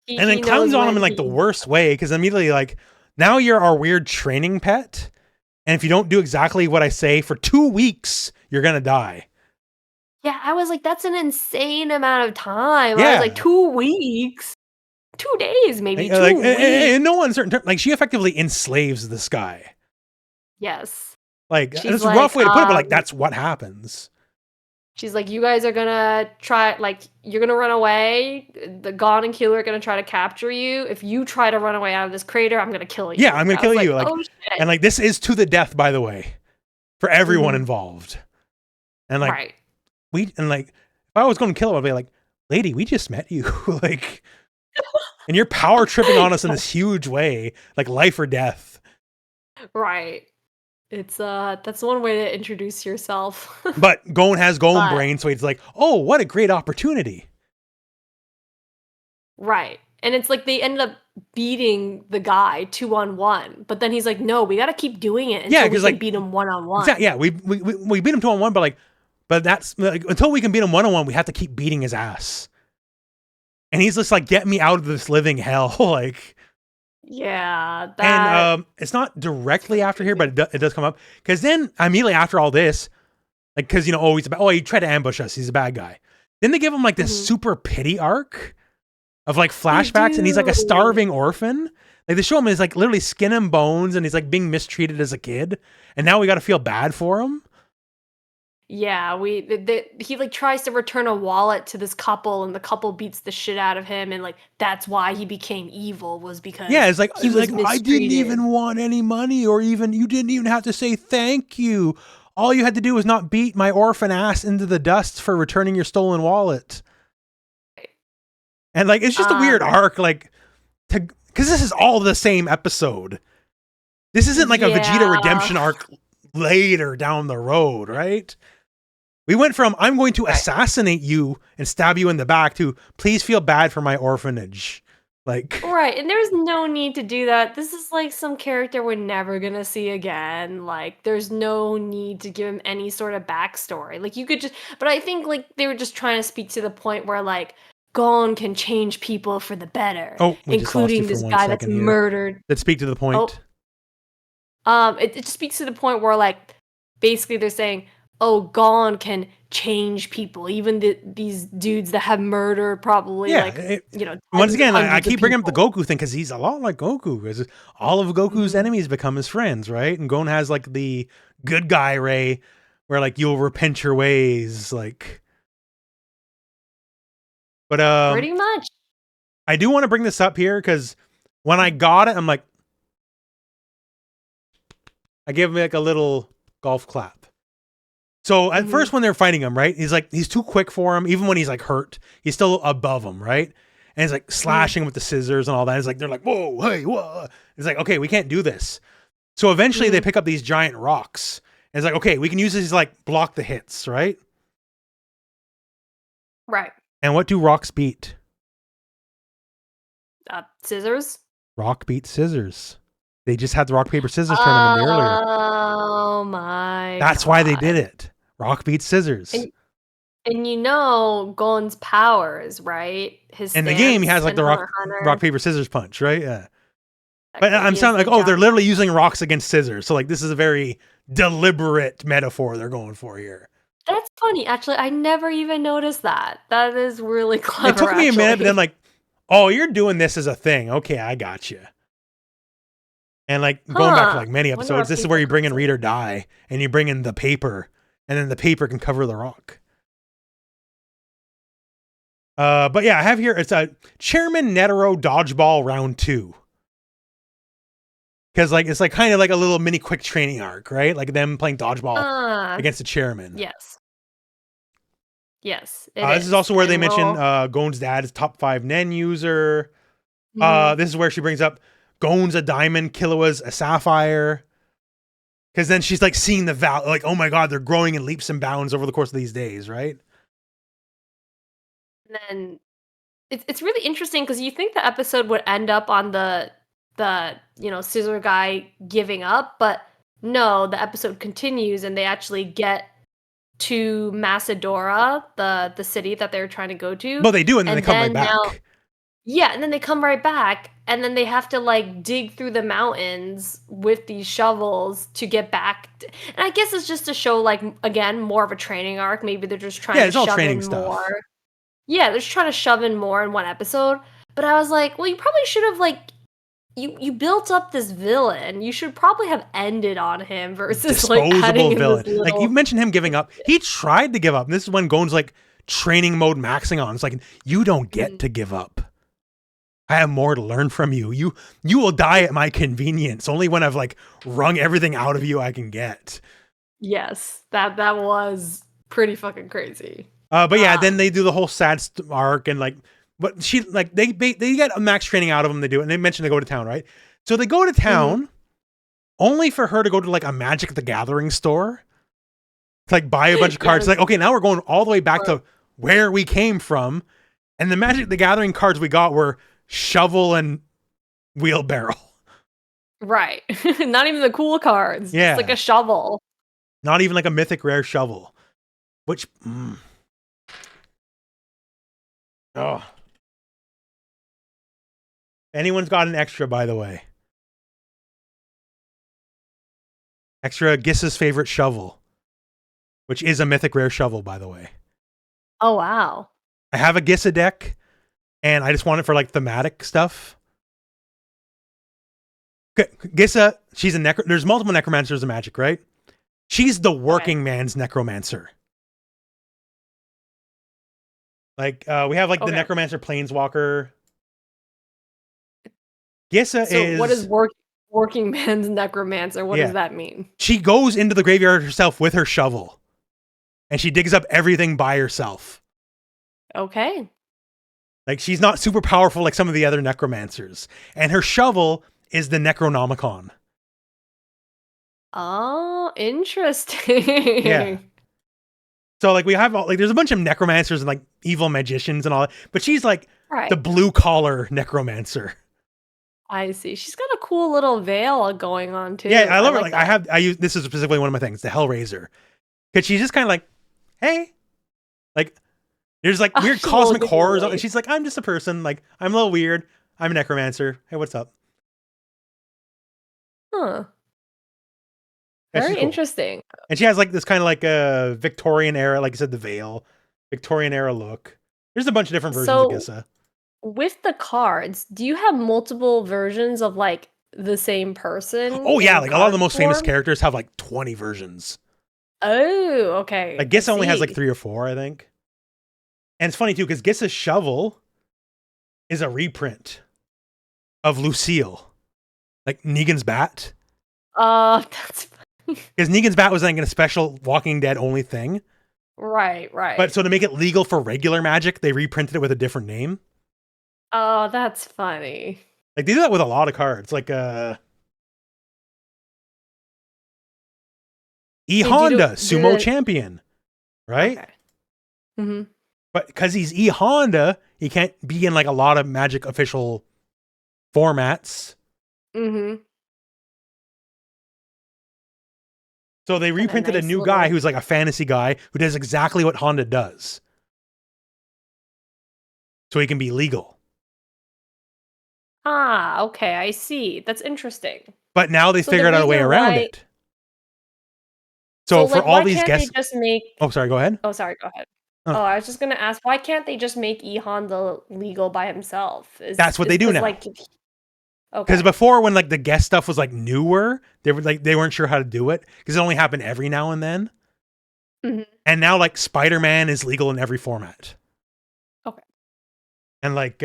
And then he knows clowns on him in when like the worst way, because immediately like, now you're our weird training pet, and if you don't do exactly what I say for 2 weeks, you're gonna die. Yeah, I was like, that's an insane amount of time. I was like, Yeah. 2 weeks, 2 days, maybe two Like, weeks. in no uncertain term, like she effectively enslaves this guy. Yes, Like, she's it's a rough like, way to put it, but like that's what happens. she's like, you guys are gonna try, like, you're gonna run away. The Gon and Killua are gonna try to capture you. If you try to run away out of this crater, I'm gonna kill you. Yeah, I'm gonna I kill was you. like, Like, oh shit. and like this is to the death, by the way, for everyone Mhm. involved. And like Right. like if I was going to kill him, I'd be like, lady, we just met you. Like, and you're power tripping on us in this huge way, like life or death. Right. It's that's one way to introduce yourself. But Gon has Gon But brain, so he's like, oh, what a great opportunity. right. And it's like they ended up beating the guy 2-on-1, but then he's like, no, we gotta keep doing it Yeah, until we because can like beat him 1-on-1. exactly, yeah, we beat him 2-on-1, but that's like, until we can beat him 1-on-1, we have to keep beating his ass. And he's just like, get me out of this living hell. Like, Yeah, and that it's not directly after here, but it does come up, because then immediately after all this, like, because oh, he tried to ambush us, he's a bad guy. Then they give him like this super pity arc of like flashbacks, and he's like a starving orphan. Like they show him as like literally skin and bones, and he's like being mistreated as a kid, and now we got to feel bad for him. yeah, he like tries to return a wallet to this couple, and the couple beats the shit out of him, and like that's why he became evil, was because Yeah, it's like he was I didn't mistreated. even want any money, or even you didn't even have to say thank you. All you had to do was not beat my orphan ass into the dust for returning your stolen wallet. And like it's just a weird arc, like because this is all the same episode. This isn't like a Vegeta redemption arc later down the road, right? We went from I'm going to assassinate you and stab you in the back to please feel bad for my orphanage. Like, Right, and there's no need to do that. This is like some character we're never gonna see again. Like, there's no need to give him any sort of backstory. Like, you could just, but I think like they were just trying to speak to the point where like Gon can change people for the better, oh, we just lost you including for this 1 guy that's second here. murdered. Let's speak to the point. It just speaks to the point where like basically they're saying, oh, Gon can change people, even these dudes that have murdered probably once again, I hundreds of keep bringing up the people. Goku thing because he's a lot like Goku. Because all of Goku's enemies become his friends, right? And Gon has like the good guy Ray, where like you'll repent your ways, like. But Pretty much. I do want to bring this up here because when I got it, I'm like, I gave him like a little golf clap. So at first when they're fighting him, right, he's too quick for him. Even when he's like hurt, he's still above him, right? And he's like slashing with the scissors and all that. It's like, they're like, whoa, hey, whoa. It's like, okay, we can't do this. So eventually they pick up these giant rocks. And it's like, okay, we can use these to like block the hits, right? Right. And what do rocks beat? Scissors. Rock beats scissors. They just had the rock, paper, scissors tournament earlier. Oh my That's why they did it. Rock beats scissors. And you know Gon's powers, right? His in the game, he has like the rock, paper, scissors punch, right? Yeah. But I'm sounding like, oh, they're literally using rocks against scissors. So like, this is a very deliberate metaphor they're going for here. That's funny. Actually, I never even noticed that. That is really clever. It took me a minute, but then like, oh, you're doing this as a thing. Okay, I got you. And like going back to like many episodes, this is where you bring in Read or Die, and you bring in the paper, and then the paper can cover the rock. But yeah, I have here, it's a Chairman Netero Dodgeball Round 2. Because like it's like kind of like a little mini quick training arc, right? Like them playing dodgeball against the chairman. Yes. Yes. This is also where they mention Gon's dad is top 5 Nen user. This is where she brings up Gon's a diamond, Killua's a sapphire. Because then she's like seeing the value, like, oh my god, they're growing in leaps and bounds over the course of these days, right? And then it's really interesting because you think the episode would end up on the scissor guy giving up, but no, the episode continues and they actually get to Macedora, the city that they're trying to go to. Well, they do, and then they come right back. Yeah, and then they come right back, and then they have to, like, dig through the mountains with these shovels to get back t and I guess it's just to show, like, again, more of a training arc, maybe they're just trying Yeah, to it's all shove training in stuff. more. Yeah, they're just trying to shove in more in one episode, but I was like, "Well, you probably should have, like you built up this villain, you should probably have ended on him versus, like, adding Disposable in this villain. Like you little." mentioned him giving up. He tried to give up. And this is when Gon's like training mode maxing on. It's like you don't get Mhm. to give up. I have more to learn from you. You will die at my convenience. Only when I've like wrung everything out of you I can get. Yes, that was pretty fucking crazy. But yeah, then Um, they do the whole sad arc and like, but she like they get a max training out of them. They do, and they mention they go to town, right? So they go to mhm, town only for her to go to like a Magic the Gathering store to like buy a bunch of cards. yes, Like, okay, now we're going all the way back right. to where we came from, and the Magic the Gathering cards we got were shovel and wheelbarrow. Right. Not even the cool cards, just like Yeah, a shovel. not even like a mythic rare shovel. Which, oh, anyone's got an extra, by the way. Extra Giss's favorite shovel, which is a mythic rare shovel, by the way. Oh, wow. I have a Gissa deck, and I just want it for like thematic stuff. Gissa, she's a there's multiple necromancers in Magic, right? She's the Okay, working man's necromancer. Like we have like the okay. necromancer planeswalker. Gissa So what is is working man's necromancer? What does yeah. that mean? She goes into the graveyard herself with her shovel, and she digs up everything by herself. Okay. Like she's not super powerful like some of the other necromancers, and her shovel is the Necronomicon. Oh, Yeah. interesting. So like we have like there's a bunch of necromancers and like evil magicians and all that, but she's like Right. the blue collar necromancer. I see. She's got a cool little veil going on Yeah, too. I I love her. like Like that. I use this is specifically one of my things, the Hellraiser, because she's just kind of like, hey, like there's like Oh, weird she's a little cosmic horrors, and giveaway. she's like, I'm just a person. Like I'm a little weird. I'm a necromancer. Hey, what's up? Huh. Yeah, she's Very cool. interesting. And she has like this kind of like a Victorian era, like you said, the veil, Victorian era look. There's a bunch of different versions of So Gissa. with the cards, do you have multiple versions of like the same person Oh yeah, in like a lot of the card most famous form? characters have like 20 versions. Oh, okay. Like I Gissa only has like see. 3 or 4, I think. And it's funny too, because Gissa's shovel is a reprint of Lucille, like Negan's bat. That's Because Negan's bat was like a special Walking Dead only thing. right, But right. so to make it legal for regular Magic, they reprinted it with a different name. Oh, that's funny. Like they do that with a lot of cards. Like E Hey, do Honda, do Sumo the Champion, right? okay. Mhm. But because he's E Honda, he can't be in like a lot of Magic official formats. Mhm. So they And a reprinted a nice new guy little who's like a fantasy guy who does exactly what Honda does. So he can be legal. ah, okay, I see. That's interesting. But now they So the figured out a way reason around why it. so, So for like, all why these can't they guests, just make oh sorry, go ahead. oh, sorry, go ahead. Uh, Oh, I was just gonna ask, why can't they just make E Honda legal by himself? that's what Is they do because now. like Because okay. before, when like the guest stuff was like newer, they were like they weren't sure how to do it because it only happened every now and then. Mhm. And now like Spider-Man is legal in every format. Okay. And like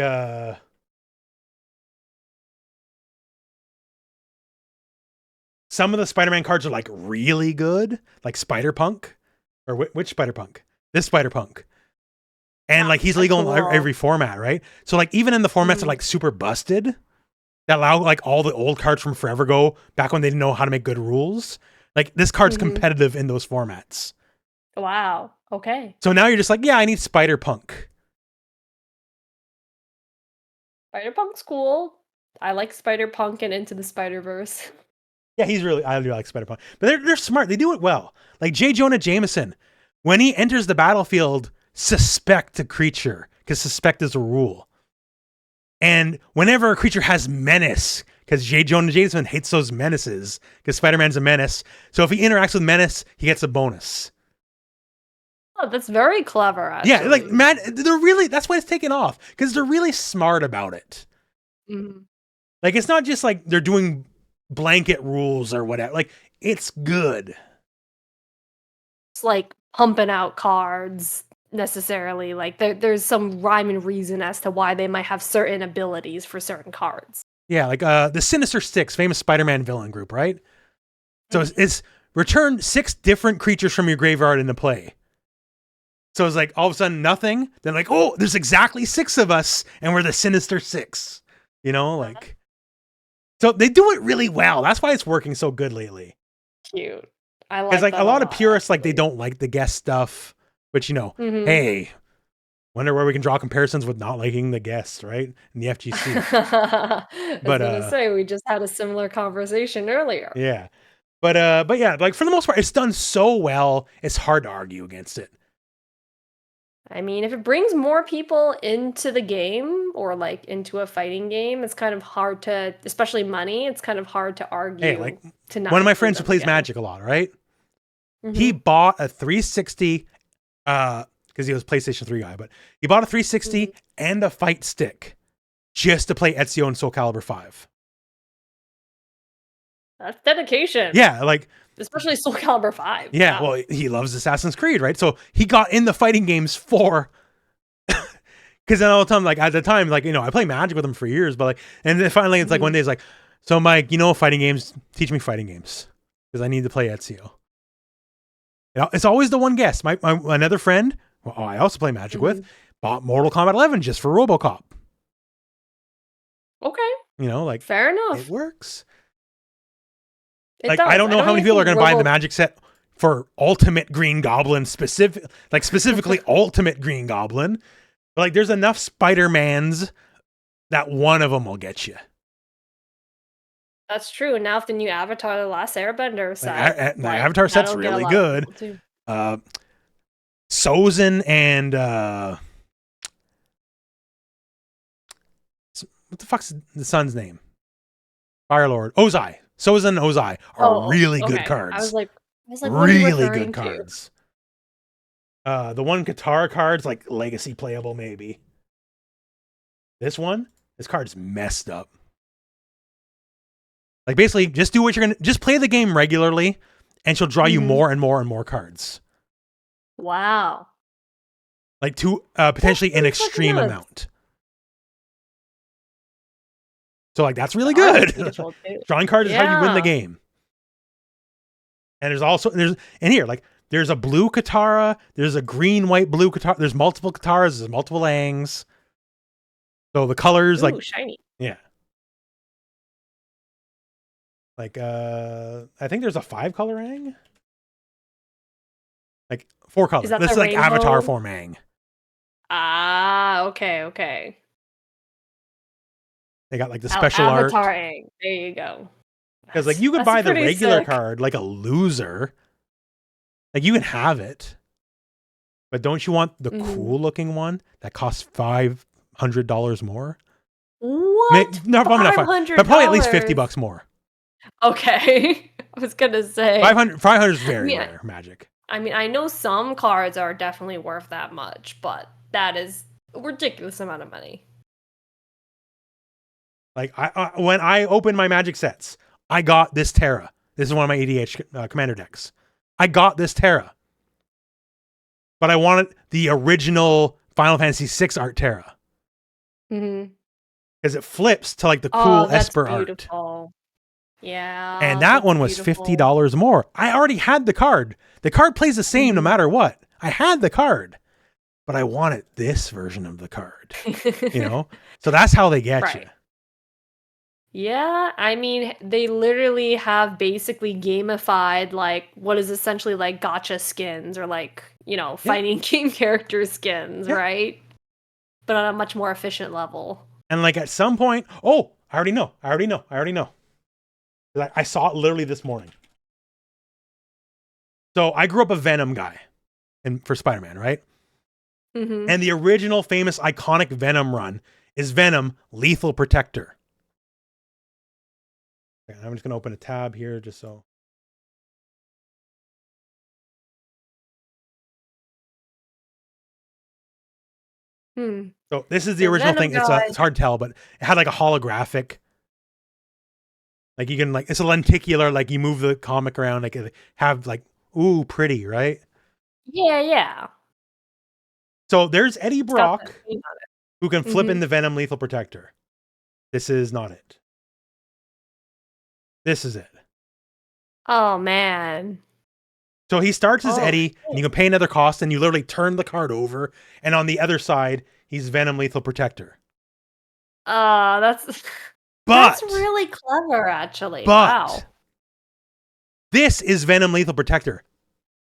some of the Spider-Man cards are like really good, like Spider-Punk or which Spider-Punk? This Spider-Punk. And like he's Ah, legal in cool. every format, right? So like even in the formats that are Mhm. like super busted, that allow like all the old cards from forever ago, back when they didn't know how to make good rules, like this card's Mhm. competitive in those formats. Wow. Okay. So now you're just like, yeah, I need Spider-Punk. Spider-Punk's cool. I like Spider-Punk and Into the Spider-Verse. Yeah, he's really, I really like Spider-Punk. But they're smart. They do it well. Like J. Jonah Jameson, when he enters the battlefield, suspect a creature, because suspect is a rule. And whenever a creature has menace, because J. Jonah Jameson hates those menaces, because Spider-Man's a menace. So if he interacts with menace, he gets a bonus. Oh, that's very clever, actually. Yeah, like, man, that's why it's taken off, because they're really smart about it. Mhm. Like, it's not just like they're doing blanket rules or whatever. Like, it's good. It's like pumping out cards necessarily. Like there's some rhyme and reason as to why they might have certain abilities for certain cards. Yeah, like the Sinister Six, famous Spider-Man villain group, right? So it's return 6 different creatures from your graveyard into play. So it's like all of a sudden nothing. Then like, oh, there's exactly 6 of us, and we're the Sinister Six. You know, like, so they do it really well. That's why it's working so good lately. Cute. I like. Because like that a lot of purists, actually. like they don't like the guest stuff, which Mhm. hey, wonder where we can draw comparisons with not liking the guests, right? In the FGC. I was But gonna say we just had a similar conversation earlier. yeah. But yeah, like for the most part, it's done so well, it's hard to argue against it. I mean, if it brings more people into the game or like into a fighting game, it's kind of hard to, especially money. It's kind of hard to argue. Hey, like to not one of my include friends who them plays again. Magic a lot, right? Mhm. He bought a 360, because he was a PlayStation 3 guy, but he bought a 360 and a fight stick just to play Ezio and Soul Calibur 5. That's dedication. Yeah, like, especially Soul Calibur 5. yeah, Wow. well, he loves Assassin's Creed, right? So he got in the fighting games for, because then all the time, like at the time, like, I play Magic with him for years, but like, and then finally it's like one day it's like, so Mike, fighting games, teach me fighting games because I need to play Ezio. It's always the one guest. My another friend, I also play Magic with, bought Mortal Kombat 11 just for RoboCop. Okay. Like, fair enough. It works. It like, does. I don't know how many people are going to buy the Robo- Magic set for Ultimate Green Goblin specifically Ultimate Green Goblin. But like, there's enough Spider-Mans that one of them will get you. That's true. Now if the new Avatar: The Last Airbender set, The Avatar set's really good. Sozin and what the fuck's the son's name? Firelord. Ozai. Sozin and Ozai are really good cards. I was like, really good cards. The one Katara card's like legacy playable, maybe. This card's messed up. Like, basically, just do what you're just play the game regularly, and she'll draw you more and more and more cards. Wow. Like, to potentially an extreme amount. So, like, that's really good. Drawing cards is how you win the game. And there's a blue Katara, there's a green, white, blue Katara, there's multiple Kataras, there's multiple Aangs. So the colors, like, shiny. Yeah. Like, I think there's a 5-color Aang. Like, 4 colors. This is like rainbow? Avatar form Aang. Ah, okay. They got like the special Avatar art. Aang. There you go. Because like you could buy the regular card like a loser. Like you can have it. But don't you want the cool looking one that costs $500 more? What? No, probably not $500, but probably at least $50 more. Okay. I was gonna say 500 is very rare Magic. I mean, I know some cards are definitely worth that much, but that is a ridiculous amount of money. Like when I opened my Magic sets, I got this Terra. This is one of my EDH commander decks. I got this Terra, but I wanted the original Final Fantasy VI art Terra because it flips to like the cool Esper art. Yeah, and that one was $50 more. I already had the card. The card plays the same no matter what. I had the card, but I wanted this version of the card. So that's how they get you. Yeah, I mean, they literally have basically gamified like what is essentially like gacha skins or like, fighting game character skins, right? But on a much more efficient level. And like at some point, I already know. I saw it literally this morning. So I grew up a Venom guy for Spider-Man, right? And the original famous iconic Venom run is Venom Lethal Protector. Okay, I'm just going to open a tab here just so. So this is the original thing. It's hard to tell, but it had like a holographic. Like you can it's a lenticular, like you move the comic around, like have like, ooh, pretty, right? Yeah. So there's Eddie Brock, who can flip in the Venom Lethal Protector. This is not it. This is it. Oh, man. So he starts as Eddie, and you can pay another cost, and you literally turn the card over, and on the other side, he's Venom Lethal Protector. That's really clever, actually. Wow. This is Venom Lethal Protector.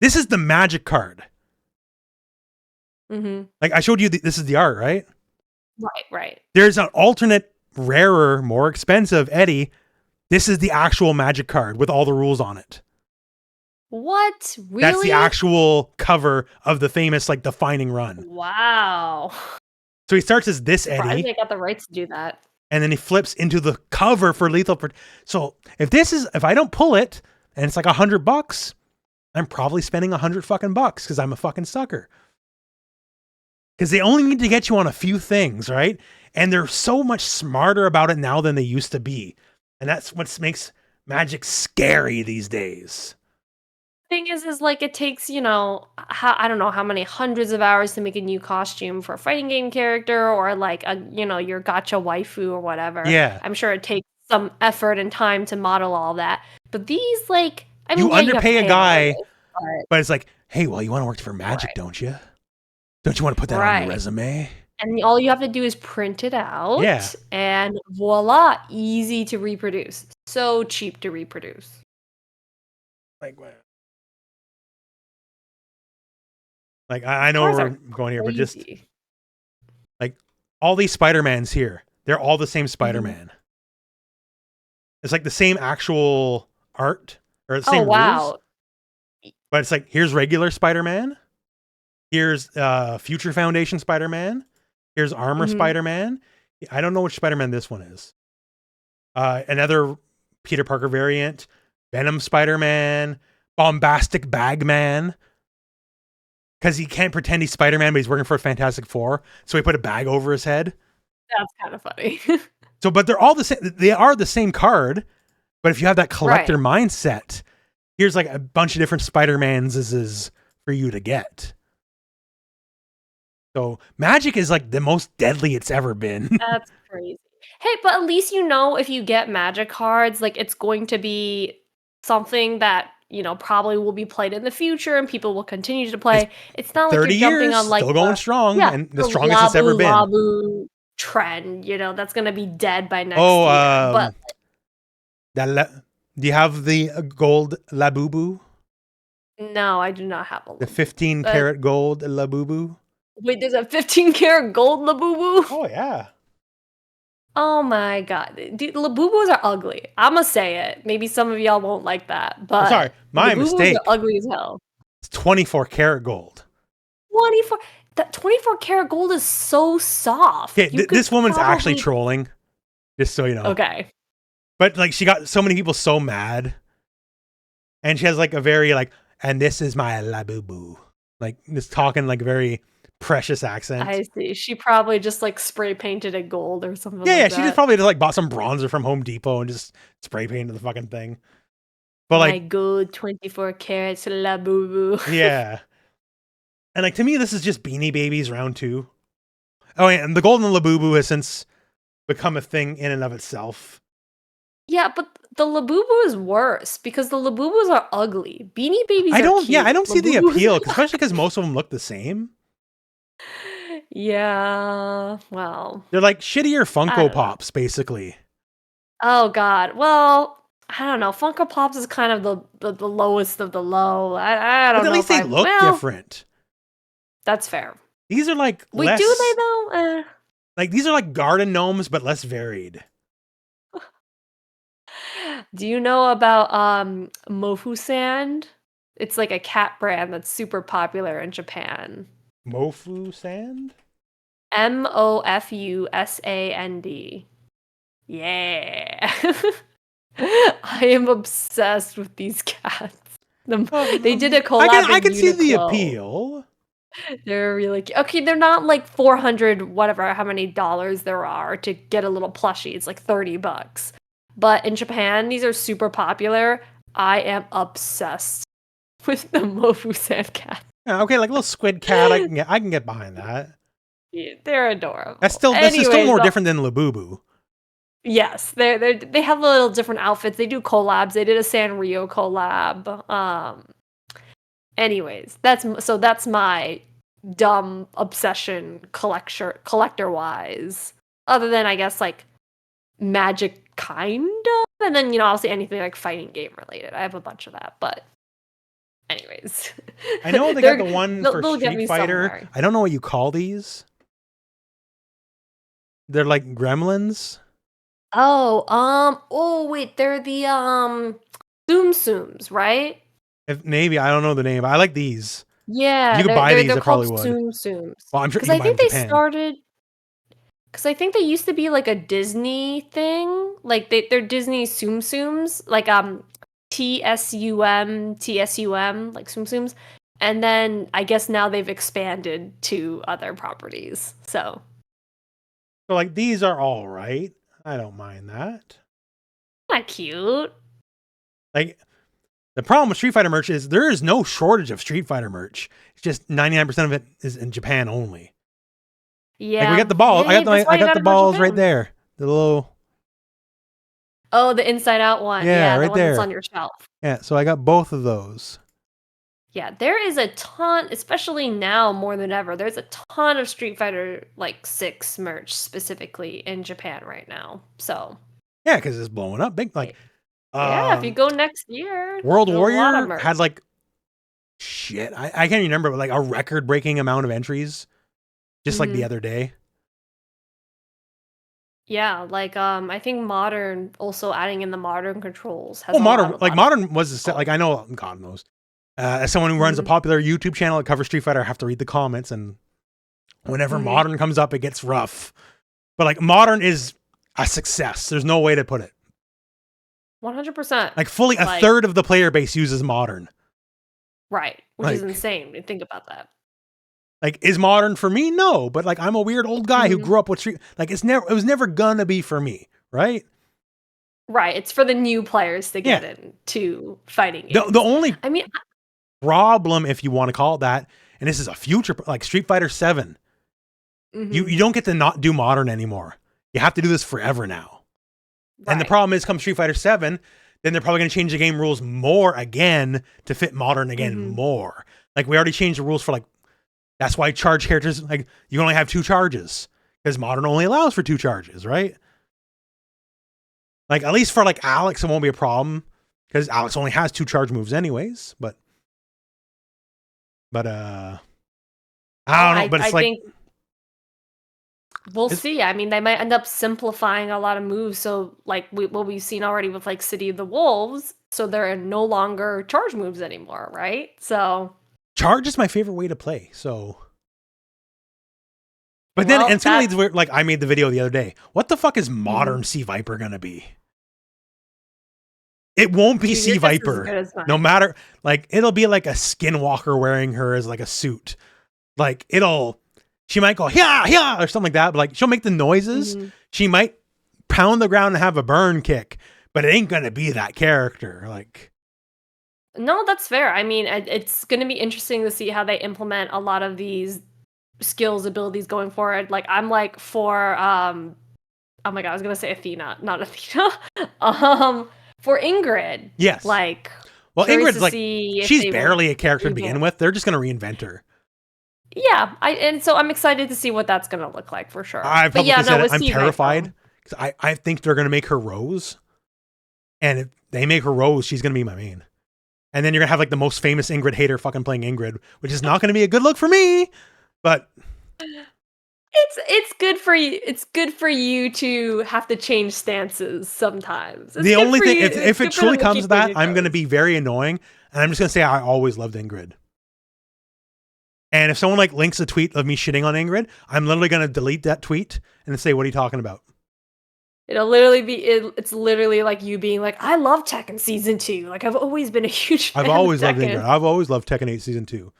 This is the magic card. Like I showed you, this is the art, right? Right. There's an alternate, rarer, more expensive Eddie. This is the actual magic card with all the rules on it. What? Really? That's the actual cover of the famous, like, defining run. Wow. So he starts as this Eddie. They got the rights to do that. And then he flips into the cover for Lethal. So if I don't pull it and it's like $100, I'm probably spending $100 fucking bucks because I'm a fucking sucker. Because they only need to get you on a few things, right? And they're so much smarter about it now than they used to be. And that's what makes Magic scary these days. Thing is like it takes, I don't know how many hundreds of hours to make a new costume for a fighting game character or like your gacha waifu or whatever. Yeah. I'm sure it takes some effort and time to model all that. But these, you underpay a guy, but it's like, hey, well, you want to work for Magic, don't you? Don't you want to put that on your resume? And all you have to do is print it out. Yeah. And voila, easy to reproduce. So cheap to reproduce. Like I know we're going here, but just like all these Spider-Mans here, they're all the same Spider-Man. It's like the same actual art or the same rules. But it's like, here's regular Spider-Man. Here's Future Foundation Spider-Man. Here's Armor Spider-Man. I don't know which Spider-Man this one is. Another Peter Parker variant. Venom Spider-Man. Bombastic Bagman. Because he can't pretend he's Spider-Man, but he's working for Fantastic Four. So he put a bag over his head. That's kind of funny. But they're all the same. They are the same card. But if you have that collector mindset, here's like a bunch of different Spider-Mans is for you to get. So Magic is like the most deadly it's ever been. That's crazy. Hey, but at least if you get Magic cards, like it's going to be something that probably will be played in the future and people will continue to play. It's not like 30 you're jumping years, on like still going strong, and the strongest it's ever been. Labu trend, that's gonna be dead by next year. But do you have the gold Labubu? No, I do not have the 15 karat gold Labubu. Wait, there's a 15 karat gold Labubu? Oh yeah. Oh my god. Dude, Labubus are ugly. I'ma say it. Maybe some of y'all won't like that, but sorry, my mistake. Are ugly as hell. It's 24 karat gold. 24. That 24 karat gold is so soft. Okay, this woman's actually trolling. Just so you know. Okay. But like she got so many people so mad. And she has like a very and this is my Labubu. Like just talking like very precious accent. I see. She probably just spray painted it gold or something. Yeah, she just probably just bought some bronzer from Home Depot and just spray painted the fucking thing. But my good 24 carats Labubu. Yeah. And to me, this is just Beanie Babies round 2. Oh, and the golden Labubu has since become a thing in and of itself. Yeah, but the Labubu is worse because the Labubus are ugly. Beanie Babies. I don't see the appeal, especially because most of them look the same. Yeah, well, they're like shittier Funko Pops, basically. Oh God, well, I don't know. Funko Pops is kind of the lowest of the low. I don't know. But at least they look different. That's fair. These are Wait, do they though? These are like garden gnomes, but less varied. Do you know about Mofu Sand? It's like a cat brand that's super popular in Japan. Mofu Sand? Mofusand. Yeah. I am obsessed with these cats. They did a collab I in can see the Uniqlo. appeal. They're really cute. Okay, they're not like 400 whatever how many dollars there are to get a little plushie. It's like $30. But in Japan, these are super popular. I am obsessed with the Mofusand cat. Yeah, okay, like a little squid cat, I can get behind that. Yeah, they're adorable. This is still more different than Labubu. Yes, they have little different outfits. They do collabs. They did a Sanrio collab. Anyways, that's my dumb obsession collector wise. Other than I guess like magic kind of, and then obviously anything like fighting game related. I have a bunch of that, but anyways. I know they got the one for they'll get Street me Fighter. somewhere. I don't know what you call these. They're like gremlins. Oh wait, they're the Tsum Tsums, right? If maybe I don't know the name. I like these. Yeah, You could buy these, they're I called probably would. Tsum Tsums. Well, I'm sure Because you I can buy them think in they Japan. started. Because I think they used to be like a Disney thing. Like they're Disney Tsum Tsums, like TSUM, like Tsum Tsums. And then I guess now they've expanded to other properties. So like these are all right. I don't mind that. not cute. Like the problem with Street Fighter merch is there is no shortage of Street Fighter merch. It's just 99% of it is in Japan only. Yeah, like we got the balls. Hey, I got the balls right there. The little. Oh, the inside out one. Yeah, right the one there. that's on your shelf. Yeah, so I got both of those. Yeah, there is a ton, especially now more than ever. There's a ton of Street Fighter like 6 merch specifically in Japan right now. So yeah, because it's blowing up big. Like, yeah, if you go next year, World there's a lot of Warrior merch. had like shit. I can't remember, but like a record-breaking amount of entries, just like the other day. Yeah, like I think Modern also adding in the Modern controls has. Well, Modern was a set. Like I know, God knows. As someone who runs a popular YouTube channel that covers Street Fighter, I have to read the comments, and whenever Modern comes up, it gets rough. But like Modern is a success. There's no way to put it. 100%. Like fully a third of the player base uses Modern. Right, which is insane. Think about that. Like, is Modern for me? No, but like I'm a weird old guy who grew up with Street. Like it was never gonna be for me, right? Right, it's for the new players to get into fighting games. The only I mean, problem, if you want to call it that, and this is a future, like Street Fighter 7, you don't get to not do Modern anymore. You have to do this forever now. Right. And the problem is, come Street Fighter 7, then they're probably going to change the game rules more again to fit Modern again more. Like we already changed the rules for like, that's why charge characters, like you only have 2 charges because Modern only allows for 2 charges, right? Like at least for like Alex, it won't be a problem because Alex only has 2 charge moves anyways, but I don't know, but it's I think we'll see. I mean, they might end up simplifying a lot of moves. So, like what we've seen already with like City of the Wolves, so there are no longer charge moves anymore, right? So, charge is my favorite way to play. So, but then instantly, it's weird. Like I made the video the other day. What the fuck is Modern Sea Viper gonna be? It won't be Sea Viper. No matter, like, it'll be like a skinwalker wearing her as like a suit. Like, she might go, yeah, or something like that. But like, she'll make the noises. She might pound the ground and have a burn kick, but it ain't going to be that character. Like, no, that's fair. I mean, it's going to be interesting to see how they implement a lot of these skills, abilities going forward. Like, I'm like for, oh my God, I was going to say Athena, not Athena. For Ingrid. Yes. Like, well, Ingrid's like, she's barely a character to begin with. They're just going to reinvent her. Yeah. And so I'm excited to see what that's going to look like for sure. I've publicly said it. I'm terrified because I think they're going to make her Rose. And if they make her Rose, she's going to be my main. And then you're going to have like the most famous Ingrid hater fucking playing Ingrid, which is not going to be a good look for me. But it's good for you. It's good for you to have to change stances sometimes. The only thing, if it truly comes to that, I'm going to be very annoying, and I'm just going to say I always loved Ingrid. And if someone like links a tweet of me shitting on Ingrid, I'm literally going to delete that tweet and say, what are you talking about? It'll literally be, it's literally like you being like, I love Tekken Season 2. Like, I've always been a huge fan I've always of loved Tekken. Ingrid. I've always loved Tekken 8 Season 2.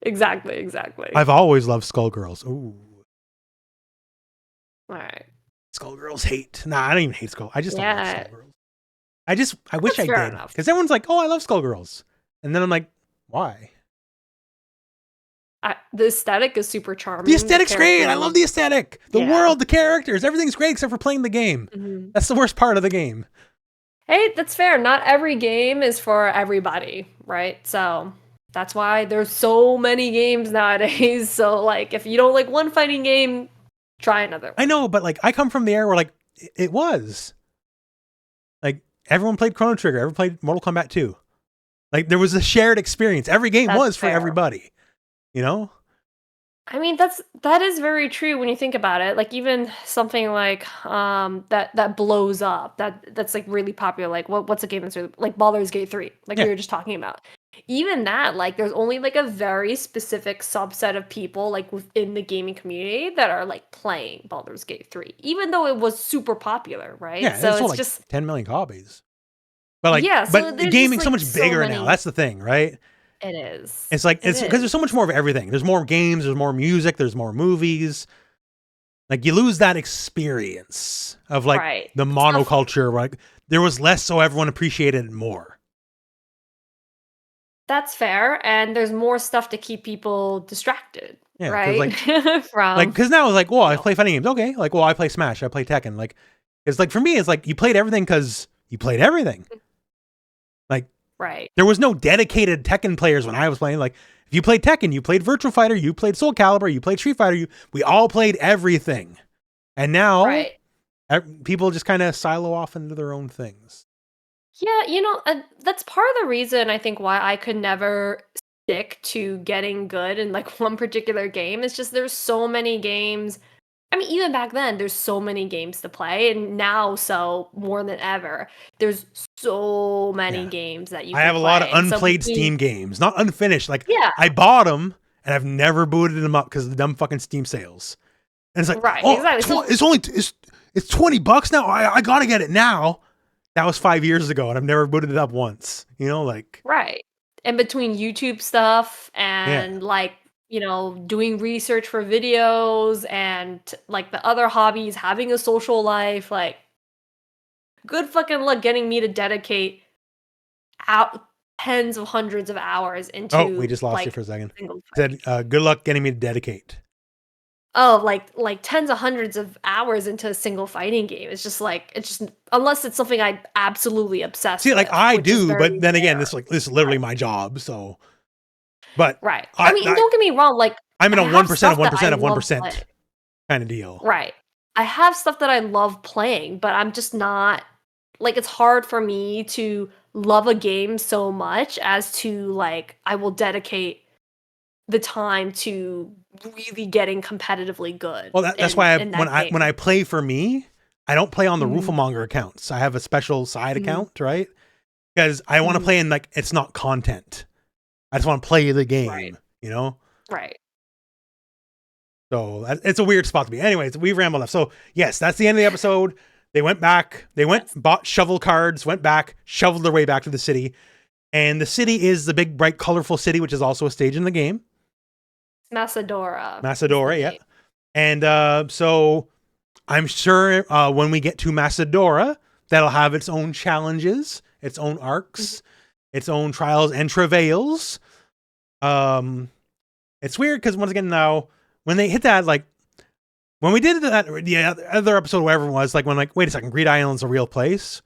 Exactly. I've always loved Skullgirls. Ooh. All right. Skullgirls hate. Nah, I don't even hate Skull. I just don't like Skullgirls. I wish That's I fair did. enough. Because everyone's like, oh, I love Skullgirls. And then I'm like, why? The aesthetic is super charming. The aesthetic's great. I love the aesthetic. The world, the characters, everything's great except for playing the game. Mm-hmm. That's the worst part of the game. Hey, that's fair. Not every game is for everybody, right? So that's why there's so many games nowadays. So like, if you don't like one fighting game, try another one. I know, but like, I come from the era where like, it was. Like, everyone played Chrono Trigger. Everyone played Mortal Kombat 2. Like, there was a shared experience. Every game was for everybody. You know? I mean, that is very true when you think about it. Like even something like that blows up, that's like really popular. Like what's a game that's really, like Baldur's Gate 3, like we were just talking about. Even that, like there's only like a very specific subset of people like within the gaming community that are like playing Baldur's Gate 3, even though it was super popular, right? Yeah, so it's like just 10 million copies. But like, yeah, so but gaming's so much bigger now. That's the thing, right? It is. It's like, it's because there's so much more of everything. There's more games, there's more music, there's more movies. Like you lose that experience of like the monoculture. Like there was less, so everyone appreciated it more. That's fair, and there's more stuff to keep people distracted, right? Like, because now it's like, well, I play fighting games. Okay, like, well, I play Smash, I play Tekken. Like, it's like for me, it's like you played everything because you played everything. Like, there was no dedicated Tekken players when I was playing. Like, if you played Tekken, you played Virtua Fighter, you played Soul Calibur, you played Street Fighter. We all played everything, and now people just kind of silo off into their own things. Yeah, you know, that's part of the reason I think why I could never stick to getting good in like one particular game. It's just there's so many games. I mean, even back then, there's so many games to play, and now, so more than ever, there's so many games that you can play. I have a lot of unplayed Steam games, not unfinished. Like, I bought them, and I've never booted them up because of the dumb fucking Steam sales. And it's like, exactly. It's $20 now. I gotta get it now. That was 5 years ago, and I've never booted it up once. You know, like and between YouTube stuff and like, you know, doing research for videos and like the other hobbies, having a social life, like good fucking luck getting me to dedicate out tens of hundreds of hours into. Oh, we just lost you for a second. Said, good luck getting me to dedicate. Oh, like tens of hundreds of hours into a single fighting game. It's just unless it's something I absolutely obsess with. See, like I do, but then again, this is literally my job, so. But I mean, don't get me wrong. Like I'm in a 1% of 1% of 1% kind of deal. Right. I have stuff that I love playing, but I'm just not like, it's hard for me to love a game so much as to like I will dedicate the time to really getting competitively good. Well, that's why when I play for me, I don't play on the Rooflemonger accounts. I have a special side account, right? Because I want to play in like it's not content. I just want to play the game, you know? Right. So it's a weird spot to be. Anyways, we've rambled enough. So yes, that's the end of the episode. They went back. They bought shovel cards, went back, shoveled their way back to the city. And the city is the big, bright, colorful city, which is also a stage in the game. Macedora, yeah. And so I'm sure when we get to Macedora, that'll have its own challenges, its own arcs, its own trials and travails. It's weird because once again now, when they hit that, like when we did that, the other episode, whatever it was, like when like, wait a second, Greed Island's a real place.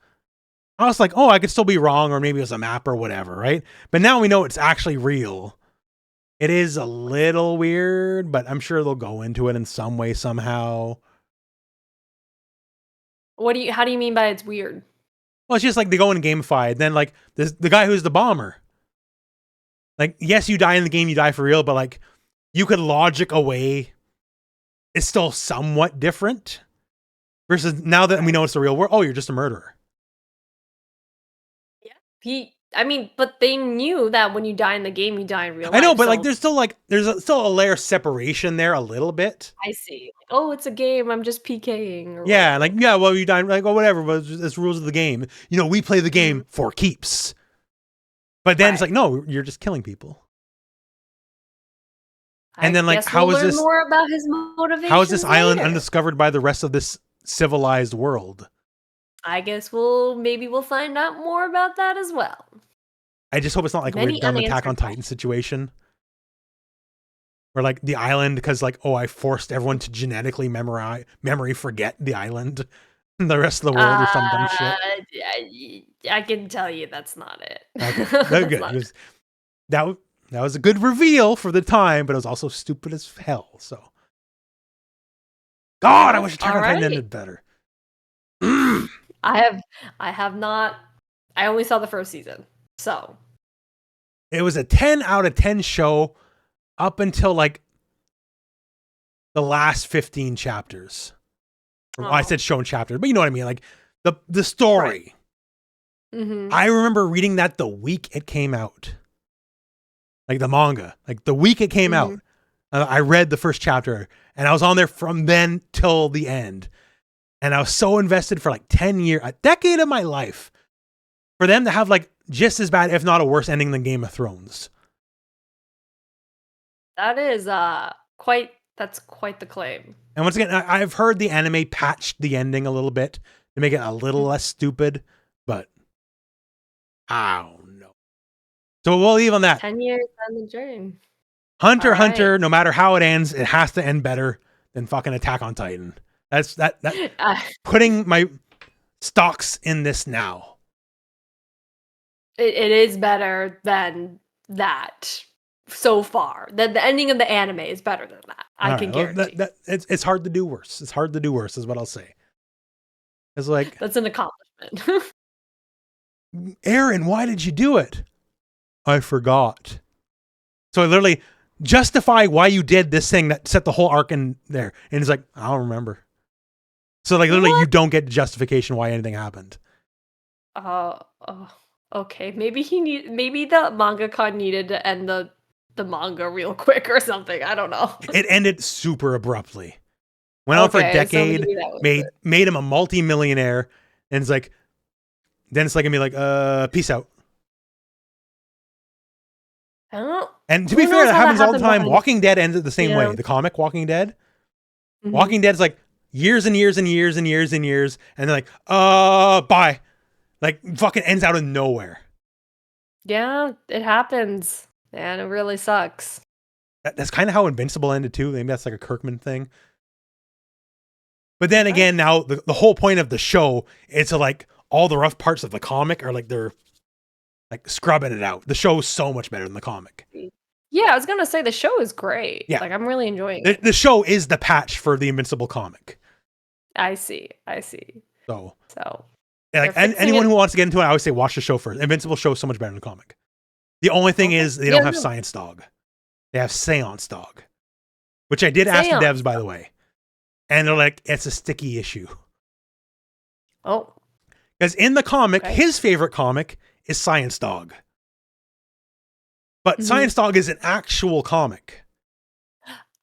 I was like, oh, I could still be wrong, or maybe it was a map or whatever, right? But now we know it's actually real. It is a little weird, but I'm sure they'll go into it in some way, somehow. How do you mean by it's weird? Well, it's just like they go and gamify it. Then like the guy who's the bomber. Like, yes, you die in the game, you die for real, but like you could logic away. It's still somewhat different. Versus now that we know it's the real world, oh, you're just a murderer. Yeah. I mean, but they knew that when you die in the game, you die in real life. I know, but like, so there's still a layer of separation there a little bit. I see. Like, oh, it's a game. I'm just PKing. Or Yeah, whatever. like, yeah, well, you die, like, oh, whatever, but it's rules of the game. You know, we play the game Mhm. for keeps. But then it's Right. like, no, you're just killing people. I And then, like, guess we'll learn more about his how is this motivations island later. undiscovered by the rest of this civilized world? I guess maybe we'll find out more about that as well. I just hope it's not like a weird Many dumb Attack unanswered on Titan situation. Where like the island, because like, oh, I forced everyone to genetically memory forget the island and the rest of the world or some dumb shit. I can tell you that's not it. Okay, That's good. not It was, that was a good reveal for the time, but it was also stupid as hell. So, God, I wish Attack on Titan ended better. I have not. I only saw the first season, so It was a 10 out of 10 show up until like the last 15 chapters. Well, I said show and chapter, but you know what I mean? Like the story. Right. Mm-hmm. I remember reading that the week it came out. Like the manga. Like the week it came out. I read the first chapter and I was on there from then till the end. And I was so invested for like 10 years, a decade of my life. For them to have like just as bad, if not a worse ending than Game of Thrones. That is that's quite the claim. And once again, I've heard the anime patched the ending a little bit to make it a little less stupid, but I don't know. So we'll leave on that. 10 years on the journey. Hunter All Hunter, right. no matter how it ends, it has to end better than fucking Attack on Titan. That's putting my stocks in this now. It is better than that so far. The ending of the anime is better than that. I can guarantee. It's hard to do worse. It's hard to do worse, is what I'll say. It's like, that's an accomplishment. Aaron, why did you do it? I forgot. So I literally justify why you did this thing that set the whole arc in there. And it's like, I don't remember. So like literally you don't get justification why anything happened. Okay. Maybe the mangaka needed to end the manga real quick or something. I don't know. It ended super abruptly. Went on for a decade, so made him a multi-millionaire, and it's like, then it's like gonna be like, peace out. I don't know. And to be fair, that happens all the time. Walking Dead ends the same way. The comic Walking Dead. Mm-hmm. Walking Dead is like years and years and years and years and years, and they're like, bye. Like fucking ends out of nowhere. Yeah, it happens. And it really sucks. That's kind of how Invincible ended too. Maybe that's like a Kirkman thing. But then again, now the whole point of the show is to like all the rough parts of the comic are like they're like scrubbing it out. The show is so much better than the comic. Yeah, I was gonna say the show is great. Yeah, like I'm really enjoying it. The show is the patch for the Invincible comic. I see. So like anyone who wants to get into it, I always say watch the show first. Invincible show is so much better than the comic. The only thing is they don't have Science Dog. They have Seance Dog, which I did ask the devs, by the way. And they're like, it's a sticky issue. Oh. Because in the comic, his favorite comic is Science Dog. But Science Dog is an actual comic.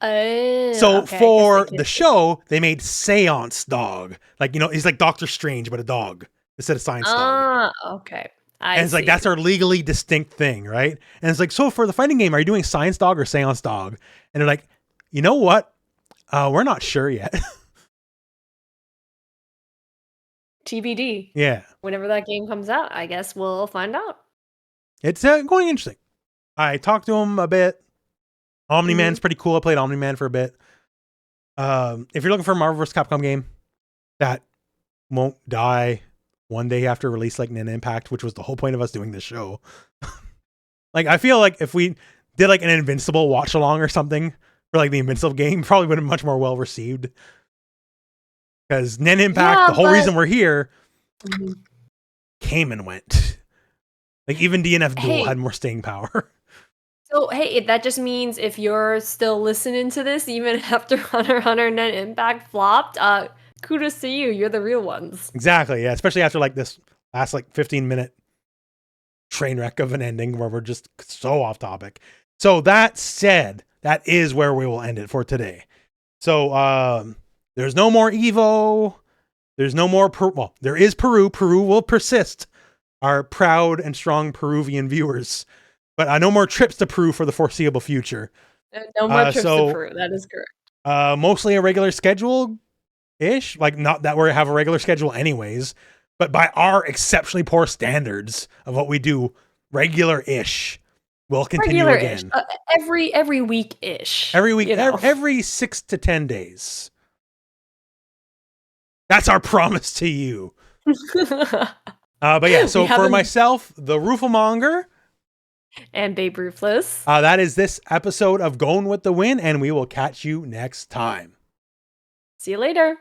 So for the show, they made Seance Dog. Like, you know, he's like Doctor Strange, but a dog instead of Science Dog. Okay. And it's like, that's our legally distinct thing, right? And it's like, so for the fighting game, are you doing Science Dog or Seance Dog? And they're like, you know what? We're not sure yet. TBD. Yeah. Whenever that game comes out, I guess we'll find out. It's going interesting. I talked to him a bit. Omni-Man's pretty cool. I played Omni-Man for a bit. If you're looking for a Marvel vs. Capcom game that won't die one day after release, like Nen Impact, which was the whole point of us doing this show. Like, I feel like if we did like an Invincible watch along or something for like the Invincible game, probably would have been much more well received. Because Nen Impact, the whole reason we're here, came and went. Like even DNF Duel had more staying power. So hey, that just means if you're still listening to this, even after Hunter x Hunter Nen Impact flopped, kudos to you. You're the real ones. Exactly. Yeah. Especially after like this last like 15-minute train wreck of an ending where we're just so off topic. So that said, that is where we will end it for today. So there's no more Evo. There's no more Peru. Well, there is Peru. Peru will persist. Our proud and strong Peruvian viewers. But no more trips to Peru for the foreseeable future. No more trips to Peru. That is correct. Mostly a regular schedule-ish. Like, not that we have a regular schedule anyways. But by our exceptionally poor standards of what we do, regular-ish. We'll continue again. Every week-ish. Every week. Every 6 to 10 days. That's our promise to you. But yeah, so for myself, the Rooflemonger. And BABERUTHLESS. That is this episode of Gon With The Wind, and we will catch you next time. See you later.